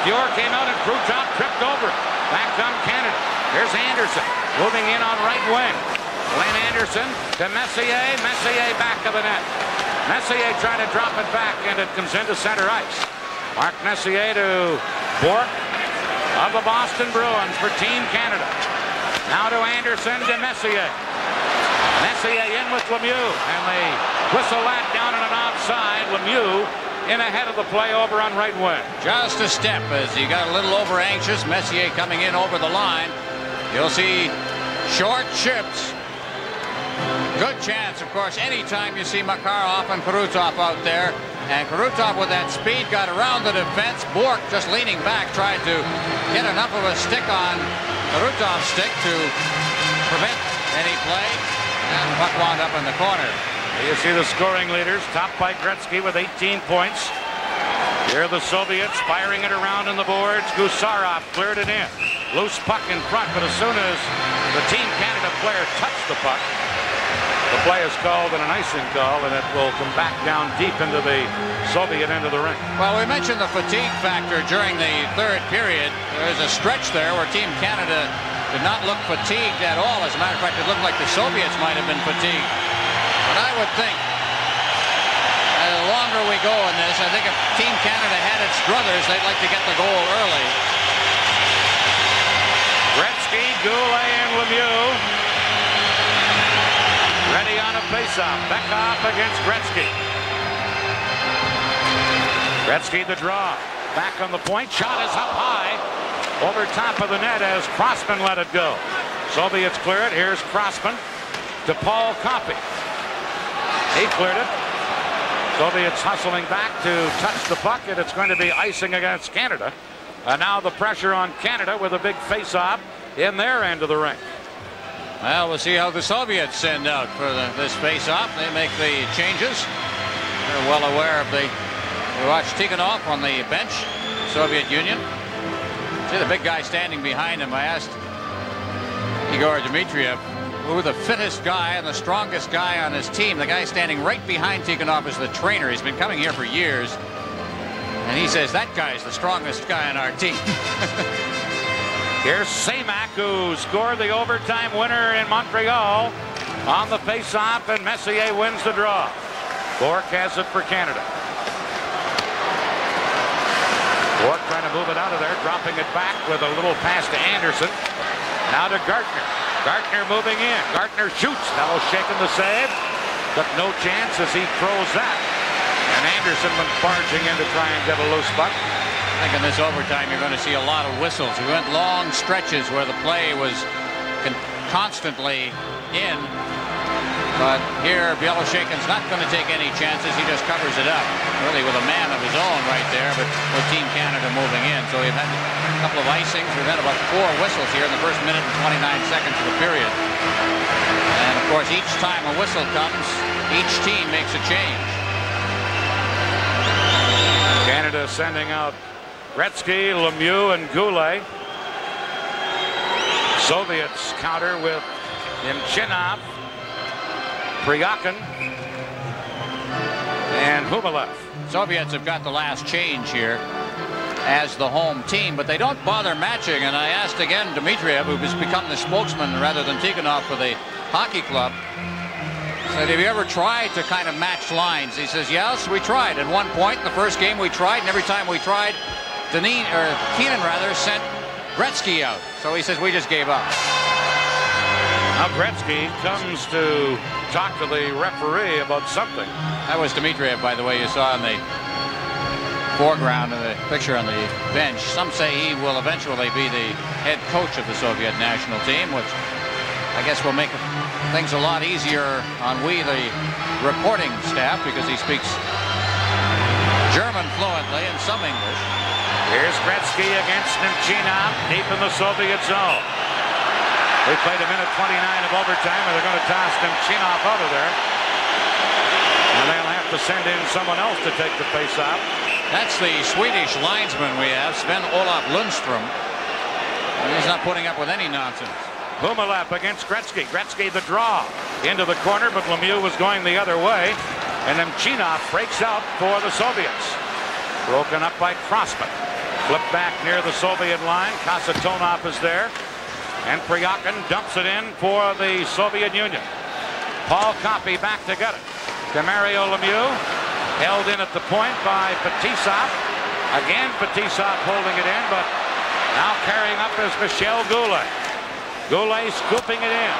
Dior came out and Krutov tripped over it. Back come Canada. Here's Anderson moving in on right wing. Glenn Anderson to Messier. Messier back of the net. Messier trying to drop it back, and it comes into center ice. Mark Messier to Bork of the Boston Bruins for Team Canada. Now to Anderson to Messier. Messier in with Lemieux, and they whistle that down and an offside. Lemieux in ahead of the play over on right wing. Just a step as he got a little over anxious. Messier coming in over the line. You'll see short ships. Good chance, of course, anytime you see Makarov and Krutov out there. And Krutov with that speed got around the defense. Bork just leaning back, tried to get enough of a stick on Krutov's stick to prevent any play. And the puck wound up in the corner. You see the scoring leaders, topped by Gretzky with 18 points. Here are the Soviets firing it around on the boards. Gusarov cleared it in. Loose puck in front, but as soon as the Team Canada player touched the puck, the play is called an icing call, and it will come back down deep into the Soviet end of the ring. Well, we mentioned the fatigue factor during the third period. There's a stretch there where Team Canada did not look fatigued at all. As a matter of fact, it looked like the Soviets might have been fatigued. But I would think, the longer we go in this, I think if Team Canada had its druthers, they'd like to get the goal early. Gretzky, Goulet, and Lemieux. Ready on a faceoff. Bekoff against Gretzky. Gretzky the draw. Back on the point. Shot is up high. Over top of the net as Crossman let it go. Soviets clear it. Here's Crossman to Paul Coffey. He cleared it. Soviets hustling back to touch the puck, and it's going to be icing against Canada. And now the pressure on Canada with a big face-off in their end of the ring. Well, we'll see how the Soviets send out for this face-off. They make the changes. They're well aware of the... We watched Tikhonov on the bench, Soviet Union. See the big guy standing behind him. I asked Igor Dmitriev who the fittest guy and the strongest guy on his team. The guy standing right behind Tikhonov is the trainer. He's been coming here for years. And he says, that guy's the strongest guy on our team. Here's Semak, who scored the overtime winner in Montreal on the face-off, and Messier wins the draw. Bork has it for Canada. Bork trying to move it out of there, dropping it back with a little pass to Anderson. Now to Gartner. Gartner moving in. Gartner shoots. That'll shaken the save. Took no chance as he throws that. And Anderson went barging in to try and get a loose puck. I think in this overtime you're going to see a lot of whistles. We went long stretches where the play was constantly in. But here Bieloshakin's not going to take any chances. He just covers it up, really with a man of his own right there, but with Team Canada moving in. So we've had a couple of icings. We've had about 4 whistles here in the first minute and 29 seconds of the period. And of course, each time a whistle comes, each team makes a change. Canada sending out Gretzky, Lemieux, and Goulet. Soviets counter with Imchinov, Pryakin, and Humalev. Soviets have got the last change here. as the home team, but they don't bother matching. And I asked again Dmitriev, who has become the spokesman rather than Tikhonov for the hockey club, said, have you ever tried to kind of match lines? He says, yes, we tried. At one point in the first game we tried, and every time we tried, Keenan sent Gretzky out. So he says, we just gave up. Now Gretzky comes to talk to the referee about something. That was Dmitriev, by the way, you saw in the foreground of the picture on the bench. Some say he will eventually be the head coach of the Soviet national team, which I guess will make things a lot easier on the reporting staff, because he speaks German fluently and some English. Here's Gretzky against Nemchinov deep in the Soviet zone. They played a minute 29 of overtime, and they're going to toss Nemchinov out of there. And they'll have to send in someone else to take the face-off. That's the Swedish linesman we have, Sven-Olof Lundström. He's not putting up with any nonsense. Humelep against Gretzky. Gretzky the draw into the corner, but Lemieux was going the other way. And Nemchinov breaks out for the Soviets. Broken up by Crossman. Flip back near the Soviet line. Kasatonov is there. And Pryakin dumps it in for the Soviet Union. Paul Coffey back to get it. To Mario Lemieux. Held in at the point by Fetisov. Again Fetisov holding it in, but now carrying up is Michel Goulet. Goulet scooping it in.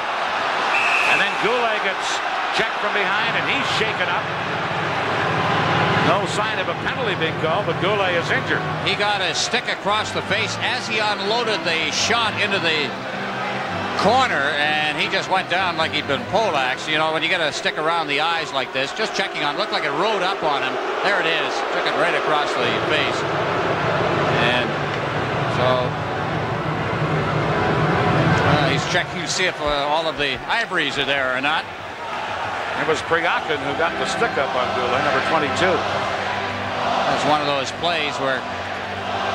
And then Goulet gets checked from behind, and he's shaken up. No sign of a penalty being called, but Goulet is injured. He got a stick across the face as he unloaded the shot into the corner, and he just went down like he'd been poleaxed. You know, when you get a stick around the eyes like this, just checking on, looked like it rode up on him. There it is. Took it right across the face. And so he's checking to see if all of the ivories are there or not. It was Pryakin who got the stick up on Goulet, number 22. That's one of those plays where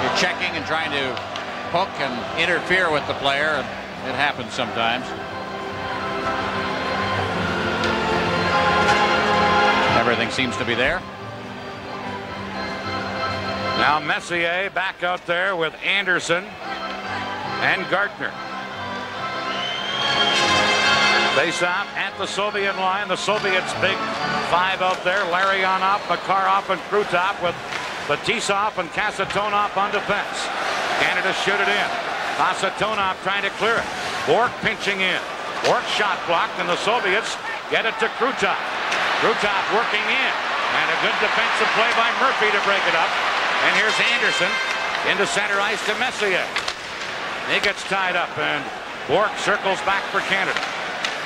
you're checking and trying to hook and interfere with the player. It happens sometimes. Everything seems to be there. Now Messier back out there with Anderson and Gartner. Face off at the Soviet line. The Soviets' big five out there. Larionov, Makarov, and Krutov with Fetisov and Kasatonov on defense. Canada shoot it in. Kasatonov trying to clear it. Bork pinching in. Bork shot blocked, and the Soviets get it to Krutov. Krutov working in. And a good defensive play by Murphy to break it up. And here's Anderson into center ice to Messier. He gets tied up, and Bork circles back for Canada.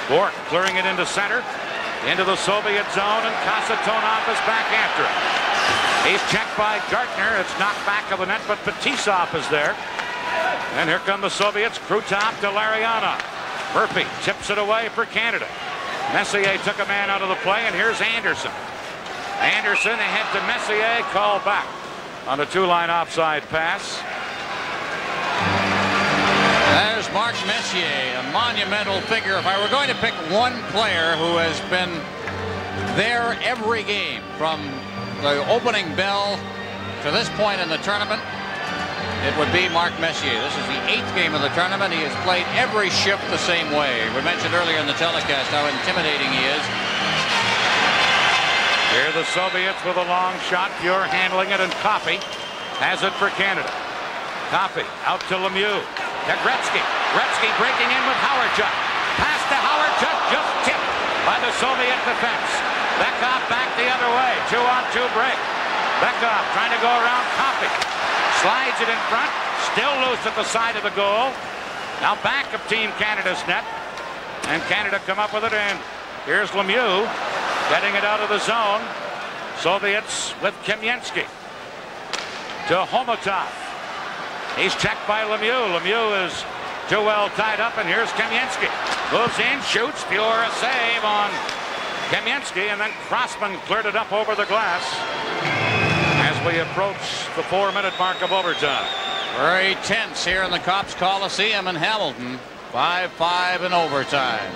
Bork clearing it into center, into the Soviet zone, and Kasatonov is back after it. He's checked by Gartner. It's knocked back of the net, but Fetisov is there. And here come the Soviets. Krutov to Larionov. Murphy tips it away for Canada. Messier took a man out of the play, and here's Anderson. Anderson ahead to Messier, called back on the two-line offside pass. There's Mark Messier, a monumental figure. If I were going to pick one player who has been there every game from the opening bell to this point in the tournament, it would be Mark Messier. This is the 8th game of the tournament. He has played every shift the same way. We mentioned earlier in the telecast how intimidating he is. Here the Soviets with a long shot. Pure handling it, and Coffey has it for Canada. Coffey out to Lemieux. To Gretzky. Gretzky breaking in with Howardchuk. Pass to Howardchuk, just tipped by the Soviet defense. Bekov back the other way. 2-on-2 break. Bekov trying to go around Coffey. Slides it in front. Still loose at the side of the goal. Now back of Team Canada's net. And Canada come up with it, and here's Lemieux getting it out of the zone. Soviets with Kamensky. To Homotov. He's checked by Lemieux. Lemieux is too well tied up, and here's Kamensky. Moves in, shoots. Pure a save on Kamensky, and then Crossman cleared it up over the glass as we approach the 4-minute mark of overtime. Very tense here in the Copps Coliseum in Hamilton. 5-5 in overtime.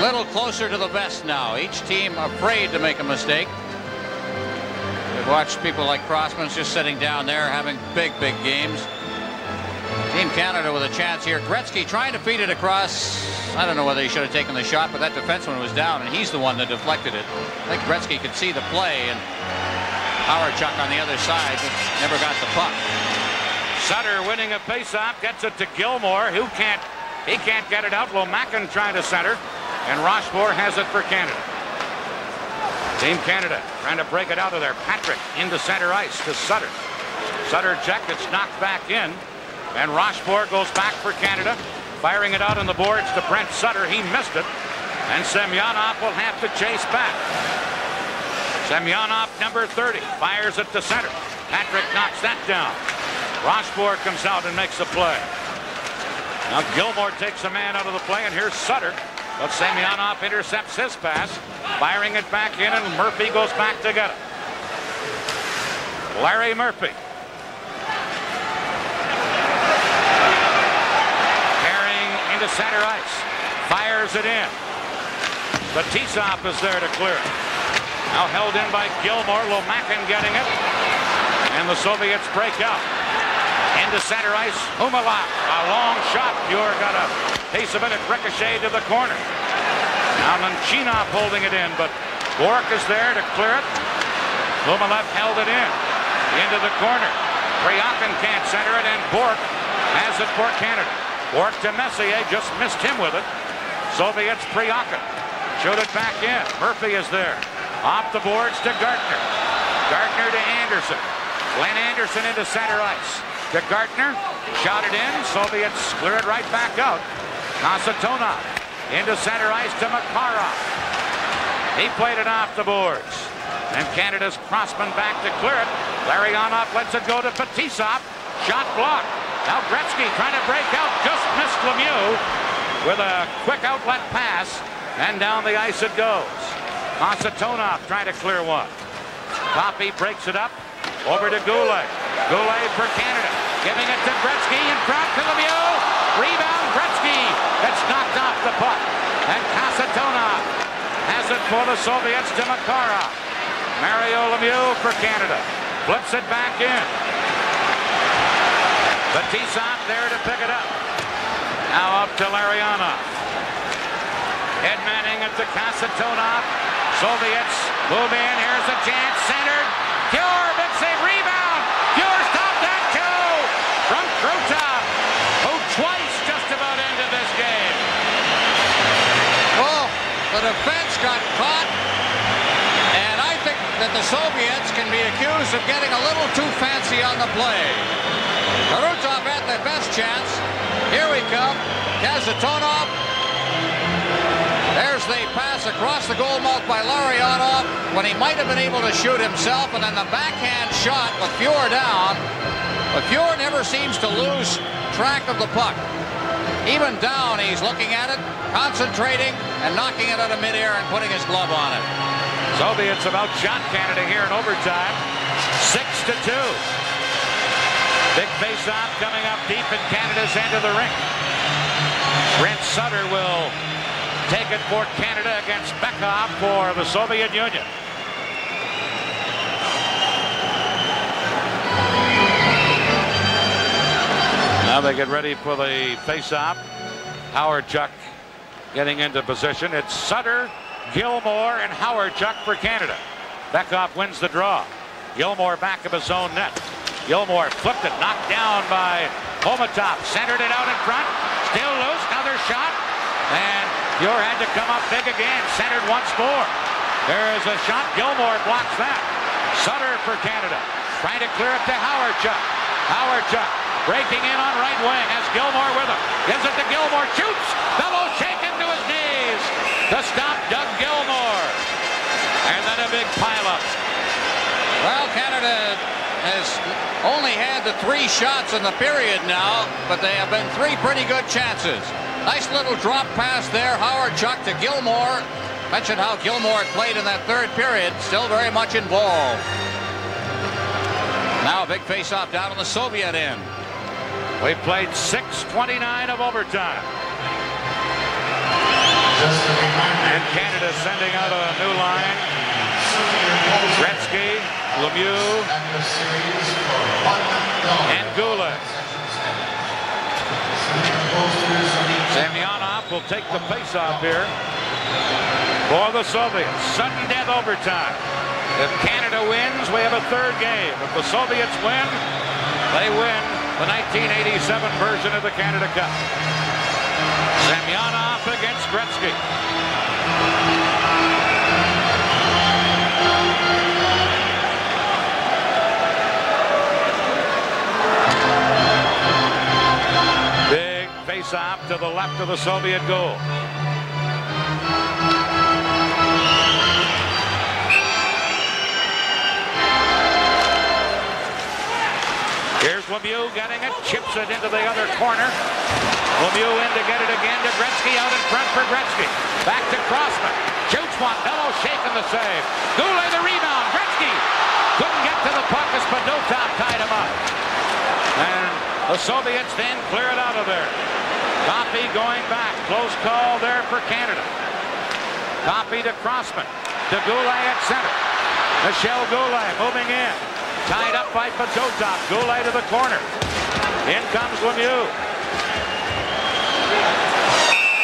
Little closer to the vest now. Each team afraid to make a mistake. Watch people like Crossman's just sitting down there having big games. Team Canada with a chance here. Gretzky trying to feed it across. I don't know whether he should have taken the shot, but that defenseman was down, and he's the one that deflected it. I think Gretzky could see the play, and Chuck on the other side just never got the puck. Sutter winning a faceoff, gets it to Gilmore, who can't get it out. Lomakin trying to center, and Rochefort has it for Canada. Team Canada trying to break it out of there. Patrick into center ice to Sutter. Sutter check, it's knocked back in, and Rochefort goes back for Canada, firing it out on the boards to Brent Sutter. He missed it, and Semyonov will have to chase back. Semyonov, number 30, fires it to center. Patrick knocks that down. Rochefort comes out and makes a play. Now Gilmore takes a man out of the play, and here's Sutter. But Semyonov intercepts his pass, firing it back in, and Murphy goes back to get it. Larry Murphy. Carrying into center ice. Fires it in. Batisov is there to clear it. Now held in by Gilmore. Lomakin getting it. And the Soviets break out. Into center ice, Humalak, a long shot. Pure got a piece of it. It ricocheted to the corner. Now Manchinov holding it in, but Bork is there to clear it. Humalak held it in. Into the corner. Priakin can't center it, and Bork has it for Canada. Bork to Messier, just missed him with it. Soviets, Priakin. Showed it back in. Murphy is there. Off the boards to Gartner. Gartner to Anderson. Glenn Anderson into center ice. To Gartner, shot it in. Soviets clear it right back out. Kasatonov into center ice to Makarov. He played it off the boards. And Canada's Crossman back to clear it. Larionov lets it go to Batisov. Shot blocked. Now Gretzky trying to break out. Just missed Lemieux with a quick outlet pass. And down the ice it goes. Kasatonov trying to clear one. Coffey breaks it up. Over to Goulet. Goulet for Canada. Giving it to Gretzky in front to Lemieux. Rebound Gretzky. That's knocked off the puck. And Kasatonov has it for the Soviets to Makarov. Mario Lemieux for Canada. Flips it back in. Batisov there to pick it up. Now up to Larionov. Ed Manning at the Kasatonov. Soviets move in. Here's a chance. Centered. Pure, big save, rebound. Pure stopped that too from Krutov, who twice just about ended this game. Well, the defense got caught, and I think that the Soviets can be accused of getting a little too fancy on the play. Krutov had the best chance. Here we come. Kasatonov. There's the pass across the goal mouth by Larionov when he might have been able to shoot himself, and then the backhand shot with Pure down. But Pure never seems to lose track of the puck. Even down, he's looking at it, concentrating, and knocking it out of midair and putting his glove on it. Soviets have outshot Canada here in overtime. 6-2. Big face-off coming up deep in Canada's end of the rink. Brent Sutter will take it for Canada against Bekov for the Soviet Union. Now they get ready for the face-off. Howard-Chuck getting into position. It's Sutter, Gilmore, and Howard-Chuck for Canada. Bekov wins the draw. Gilmore back of his own net. Gilmore flipped it, knocked down by Komatov. Centered it out in front. Still loose, another shot. And Pure had to come up big again. Centered once more. There's a shot. Gilmore blocks that. Sutter for Canada. Trying to clear it to Howard-Chuck. Howard-Chuck breaking in on right wing. Has Gilmore with him. Gives it to Gilmore. Shoots. Fellow shaken to his knees. To stop Doug Gilmore. And then a big pileup. Well, Canada has only had the 3 shots in the period now, but they have been 3 pretty good chances. Nice little drop pass there. Howard-Chuck to Gilmore. Mentioned how Gilmore had played in that 3rd period. Still very much involved. Now a big face-off down on the Soviet end. We played 6:29 of overtime. And Canada sending out a new line. Gretzky, Lemieux and Goulet. Semyonov will take the face-off here for the Soviets. Sudden death overtime. If Canada wins, we have a third game. If the Soviets win, they win the 1987 version of the Canada Cup. Semyonov against Gretzky. Big face-off to the left of the Soviet goal. Here's Lemieux getting it, chips it into the other corner. Lemieux in to get it again to Gretzky, out in front for Gretzky. Back to Crossman. Shoots one, Bellows shaking the save. Goulet the rebound, Gretzky couldn't get to the puck as Podotop tied him up. And the Soviets then clear it out of there. Coffey going back, close call there for Canada. Coffey to Crossman, to Goulet at center. Michel Goulet moving in. Tied up by Podotop. Goulet to the corner. In comes Lemieux.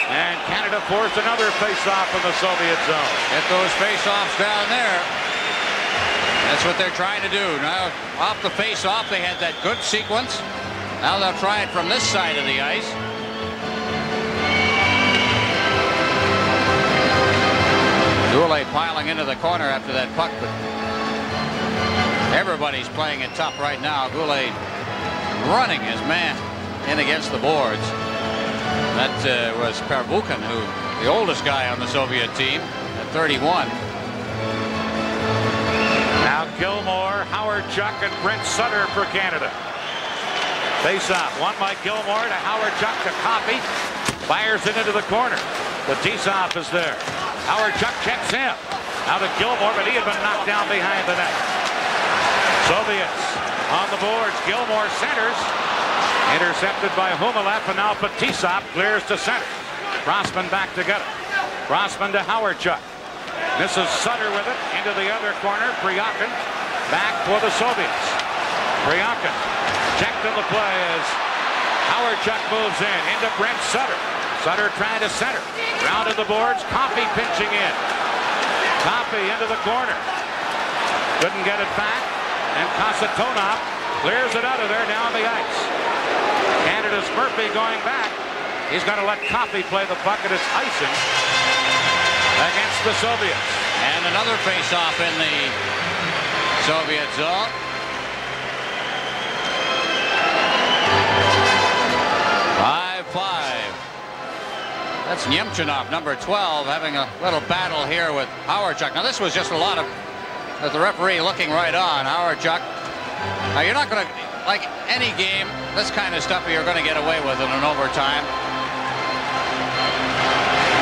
And Canada forced another face-off in the Soviet zone. Get those face-offs down there. That's what they're trying to do. Now, off the face-off, they had that good sequence. Now they'll try it from this side of the ice. Goulet piling into the corner after that puck, but everybody's playing it tough right now. Goulet running his man in against the boards. That was Pervukin, who the oldest guy on the Soviet team at 31. Now Gilmore, Howard Chuck, and Brent Sutter for Canada. Face-off, one by Gilmore to Howard Chuck to Coffey. Fires it into the corner. The Tisov is there. Howard Chuck checks in. Now to Gilmore, but he had been knocked down behind the net. Soviets on the boards. Gilmore centers. Intercepted by Humalev, and now Fetisov clears to center. Crossman back to get it. Crossman to Howard Chuck. Misses Sutter with it into the other corner. Priakin back for the Soviets. Priakin checked in the play as Howard Chuck moves in into Brent Sutter. Sutter trying to center. Round of the boards. Coffey pinching in. Coffey into the corner. Couldn't get it back. And Kasatonov clears it out of there down the ice. Canada's Murphy going back. He's going to let Coffey play the puck, and it's icing against the Soviets. And another face-off in the Soviet zone. That's Nemchinov, number 12, having a little battle here with Howard Chuck. Now, this was just a lot of the referee looking right on. Howard Chuck. Now, you're not going to, like any game, this kind of stuff you're going to get away with in an overtime.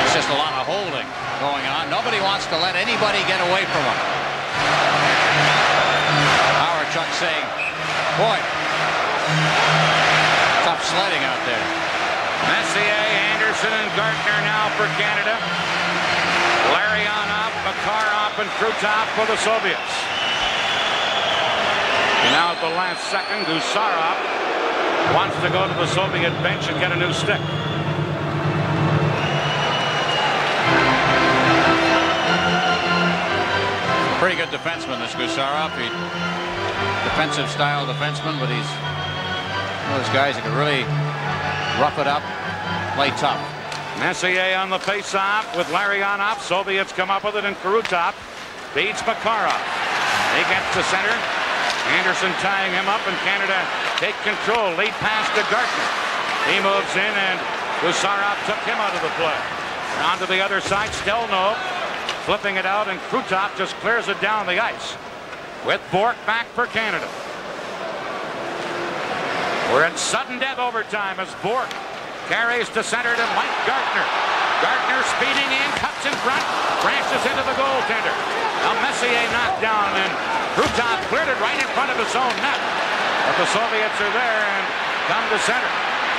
It's just a lot of holding going on. Nobody wants to let anybody get away from them. Howard Chuck saying, boy, tough sledding out there. Messier, Anderson, and Gartner now for Canada. Llarionov, Makarov, and Krutov for the Soviets. And now at the last second, Gusarov wants to go to the Soviet bench and get a new stick. Pretty good defenseman, this Gusarov. Defensive style defenseman, but he's one of those guys that can really rough it up, play tough. Messier on the face-off with Llarionov. Soviets come up with it, and Krutov beats Makarov. He gets to center. Anderson tying him up, and Canada take control. Lead pass to Gartner. He moves in, and Gusarov took him out of the play. On to the other side, Stelno flipping it out, and Krutov just clears it down the ice. With Bork back for Canada. We're in sudden death overtime as Bork carries to center to Mike Gartner. Gartner speeding in, cuts in front, branches into the goaltender. Now Messier knocked down, and Krutov cleared it right in front of his own net. But the Soviets are there and come to center.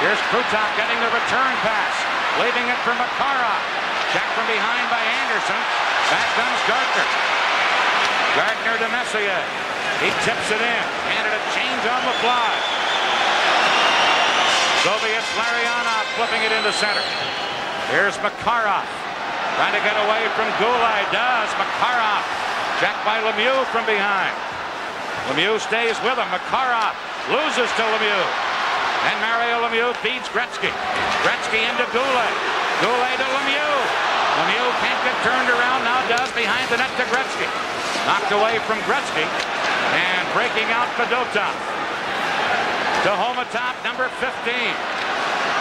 Here's Krutov getting the return pass, leaving it for Makarov. Check from behind by Anderson. Back comes Gartner. Gartner to Messier. He tips it in. Canada change on the fly. Soviets Larionov flipping it into center. Here's Makarov. Trying to get away from Gulay. Does. Makarov. Checked by Lemieux from behind. Lemieux stays with him. Makarov loses to Lemieux. And Mario Lemieux feeds Gretzky. Gretzky into Gulay. Gulay to Lemieux. Lemieux can't get turned around. Now does behind the net to Gretzky. Knocked away from Gretzky. And breaking out Fedotov. To Homatop, number 15.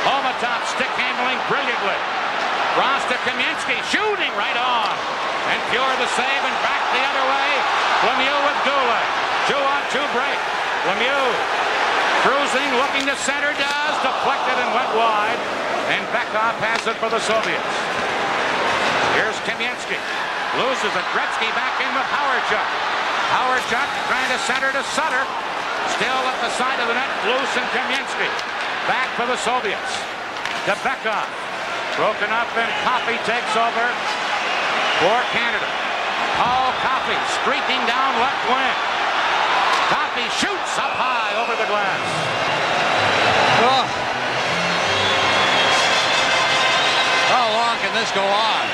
Homatop stick handling brilliantly. Cross to Kamensky, shooting right on. And Pure the save and back the other way. Lemieux with Gulay. 2-on-2 break. Lemieux cruising, looking to center, does. Deflected and went wide. And Bekov has it for the Soviets. Here's Kamensky. Loses it. Gretzky back in with Howardchuk. Howardchuk trying to center to Sutter. Still at the side of the net. Loose and Kamensky. Back for the Soviets. To Bekov. Broken up and Coffey takes over for Canada. Paul Coffey streaking down left wing. Coffey shoots up high over the glass. Oh. How long can this go on?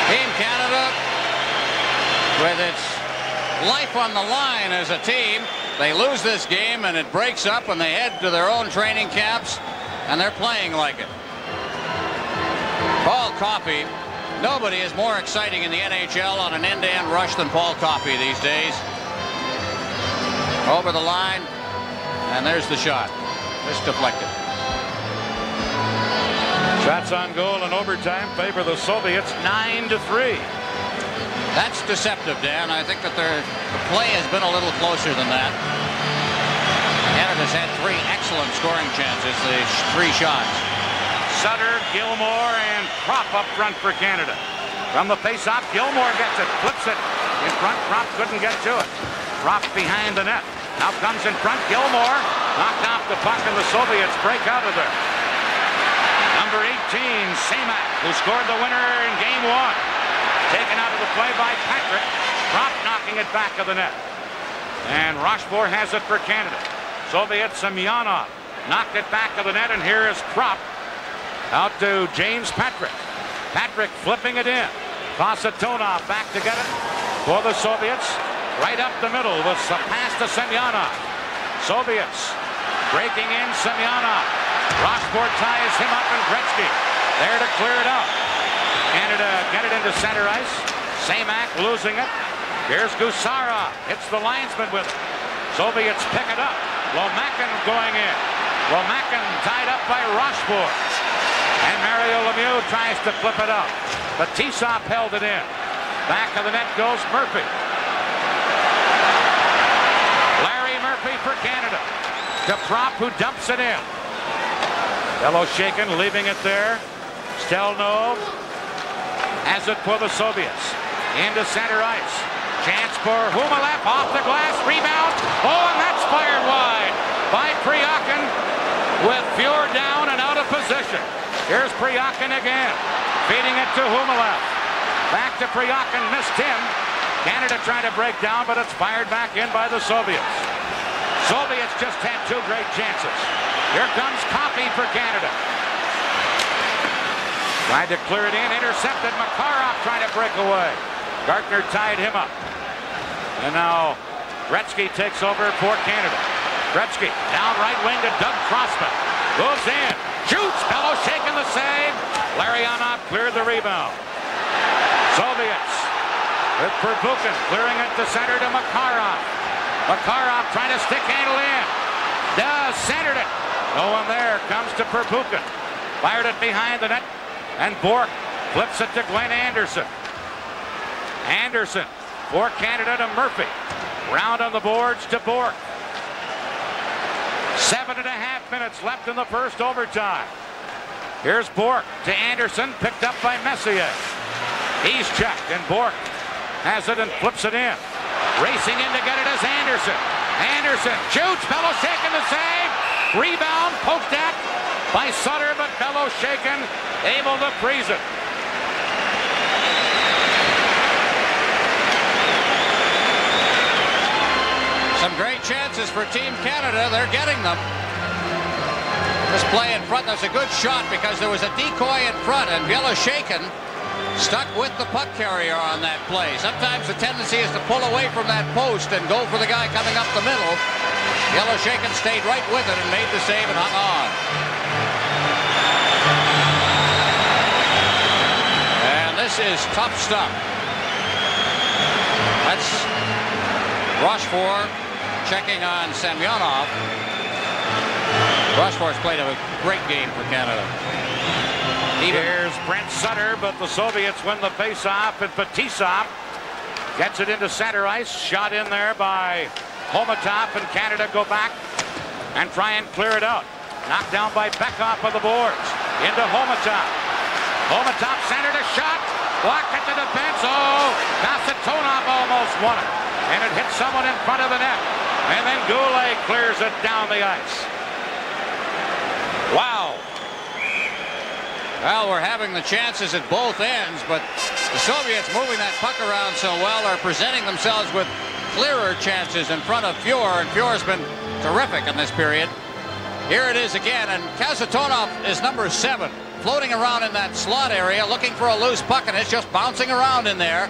Team Canada, with its life on the line as a team, they lose this game and it breaks up and they head to their own training camps. And they're playing like it. Paul Coffey, nobody is more exciting in the NHL on an end-to-end rush than Paul Coffey these days. Over the line, and there's the shot. Just deflected. Shots on goal in overtime favor the Soviets 9-3. That's deceptive, Dan. I think that the play has been a little closer than that. Canada's had 3 excellent scoring chances, the 3 shots. Sutter, Gilmore, and Prop up front for Canada. From the face-off, Gilmore gets it, flips it in front. Prop couldn't get to it. Prop behind the net. Now comes in front, Gilmore. Knocked off the puck, and the Soviets break out of there. Number 18, Semak, who scored the winner in Game 1. Taken out of the play by Patrick. Prop knocking it back of the net. And Rochefort has it for Canada. Soviet Semyonov knocked it back of the net, and here is Prop out to James Patrick. Patrick flipping it in. Vasatonov back to get it for the Soviets. Right up the middle with a pass to Semyonov. Soviets breaking in Semyonov. Rochefort ties him up, and Gretzky there to clear it out. Canada get it into center ice. Semak losing it. Here's Gusarov. Hits the linesman with it. Soviets pick it up. Lomakin going in. Lomakin tied up by Rochefort. And Mario Lemieux tries to flip it out. But Tisop held it in. Back of the net goes Murphy. Larry Murphy for Canada. To Prop, who dumps it in. Beloshakin leaving it there. Stelnov has it for the Soviets. Into center ice. Chance for Humalev off the glass. Rebound. Oh, and that's fired wide by Priakin with Fuhr down and out of position. Here's Priakin again. Feeding it to Humalev. Back to Priakin. Missed him. Canada trying to break down, but it's fired back in by the Soviets. Soviets just had 2 great chances. Here comes Coffey for Canada. Tried to clear it in. Intercepted. Makarov trying to break away. Gartner tied him up. And now Gretzky takes over for Canada. Gretzky down right wing to Doug Crossman. Goes in. Shoots. Beloshakin the save. Larionov cleared the rebound. Soviets with Pervukin clearing it to center to Makarov. Makarov trying to stick handle in. Does. Centered it. No one there. Comes to Pervukin. Fired it behind the net. And Bork flips it to Glenn Anderson. Anderson for Canada to Murphy. Round on the boards to Bork. 7.5 minutes left in the first overtime. Here's Bork to Anderson, picked up by Messier. He's checked, and Bork has it and flips it in. Racing in to get it is Anderson. Anderson shoots. Beloshakin the save. Rebound poked at by Sutter, but Beloshakin able to freeze it. chances for Team Canada. They're getting them. This play in front, that's a good shot because there was a decoy in front, and Shaken stuck with the puck carrier on that play. Sometimes the tendency is to pull away from that post and go for the guy coming up the middle. Shaken stayed right with it and made the save and hung on. And this is tough stuff. That's Rochefort checking on Semyonov. Rochefort's played a great game for Canada. Here's Brent Sutter, but the Soviets win the face-off, and Fetisov gets it into center ice. Shot in there by Homatov, and Canada go back and try and clear it out. Knocked down by Bekoff of the boards. Into Homatov. Homatov centered a shot. Blocked at the defense. Oh, Kasatonov almost won it. And it hit someone in front of the net. And then Goulet clears it down the ice. Wow. Well, we're having the chances at both ends, but the Soviets moving that puck around so well are presenting themselves with clearer chances in front of Fuhr, and Fuhr's been terrific in this period. Here it is again, and Kasatonov is number 7, floating around in that slot area, looking for a loose puck, and it's just bouncing around in there.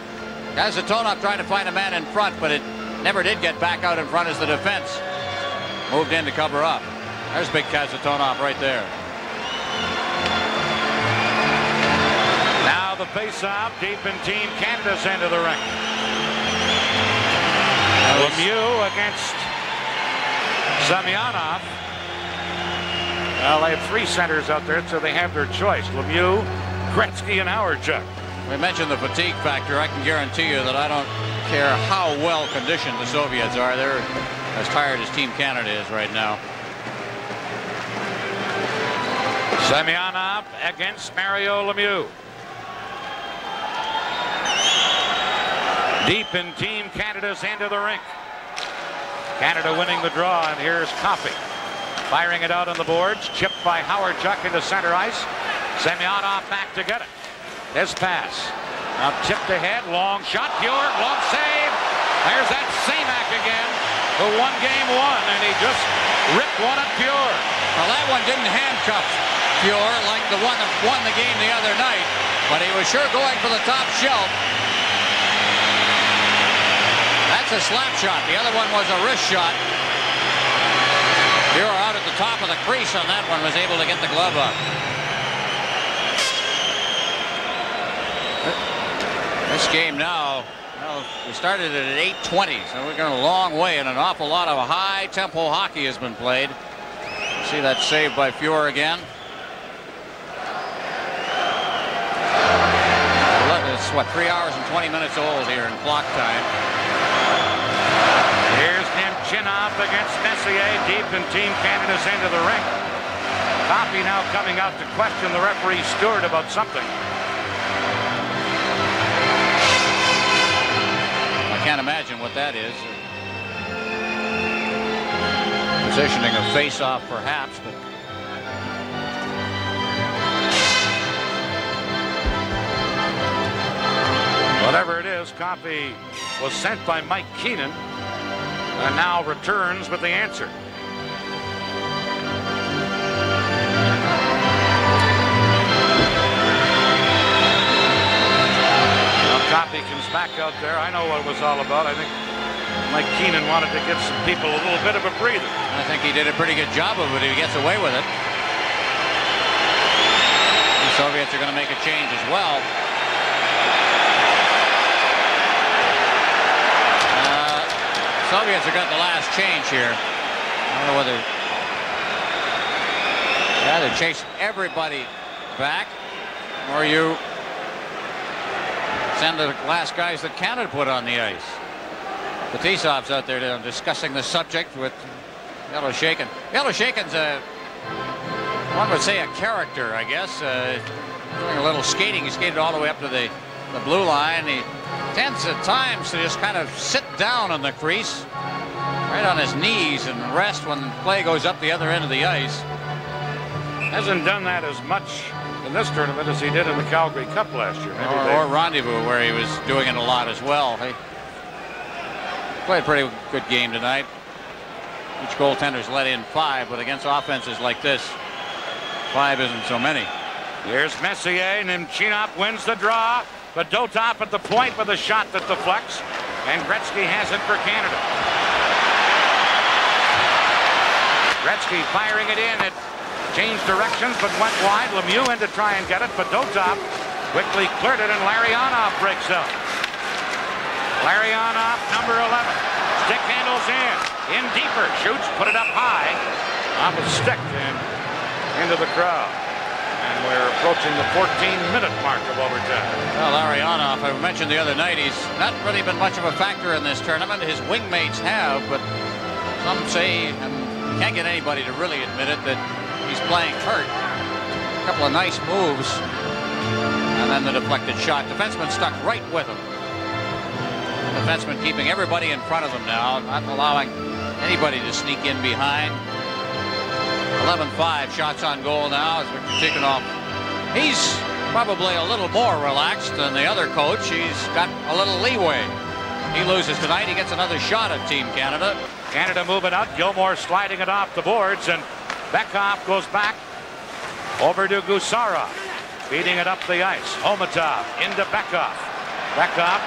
Kasatonov trying to find a man in front, but it never did get back out in front as the defense moved in to cover up. There's big Kasatonov right there. Now the face-off deep in Team Canada's end of the rink. Lemieux against Semyonov. Well, they have 3 centers out there, so they have their choice. Lemieux, Gretzky, and Howardchuk. We mentioned the fatigue factor. I can guarantee you that I don't care how well conditioned the Soviets are. They're as tired as Team Canada is right now. Semyonov against Mario Lemieux. Deep in Team Canada's end of the rink. Canada winning the draw, and here's Coffey. Firing it out on the boards. Chipped by Howardchuk into center ice. Semyonov back to get it. This pass. Now tipped ahead. Long shot. Fuhr. Long save. There's that Samak again, who won game 1, and he just ripped one at Fuhr. Well, that one didn't handcuff Fuhr like the one that won the game the other night, but he was sure going for the top shelf. That's a slap shot. The other one was a wrist shot. Fuhr out at the top of the crease on that one, was able to get the glove up. This game now, well, we started it at 8:20, so we're going a long way, and an awful lot of high-tempo hockey has been played. See that save by Fuhr again. It's, what, 3 hours and 20 minutes old here in clock time. Here's Nemchinov against Messier, deep in Team Canada's end of the rink. Coffey now coming out to question the referee Stewart about something. I can't imagine what that is. Positioning a face-off, perhaps, but whatever it is, Coffey was sent by Mike Keenan and now returns with the answer. Coffey comes back out there. I know what it was all about. I think Mike Keenan wanted to give some people a little bit of a breather. I think he did a pretty good job of it. He gets away with it. The Soviets are going to make a change as well. Soviets have got the last change here. I don't know whether you either chase everybody back or you send the last guys that Canada put on the ice. Fetisov's out there discussing the subject with Shaken. Shaken's one would say a character, I guess. Doing a little skating. He skated all the way up to the blue line. He tends at times to just kind of sit down on the crease, right on his knees, and rest when play goes up the other end of the ice. Hasn't done that as much in this tournament as he did in the Calgary Cup last year. Or Rendezvous, where he was doing it a lot as well. He played a pretty good game tonight. Each goaltender's let in 5, but against offenses like this, 5 isn't so many. Here's Messier, and Nemchinov wins the draw. But Dotop at the point with a shot that deflects, and Gretzky has it for Canada. Gretzky firing it in. It changed directions, but went wide. Lemieux in to try and get it, but Dotop quickly cleared it, and Larionov breaks out. Larionov, number 11. Stick handles in deeper, shoots, put it up high, off a stick and into the crowd. And we're approaching the 14-minute mark of overtime. Well, Larionov, I mentioned the other night, he's not really been much of a factor in this tournament. His wingmates have, but some say, and can't get anybody to really admit it, that he's playing hurt. A couple of nice moves, and then the deflected shot. Defenseman stuck right with him. Defenseman keeping everybody in front of them now, not allowing anybody to sneak in behind. 11-5, shots on goal now as Victor Tikhonov. He's probably a little more relaxed than the other coach. He's got a little leeway. He loses tonight, he gets another shot at Team Canada. Canada moving out, Gilmore sliding it off the boards, and Bekhoff goes back over to Gusarov, feeding it up the ice. Homatov into Bekhoff. Bekhoff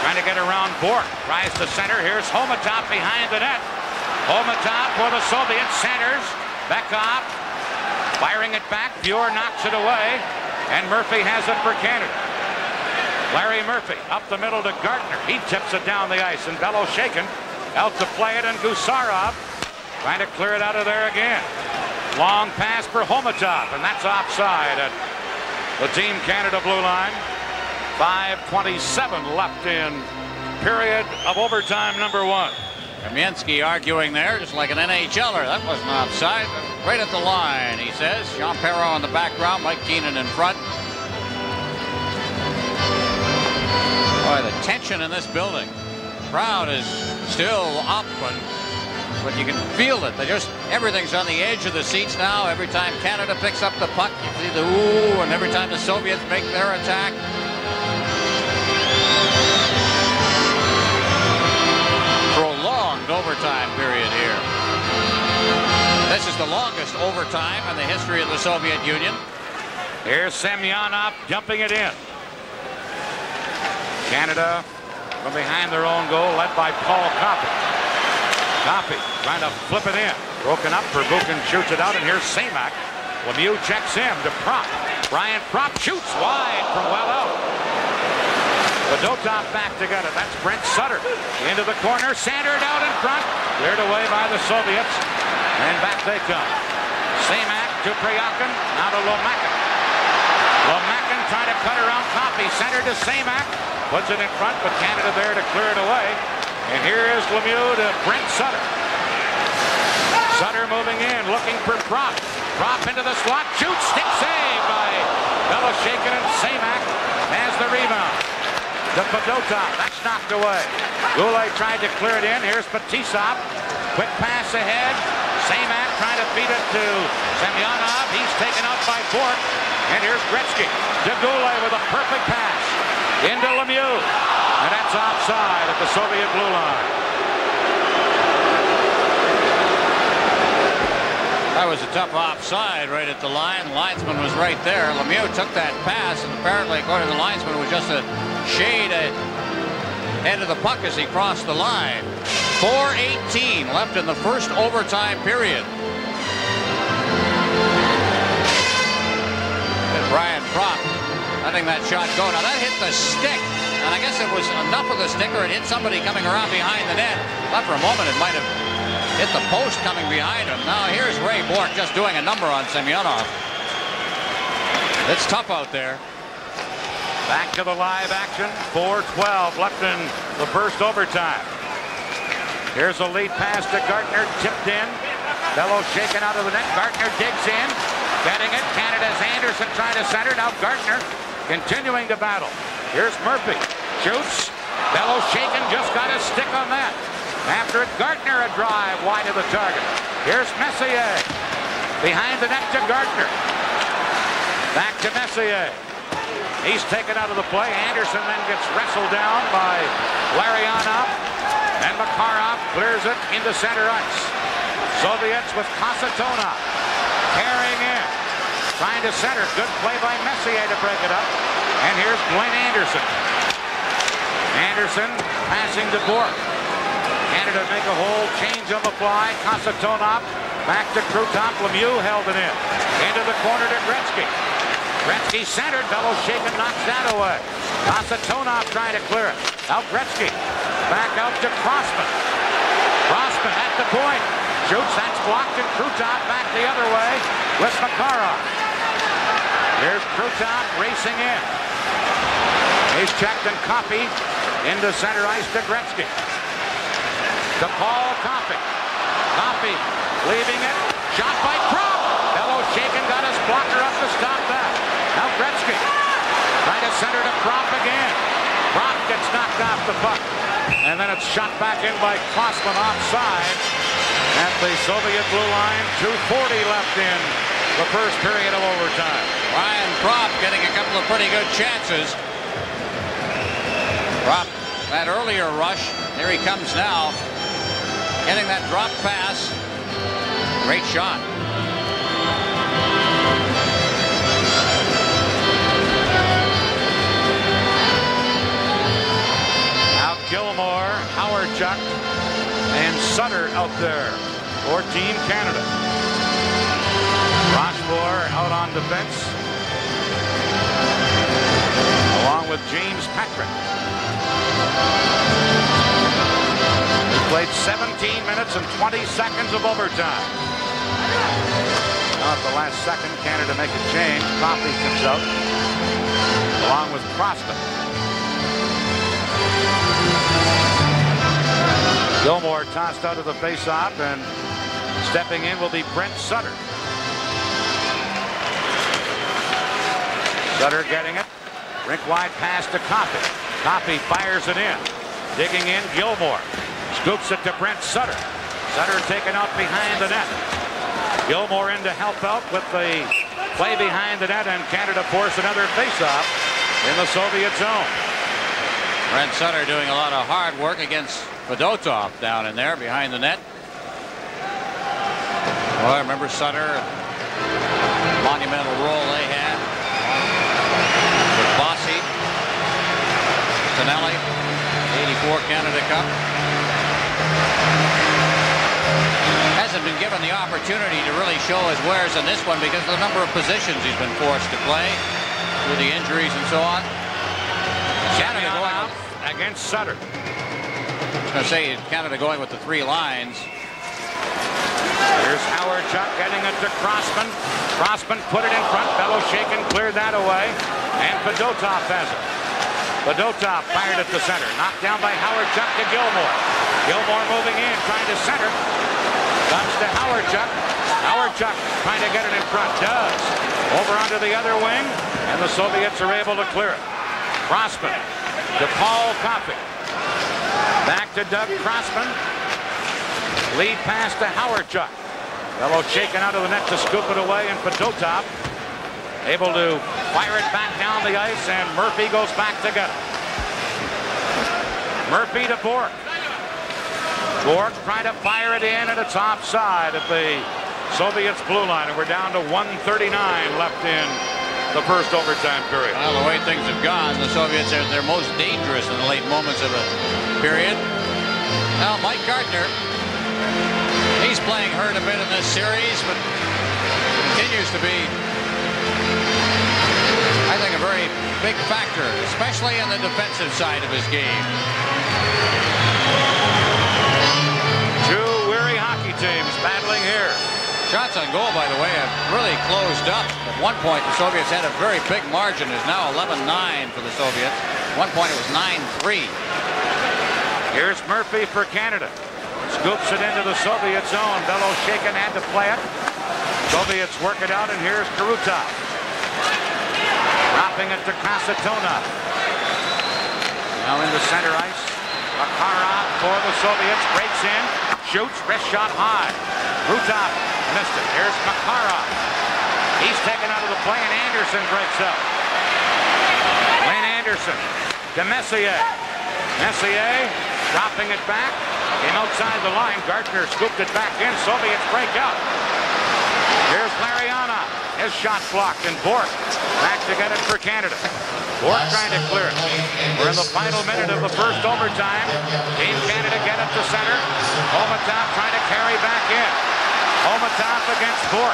trying to get around Bork, tries to center. Here's Homatov behind the net. Homatov for the Soviet centers. Bekhoff firing it back. Bure knocks it away, and Murphy has it for Canada. Larry Murphy up the middle to Gardner. He tips it down the ice, and Bellows shaken out to play it, and Gusarov trying to clear it out of there again. Long pass for Homatov, and that's offside at the Team Canada blue line. 5:27 left in period of overtime number 1. Kamensky arguing there, just like an NHLer. That wasn't offside. Right at the line, he says. Jean Perron in the background, Mike Keenan in front. Boy, the tension in this building. Crowd is still up, but you can feel it. Everything's on the edge of the seats now. Every time Canada picks up the puck, you see the ooh, and every time the Soviets make their attack. Overtime period here. This is the longest overtime in the history of the Soviet Union. Here's Semyonov dumping it in. Canada from behind their own goal, led by Paul Coffey. Coffey trying to flip it in. Broken up, Verbuchen shoots it out, and here's Semak. Lemieux checks him to Prop. Brian Prop shoots wide from well out. The Dotop back to get it. That's Brent Sutter. Into the corner, centered out in front. Cleared away by the Soviets. And back they come. Semak to Pryakin. Now to Lomakin. Lomakin trying to cut around Coffey. Centered to Semak. Puts it in front, but Canada there to clear it away. And here is Lemieux to Brent Sutter. Sutter moving in, looking for Prop. Prop into the slot. Shoots. Stick save by Beloshakin, and Semak has the rebound. To Fedotov, that's knocked away. Goulet tried to clear it in. Here's Fetisov. Quick pass ahead. Semak trying to feed it to Semyonov. He's taken out by Bork. And here's Gretzky to Goulet with a perfect pass. Into Lemieux. And that's offside at the Soviet blue line. That was a tough offside right at the line. The linesman was right there. Lemieux took that pass, and apparently, according to the linesman, it was just a shade ahead of the puck as he crossed the line. 4:18 left in the first overtime period. And Brian Prop letting that shot go. Now that hit the stick, and I guess it was enough of the stick, or it hit somebody coming around behind the net. But for a moment, it might have hit the post coming behind him. Now here's Ray Bork just doing a number on Semyonov. It's tough out there. Back to the live action. 4:12 left in the first overtime. Here's a lead pass to Gardner, tipped in. Bellows shaken out of the net. Gardner digs in, getting it. Canada's Anderson trying to center. Now Gardner continuing to battle. Here's Murphy. Shoots. Bellows shaken, just got a stick on that. After it, Gardner a drive wide of the target. Here's Messier. Behind the net to Gardner. Back to Messier. He's taken out of the play. Anderson then gets wrestled down by Larionov. And Makharov clears it into center ice. Soviets with Kasatonov carrying in. Trying to center. Good play by Messier to break it up. And here's Glenn Anderson. Anderson passing to Bork. Canada make a hold. Change of a fly. Kasatonov back to Krutov. Lemieux held it in. Into the corner to Gretzky. Gretzky centered. Bellows shaken, knocks that away. Kasatonov trying to clear it. Out Gretzky. Back out to Crossman. Crossman at the point. Shoots. That's blocked. And Krutov back the other way with Makharov. Here's Krutov racing in. He's checked and copied into center ice to Gretzky. To Paul Coffey. Coffey leaving it. Shot by Krop. Bellows shaken, got his blocker up to stop that. Now Gretzky. Trying to center to Krop again. Krop gets knocked off the puck. And then it's shot back in by Crossman offside. At the Soviet blue line, 2:40 left in the first period of overtime. Ryan Krop getting a couple of pretty good chances. Krop, that earlier rush. Here he comes now. Getting that drop pass. Great shot. Now Gilmore, Howardchuk, and Sutter out there for Team Canada. Rochefort out on defense, along with James Patrick. He played 17 minutes and 20 seconds of overtime. Now at the last second, Canada make a change. Coffey comes out, along with Crossman. Gilmore tossed out of the faceoff, and stepping in will be Brent Sutter. Sutter getting it. Rink wide pass to Coffey. Coffey fires it in. Digging in, Gilmore. Scoops it to Brent Sutter. Sutter taken out behind the net. Gilmore in to help out with the play behind the net, and Canada force another faceoff in the Soviet zone. Brent Sutter doing a lot of hard work against Fedotov down in there behind the net. Well, I remember Sutter, monumental role they had with Bossy, Tonelli, 84 Canada Cup. Hasn't been given the opportunity to really show his wares in this one because of the number of positions he's been forced to play with the injuries and so on. Canada going against Sutter. I was going to say Canada going with the three lines. Here's Howardchuk getting it to Crossman. Crossman put it in front. Bellows shaken, cleared that away. And Fedotov has it. Fedotov fired it to center. Knocked down by Howardchuk to Gilmore. Gilmore moving in, trying to center. Comes to Howardchuk. Howardchuk trying to get it in front. Does. Over onto the other wing. And the Soviets are able to clear it. Crossman to Paul Coffey. Back to Doug Crossman. Lead pass to Howardchuk. Bellows shaken out of the net to scoop it away, and Fedotov able to fire it back down the ice, and Murphy goes back to get it. Murphy to Bork. Bork trying to fire it in, and it's offside at the Soviets blue line, and we're down to 1:39 left in the first overtime period. Well, the way things have gone, the Soviets are their most dangerous in the late moments of the period. Now, Mike Gardner, he's playing hurt a bit in this series, but continues to be, I think, a very big factor, especially in the defensive side of his game. Two weary hockey teams battling here. Shots on goal, by the way, have really closed up. At one point, the Soviets had a very big margin. It's now 11-9 for the Soviets. At one point, it was 9-3. Here's Murphy for Canada. Scoops it into the Soviet zone. Bellows shaken, had to play it. Soviets work it out, and here's Krutov. Dropping it to Kasatonov. Now into center ice. Makharov for the Soviets. Breaks in. Shoots. Wrist shot high. Krutov missed it. Here's Makharov. He's taken out of the play, and Anderson breaks up. Lynn Anderson to Messier. Messier dropping it back. Came outside the line. Gardner scooped it back in. Soviets break out. Here's Lariionov. His shot blocked, and Bork back to get it for Canada. Bork trying to clear it. We're in the final minute of the first overtime. Team Canada get it to center. Homatov trying to carry back in. Homatov against Bork.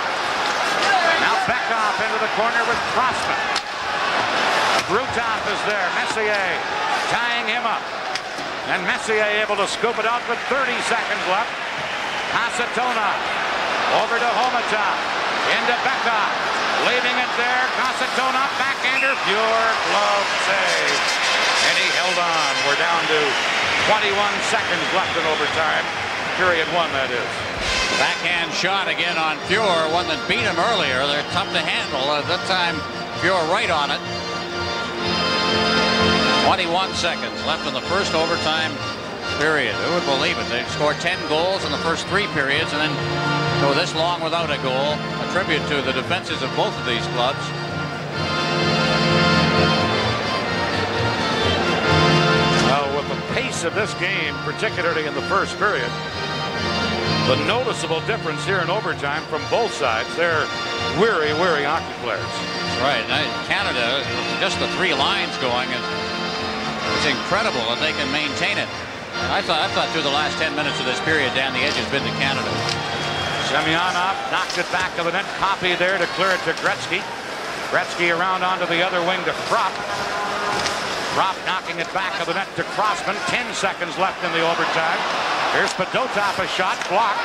Now Beckhoff into the corner with Crossman. Krutov is there. Messier tying him up. And Messier able to scoop it out with 30 seconds left. Kasatonov over to Homatov. Into Beckhoff. Leaving it there. Kasatonov backhander. Pure glove save. And he held on. We're down to 21 seconds left in overtime. Period 1, that is. Backhand shot again on Pure, one that beat him earlier. They're tough to handle. At that time, Pure right on it. 21 seconds left in the first overtime period. Who would believe it? They scored 10 goals in the first 3 periods and then go this long without a goal. A tribute to the defenses of both of these clubs. Well, with the pace of this game, particularly in the first period, the noticeable difference here in overtime from both sides, they're weary hockey players. That's right. Canada, just the 3 lines going, it's incredible that they can maintain it. And I thought through the last 10 minutes of this period, Dan, the edge has been to Canada. Semyonov knocked it back to the net. Poppy there to clear it to Gretzky. Gretzky around onto the other wing to Kropp. Kropp knocking it back to the net to Crossman. 10 seconds left in the overtime. Here's Fedotov, a shot blocked.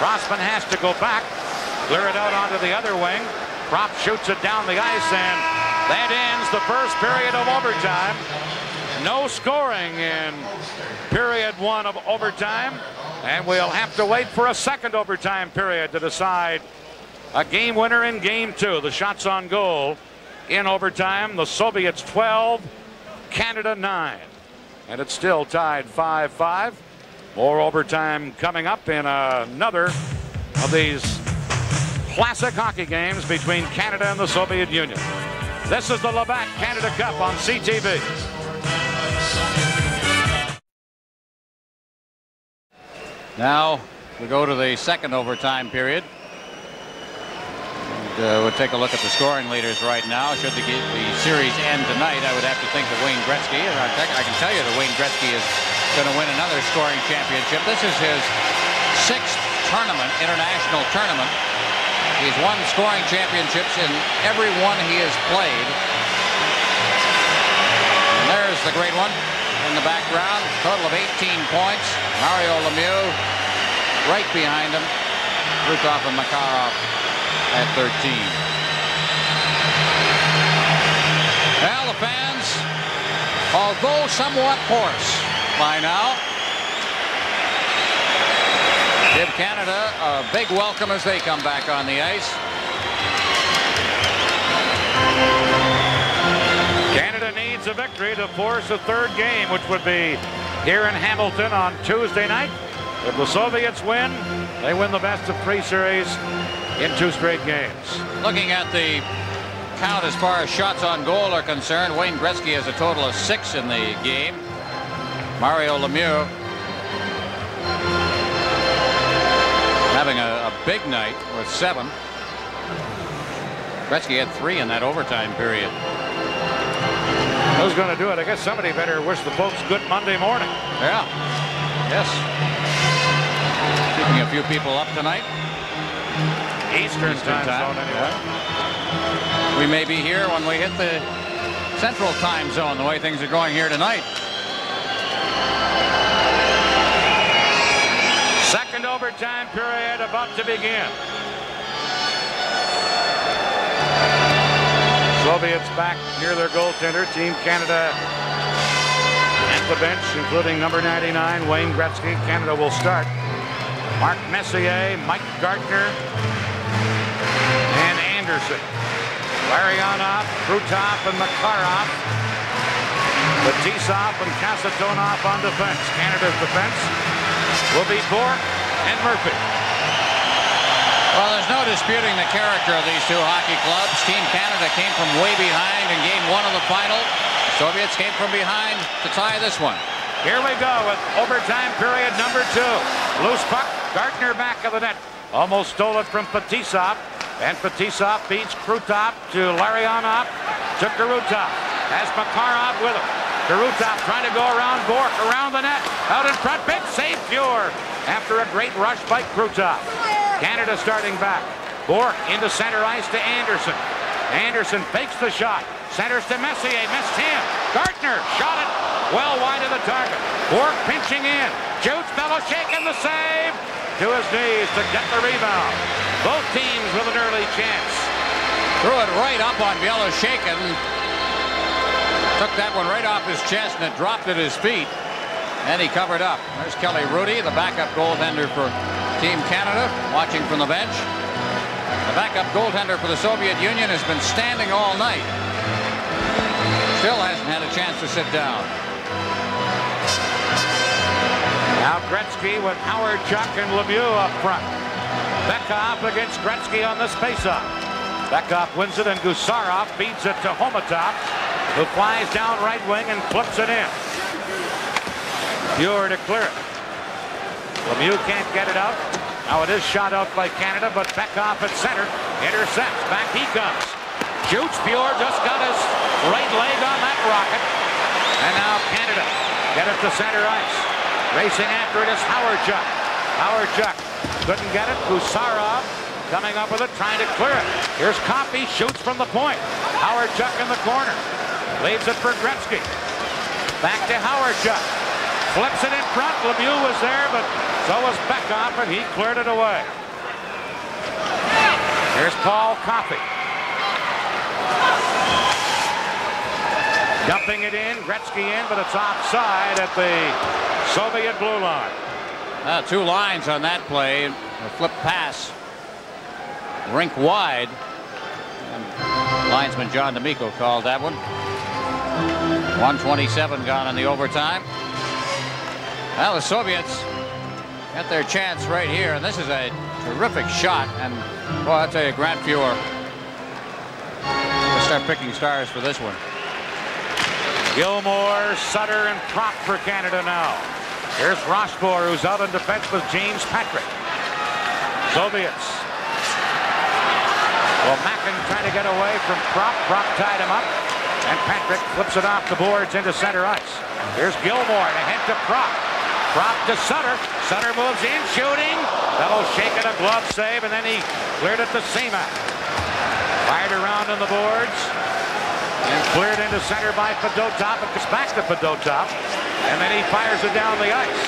Crossman has to go back. Clear it out onto the other wing. Kropp shoots it down the ice, and that ends the first period of overtime. No scoring in period 1 of overtime, and we'll have to wait for a second overtime period to decide a game winner in game 2. The shots on goal in overtime, the Soviets 12, Canada 9, and it's still tied 5-5. More overtime coming up in another of these classic hockey games between Canada and the Soviet Union. This is the Labatt Canada Cup on CTV. Now we go to the second overtime period. And, we'll take a look at the scoring leaders right now. Should the series end tonight, I would have to think that Wayne Gretzky, I can tell you that Wayne Gretzky is going to win another scoring championship. This is his 6th tournament, international tournament. He's won scoring championships in every one he has played. And there's the great one in the background. Total of 18 points. Mario Lemieux right behind him. Krutov and Makarov at 13. Well, the fans, although somewhat hoarse by now, give Canada a big welcome as they come back on the ice. Canada needs a victory to force a third game, which would be here in Hamilton on Tuesday night. If the Soviets win, they win the best of 3 series in 2 straight games. Looking at the count as far as shots on goal are concerned, Wayne Gretzky has a total of 6 in the game. Mario Lemieux having a big night with 7. Gretzky had 3 in that overtime period. Who's going to do it? I guess somebody better wish the folks good Monday morning. Yeah. Yes. Keeping a few people up tonight. Eastern time zone anyway. We may be here when we hit the Central time zone, the way things are going here tonight. Second overtime period about to begin. Soviets back near their goaltender. Team Canada at the bench, including number 99, Wayne Gretzky. Canada will start. Mark Messier, Mike Gardner, and Anderson. Lariionov, Krutov, and Makarov. Batisov and Kasatonov on defense. Canada's defense will be Bork and Murphy. Well, there's no disputing the character of these 2 hockey clubs. Team Canada came from way behind in game 1 of the final. The Soviets came from behind to tie this one. Here we go with overtime period number 2. Loose puck, Gardner back of the net. Almost stole it from Fetisov. And Fetisov beats Krutov to Larianov to Krutov. Has Makarov with him. Krutov trying to go around Bork, around the net. Out in front, big save, Pure. After a great rush by Krutov. Canada starting back. Bork into center ice to Anderson. Anderson fakes the shot. Centers to Messier, missed him. Gardner shot it well wide of the target. Bork pinching in. Shoots, Belichick in the save. To his knees to get the rebound. Both teams with an early chance. Threw it right up on Belichick and took that one right off his chest and it dropped at his feet. And he covered up. There's Kelly Rudy, the backup goaltender for Team Canada, watching from the bench. The backup goaltender for the Soviet Union has been standing all night. Still hasn't had a chance to sit down. Now Gretzky with Howard, Chuck, and Lemieux up front. Bekov against Gretzky on this faceoff. Bekov wins it, and Gusarov feeds it to Homatov, who flies down right wing and flips it in. Pure to clear it. Lemieux can't get it out. Now it is shot out by Canada, but Bekov at center intercepts. Back he comes. Shoots. Pure just got his right leg on that rocket. And now Canada get it to center ice. Racing after it is Howard Chuck. Howard Chuck couldn't get it. Gusarov coming up with it, trying to clear it. Here's Coffey, shoots from the point. Howard Chuck in the corner. Leaves it for Gretzky. Back to Howard Chuck. Flips it in front. Lemieux was there, but so was Bekov, and he cleared it away. Here's Paul Coffey. Dumping it in, Gretzky in, but it's offside at the Soviet blue line. 2 lines on that play. A flip pass. Rink wide. And linesman John D'Amico called that one. 1:27 gone in the overtime. Well, the Soviets got their chance right here, and this is a terrific shot. And boy, I'll tell you, Grant Fuhr, we'll start picking stars for this one. Gilmore, Sutter, and Prop for Canada now. Here's Rochefort, who's out on defense with James Patrick. Soviets. Well, Mackin trying to get away from Prop. Prop tied him up. And Patrick flips it off the boards into center ice. Here's Gilmore to head to Prop. Prop to Sutter. Sutter moves in, shooting. That'll shake it, a glove save, and then he cleared it to Seaman. Fired around on the boards. And cleared into center by Fedotov. It goes back to Fedotov. And then he fires it down the ice.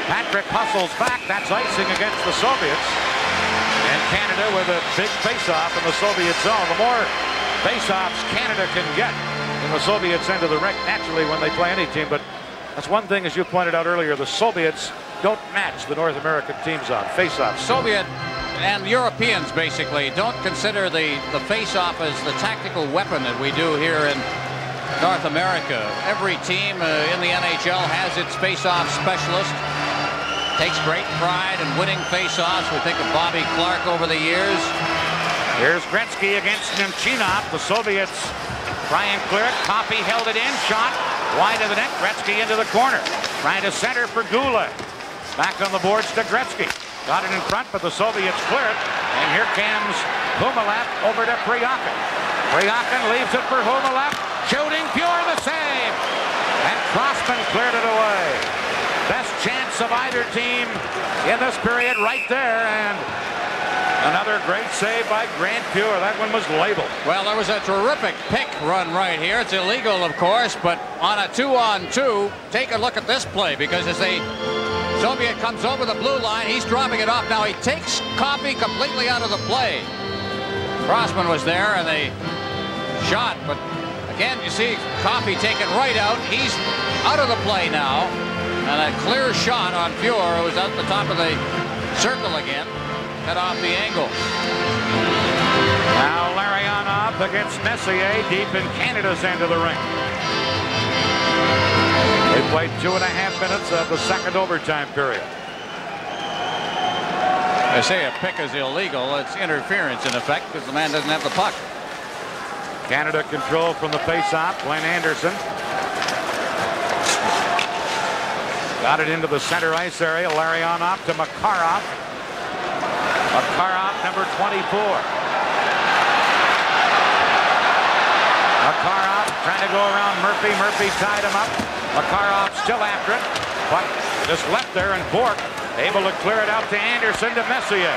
Patrick hustles back. That's icing against the Soviets. And Canada with a big face-off in the Soviet zone. The more face-offs Canada can get in the Soviets' end of the rink, naturally, when they play any team. But that's one thing, as you pointed out earlier, the Soviets don't match the North American teams on face-offs. Soviet and Europeans basically don't consider the face-off as the tactical weapon that we do here in North America. Every team in the NHL has its face-off specialist. Takes great pride in winning face-offs. We think of Bobby Clark over the years. Here's Gretzky against Nemchinov. The Soviets try and clear it. Coffey held it in. Shot wide of the net. Gretzky into the corner. Trying to center for Goulet. Back on the boards to Gretzky. Got it in front, but the Soviets clear it. And here comes Humalev over to Priyakin. Priyakin leaves it for Humalev. Shooting, Pure the save. And Crossman cleared it away. Best chance of either team in this period right there. And another great save by Grant Pure. That one was labeled. Well, there was a terrific pick run right here. It's illegal, of course, but on a 2-on-2, take a look at this play, because as the Soviet comes over the blue line, he's dropping it off. Now he takes Coffey completely out of the play. Crossman was there, and they shot, but again, you see Coffey taken right out. He's out of the play now. And a clear shot on Fuhr, who's at the top of the circle again. Cut off the angle. Now Larianov against Messier deep in Canada's end of the ring. They played 2.5 minutes of the second overtime period. They say a pick is illegal. It's interference in effect because the man doesn't have the puck. Canada control from the face-off. Glenn Anderson. Got it into the center ice area. Larionov to Makarov. Makarov, number 24. Makarov trying to go around Murphy. Murphy tied him up. Makarov still after it, but just left there, and Bork able to clear it out to Anderson to Messier.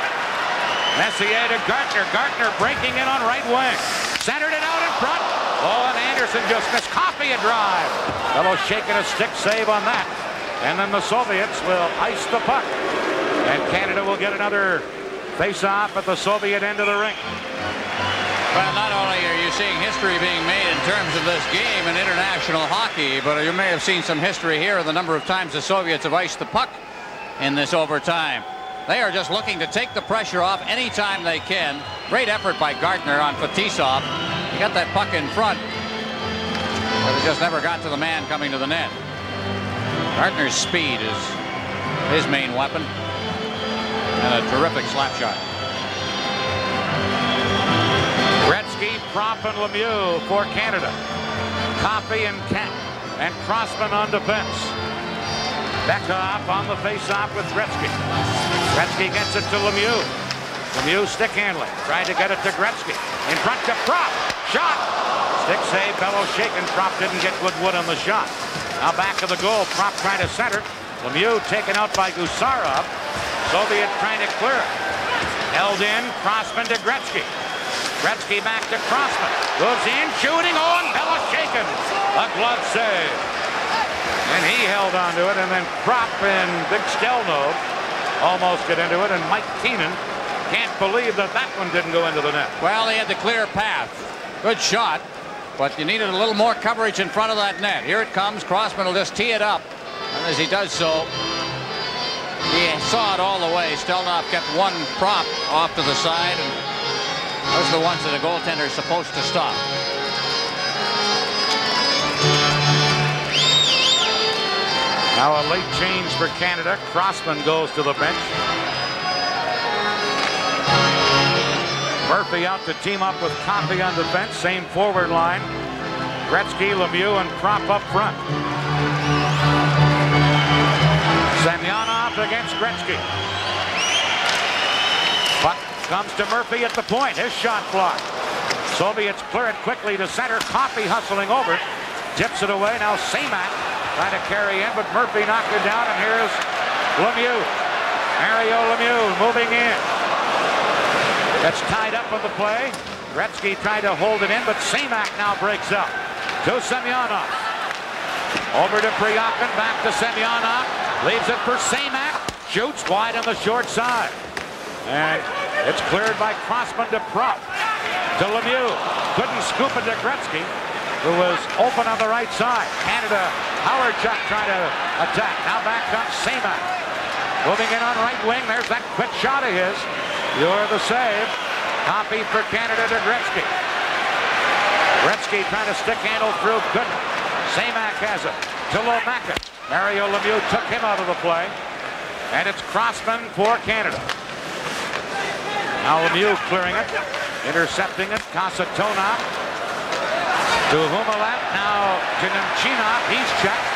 Messier to Gartner. Gartner breaking in on right wing. Centered it out in front. Oh, and Anderson just missed. Coffey a drive. Fellow shaking a stick save on that. And then the Soviets will ice the puck. And Canada will get another face-off at the Soviet end of the rink. Well, not only are you seeing history being made in terms of this game in international hockey, but you may have seen some history here of the number of times the Soviets have iced the puck in this overtime. They are just looking to take the pressure off anytime they can. Great effort by Gartner on Fetisov. He got that puck in front, but it just never got to the man coming to the net. Gartner's speed is his main weapon, and a terrific slap shot. Gretzky, Prop, and Lemieux for Canada. Coffey and Kent and Crossman on defense. Beckhoff on the face-off with Gretzky. Gretzky gets it to Lemieux. Lemieux stick handling, trying to get it to Gretzky. In front to Prop. Shot. Stick save, Bellow shaken. Prop didn't get good wood on the shot. Now back to the goal. Prop trying to center. Lemieux taken out by Gusarov. Soviet trying to clear it. Held in. Crossman to Gretzky. Gretzky back to Crossman. Goes in, shooting on. Bellow shaken. A glove save. And he held on to it, and then Prop and Big Stelno almost get into it, and Mike Keenan can't believe that that one didn't go into the net. Well, he had the clear path. Good shot, but you needed a little more coverage in front of that net. Here it comes. Crossman will just tee it up, and as he does so, he saw it all the way. Stelnov kept one prop off to the side, and those are the ones that a goaltender is supposed to stop. Now a late change for Canada. Crossman goes to the bench. Murphy out to team up with Coffey on defense. Same forward line. Gretzky, Lemieux, and Prop up front. Semyonov against Gretzky. Puck comes to Murphy at the point. His shot blocked. Soviets clear it quickly to center. Coffey hustling over. Tips it away. Now Semak trying to carry in, but Murphy knocked it down, and here's Lemieux. Mario Lemieux moving in. Gets tied up on the play. Gretzky tried to hold it in, but Semak now breaks out. To Semyonov. Over to Priakin, back to Semyonov. Leaves it for Semak. Shoots wide on the short side. And it's cleared by Crossman to Prop. To Lemieux. Couldn't scoop it to Gretzky, who was open on the right side. Canada, Howard-Chuck trying to attack. Now back comes Semak. Moving in on right wing. There's that quick shot of his. You're the save. Copy for Canada to Gretzky. Gretzky trying to stick handle through. Couldn't. Semak has it. To Lomakin. Mario Lemieux took him out of the play. And it's Crossman for Canada. Now Lemieux clearing it. Intercepting it. Kasatonov. To Humalap, now to Nemchinov. He's checked.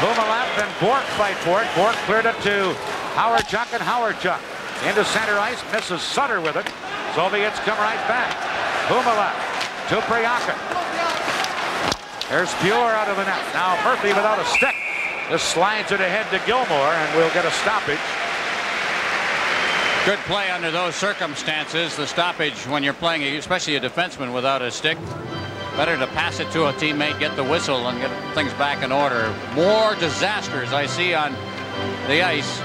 Humalap and Bork fight for it. Bork cleared it to Howard-Chuck, and Howard-Chuck into center ice. Misses Sutter with it. Soviets come right back. Humalap to Priakin. There's Fuhr out of the net. Now Murphy without a stick. Just slides it ahead to Gilmore, and we'll get a stoppage. Good play under those circumstances. The stoppage when you're playing, especially a defenseman without a stick. Better to pass it to a teammate, get the whistle, and get things back in order. More disasters I see on the ice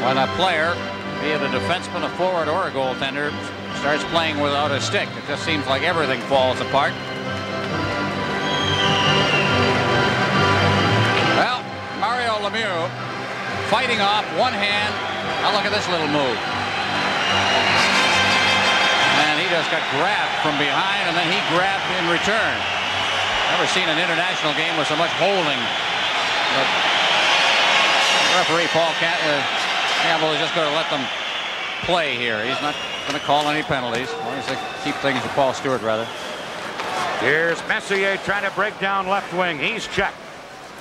when a player, be it a defenseman, a forward, or a goaltender, starts playing without a stick. It just seems like everything falls apart. Well, Mario Lemieux fighting off one hand. Now look at this little move. And he just got grabbed from behind, and then he grabbed in return. Never seen an international game with so much holding. But referee Paul Campbell is just going to let them play here. He's not going to call any penalties. Well, he's going to keep things to Paul Stewart, rather. Here's Messier trying to break down left wing. He's checked.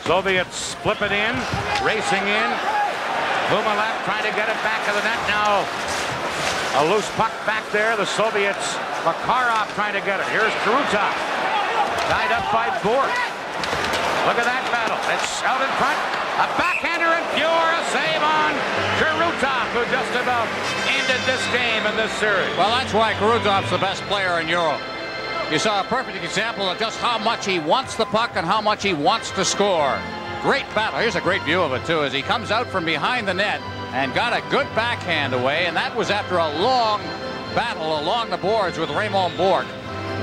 Soviets flip it in, racing in. Humalev trying to get it back to the net now. A loose puck back there. The Soviets, Makarov trying to get it. Here's Krutov. Tied up by Bork. Look at that battle. It's out in front. A backhander and pure. A save on Krutov, who just about ended this game in this series. Well, that's why Krutov's the best player in Europe. You saw a perfect example of just how much he wants the puck and how much he wants to score. Great battle. Here's a great view of it, too, as he comes out from behind the net and got a good backhand away, and that was after a long battle along the boards with Raymond Bork.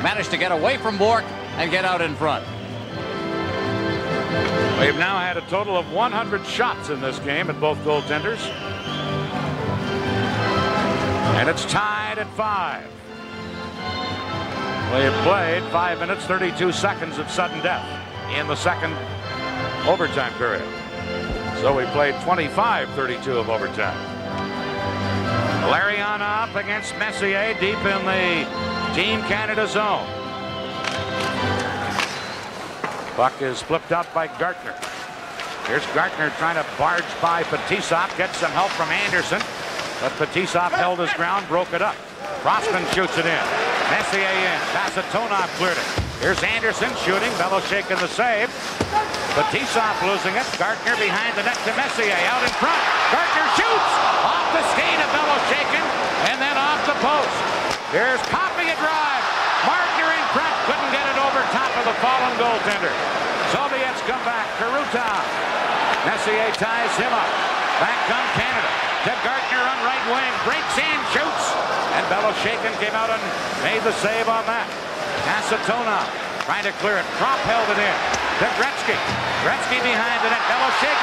Managed to get away from Bork and get out in front. We've now had a total of 100 shots in this game at both goaltenders. And it's tied at 5. We have played 5 minutes, 32 seconds of sudden death in the second overtime period. So we played 25-32 of overtime. Larianov against Messier deep in the Team Canada zone. Puck is flipped out by Gartner. Here's Gartner trying to barge by Fetisov, gets some help from Anderson, but Fetisov held his ground, broke it up. Crossman shoots it in. Messier in. Kasatonov cleared it. Here's Anderson shooting. Beloshek in the save. Fetisov losing it. Gartner behind the net to Messier. Out in front. Gartner shoots! Off the skate of Beloshek and then off the post. Here's Coffey a drive. Markner in front. Couldn't get it over top of the fallen goaltender. Soviets come back. Krutov. Messier ties him up. Back comes Canada. To Gartner on right wing. Breaks in. Shoots. And Beloshek came out and made the save on that. Kasatonov trying to clear it. Krop held it in. To Gretzky. Gretzky behind the net. Beloshek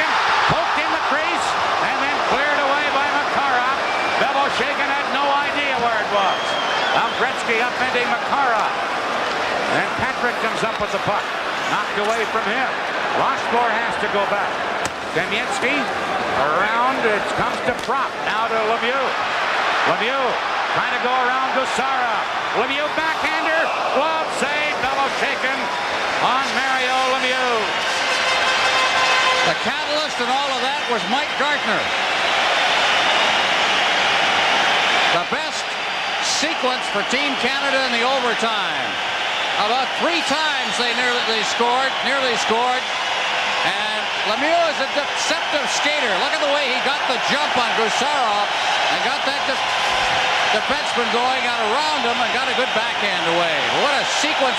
poked in the crease and then cleared away by Makarov. Beloshek had no idea where it was. Now Gretzky upending Makarov. And Patrick comes up with the puck. Knocked away from him. Rochefort has to go back. Kamensky around. It comes to Prop. Now to Lemieux. Lemieux trying to go around Gusarov. Lemieux backhander. Glove save. Beloshek on Mario Lemieux. The catalyst in all of that was Mike Gartner. The best sequence for Team Canada in the overtime. About 3 times they nearly scored. And Lemieux is a deceptive skater. Look at the way he got the jump on Gusarov and got that defenseman going out around him and got a good backhand away. What a sequence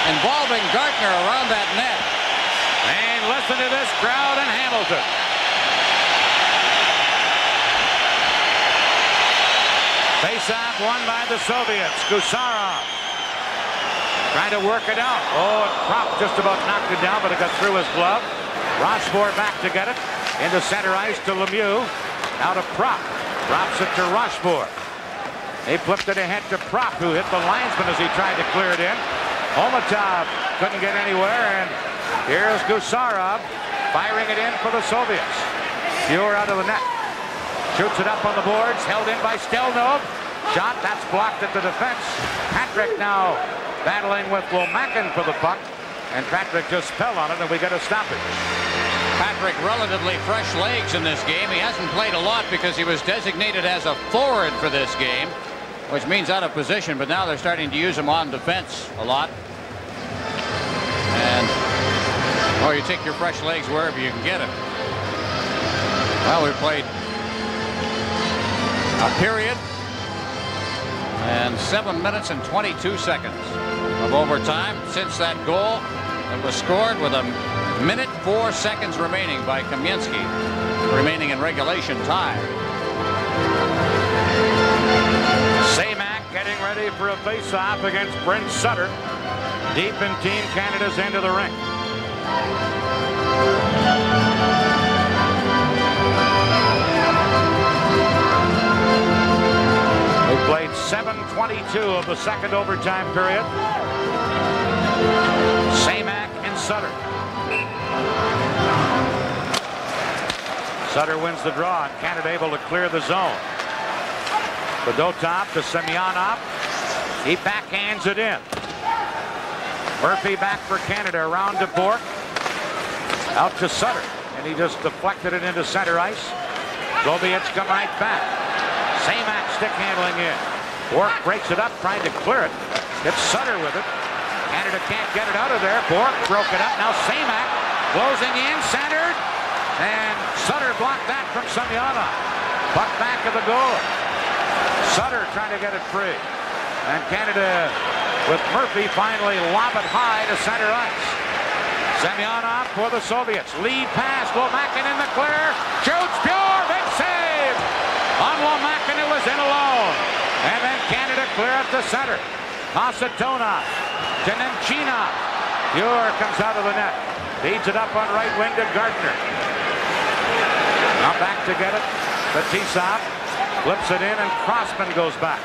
involving Gartner around that net. And listen to this crowd in Hamilton. Face-off won by the Soviets. Gusarov trying to work it out. Oh, Prop just about knocked it down, but it got through his glove. Rochefort back to get it. Into center ice to Lemieux. Now to Prop. Drops it to Rochefort. They flipped it ahead to Prop, who hit the linesman as he tried to clear it in. Omatov couldn't get anywhere, and here's Gusarov firing it in for the Soviets. Pure out of the net. Shoots it up on the boards, held in by Stelnov. Shot, that's blocked at the defense. Patrick now battling with Womakin for the puck, and Patrick just fell on it, and we got to stop it. Patrick relatively fresh legs in this game. He hasn't played a lot because he was designated as a forward for this game, which means out of position, but now they're starting to use him on defense a lot. And, oh, you take your fresh legs wherever you can get it. Well, we played a period and 7 minutes and 22 seconds of overtime since that goal that was scored with 1:04 seconds remaining by Kamensky, remaining in regulation time. Samak getting ready for a face-off against Brent Sutter, deep in Team Canada's end of the rink. We played 7:22 of the second overtime period. Samak and Sutter. Sutter wins the draw, and Canada able to clear the zone. Fedotov to Semyonov. He backhands it in. Murphy back for Canada, around to Bork. Out to Sutter, and he just deflected it into center ice. Soviets come right back. Samak stick handling in. Bork breaks it up, trying to clear it. It's Sutter with it. Canada can't get it out of there. Bork broke it up. Now Samak closing in, centered. And Sutter blocked that from Semyonov. Puck back of the goal. Sutter trying to get it free. And Canada, with Murphy, finally lob it high to center ice. Semyonov for the Soviets. Lead pass. Lomakin in the clear. Shoots pure. Big save. On Lomakin, it was in alone. And then Canada clear up to center. Kasatonov to Nemchinov. Pure comes out of the net. Feeds it up on right wing to Gardner. Now back to get it. Fetisov flips it in, and Crossman goes back.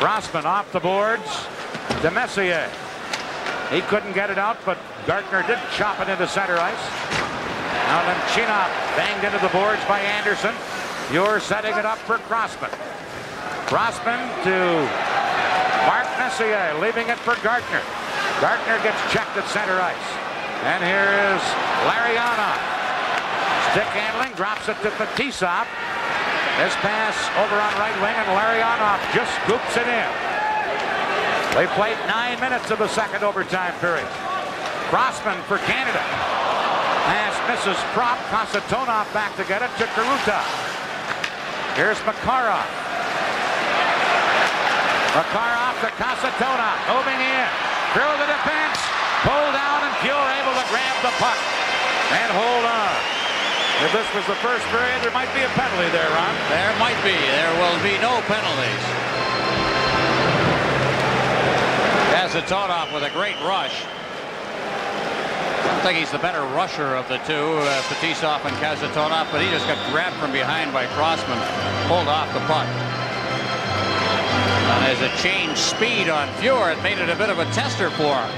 Crossman off the boards to Messier. He couldn't get it out, but Gardner did chop it into center ice. Now Nemchinov banged into the boards by Anderson. Pure setting it up for Crossman. Crossman to Mark Messier, leaving it for Gardner. Gardner gets checked at center ice. And here is Larianov. Stick handling, drops it to Fetisov. This pass over on right wing, and Larianov just scoops it in. They played 9 minutes of the second overtime period. Crossman for Canada. Pass misses Prop. Kasatonov back to get it to Krutov. Here's Makarov. Makarov to Kasatonov. Moving in. Through the defense. Pulled down, and Pure able to grab the puck and hold on. If this was the first period, there might be a penalty there, Ron. There might be. There will be no penalties. Kasatonov with a great rush. I don't think he's the better rusher of the two, Fetisov and Kasatonov, but he just got grabbed from behind by Crossman, pulled off the puck. And as it changed speed on Pure, it made it a bit of a tester for him.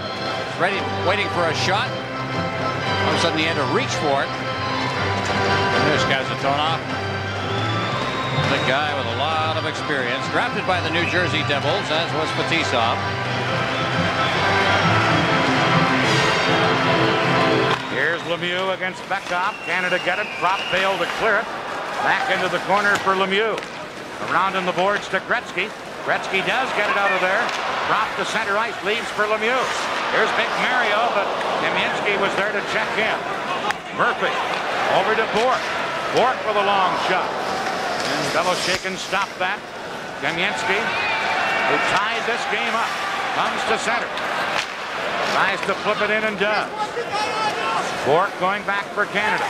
Ready, waiting for a shot. All of a sudden he had to reach for it. There's Kasatonov. The guy with a lot of experience. Drafted by the New Jersey Devils, as was Fetisov. Here's Lemieux against Bekov. Canada get it. Prop failed to clear it. Back into the corner for Lemieux. Around in the boards to Gretzky. Gretzky does get it out of there. Prop to center ice. Leaves for Lemieux. Here's Big Mario, but Kamienski was there to check in. Murphy over to Bork. Bork with a long shot. And Beloshakin stopped that. Kamienski, who tied this game up, comes to center. Tries to flip it in and does. Bork going back for Canada.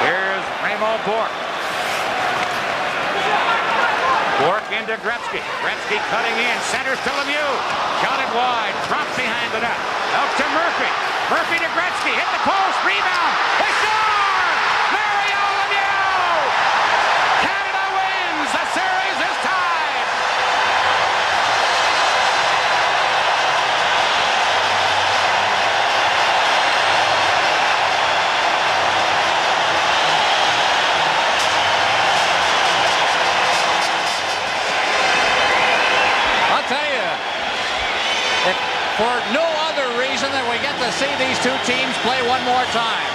Here's Remo Bork. Bork into Gretzky. Gretzky cutting in. Centers to Lemieux. Shot it wide. Dropped behind the net. Out to Murphy. Murphy to Gretzky. Hit the post. Rebound. They score! Mario Lemieux! Canada wins. The series is tied. I'll tell you, for no other reason than we get to see these two teams play one more time.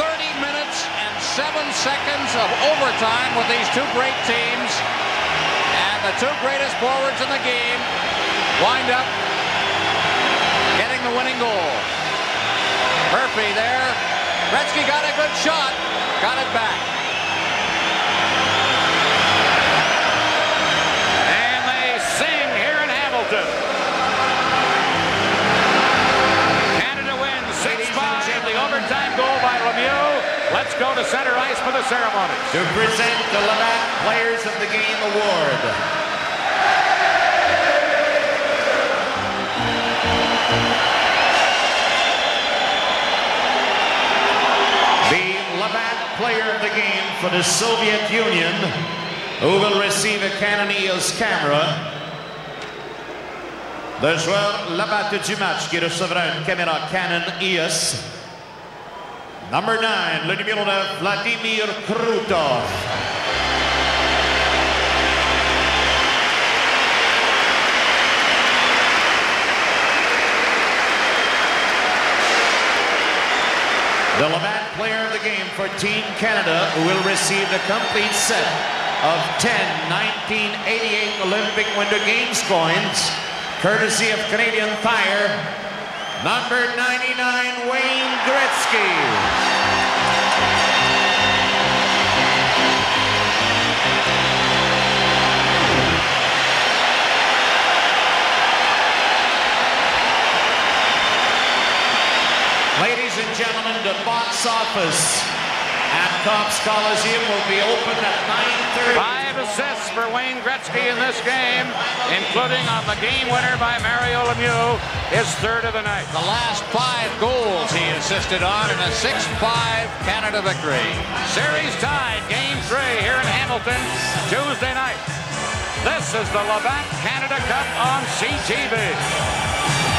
30 minutes and 7 seconds of overtime with these two great teams, and the two greatest forwards in the game wind up getting the winning goal. Murphy there. Gretzky got a good shot, got it back. Canada wins 6-5. The overtime goal by Lemieux. Let's go to center ice for the ceremony. To present the Labatt Players of the Game Award. The Labatt Player of the Game for the Soviet Union, who will receive a Canon EOS camera. Le joueur Labatt du match qui recevra une caméra Canon EOS. Number 9, le numéro 9, Vladimir Krutov. The Labatt player of the game for Team Canada will receive the complete set of 10 1988 Olympic Winter Games coins, courtesy of Canadian Tire, number 99, Wayne Gretzky. Ladies and gentlemen, the box office at Cops Coliseum will be open at 9:30. 5 assists for Wayne Gretzky in this game, including on the game winner by Mario Lemieux, his third of the night. The last 5 goals he assisted on in a 6-5 Canada victory. Series tied, game 3 here in Hamilton, Tuesday night. This is the Labatt Canada Cup on CTV.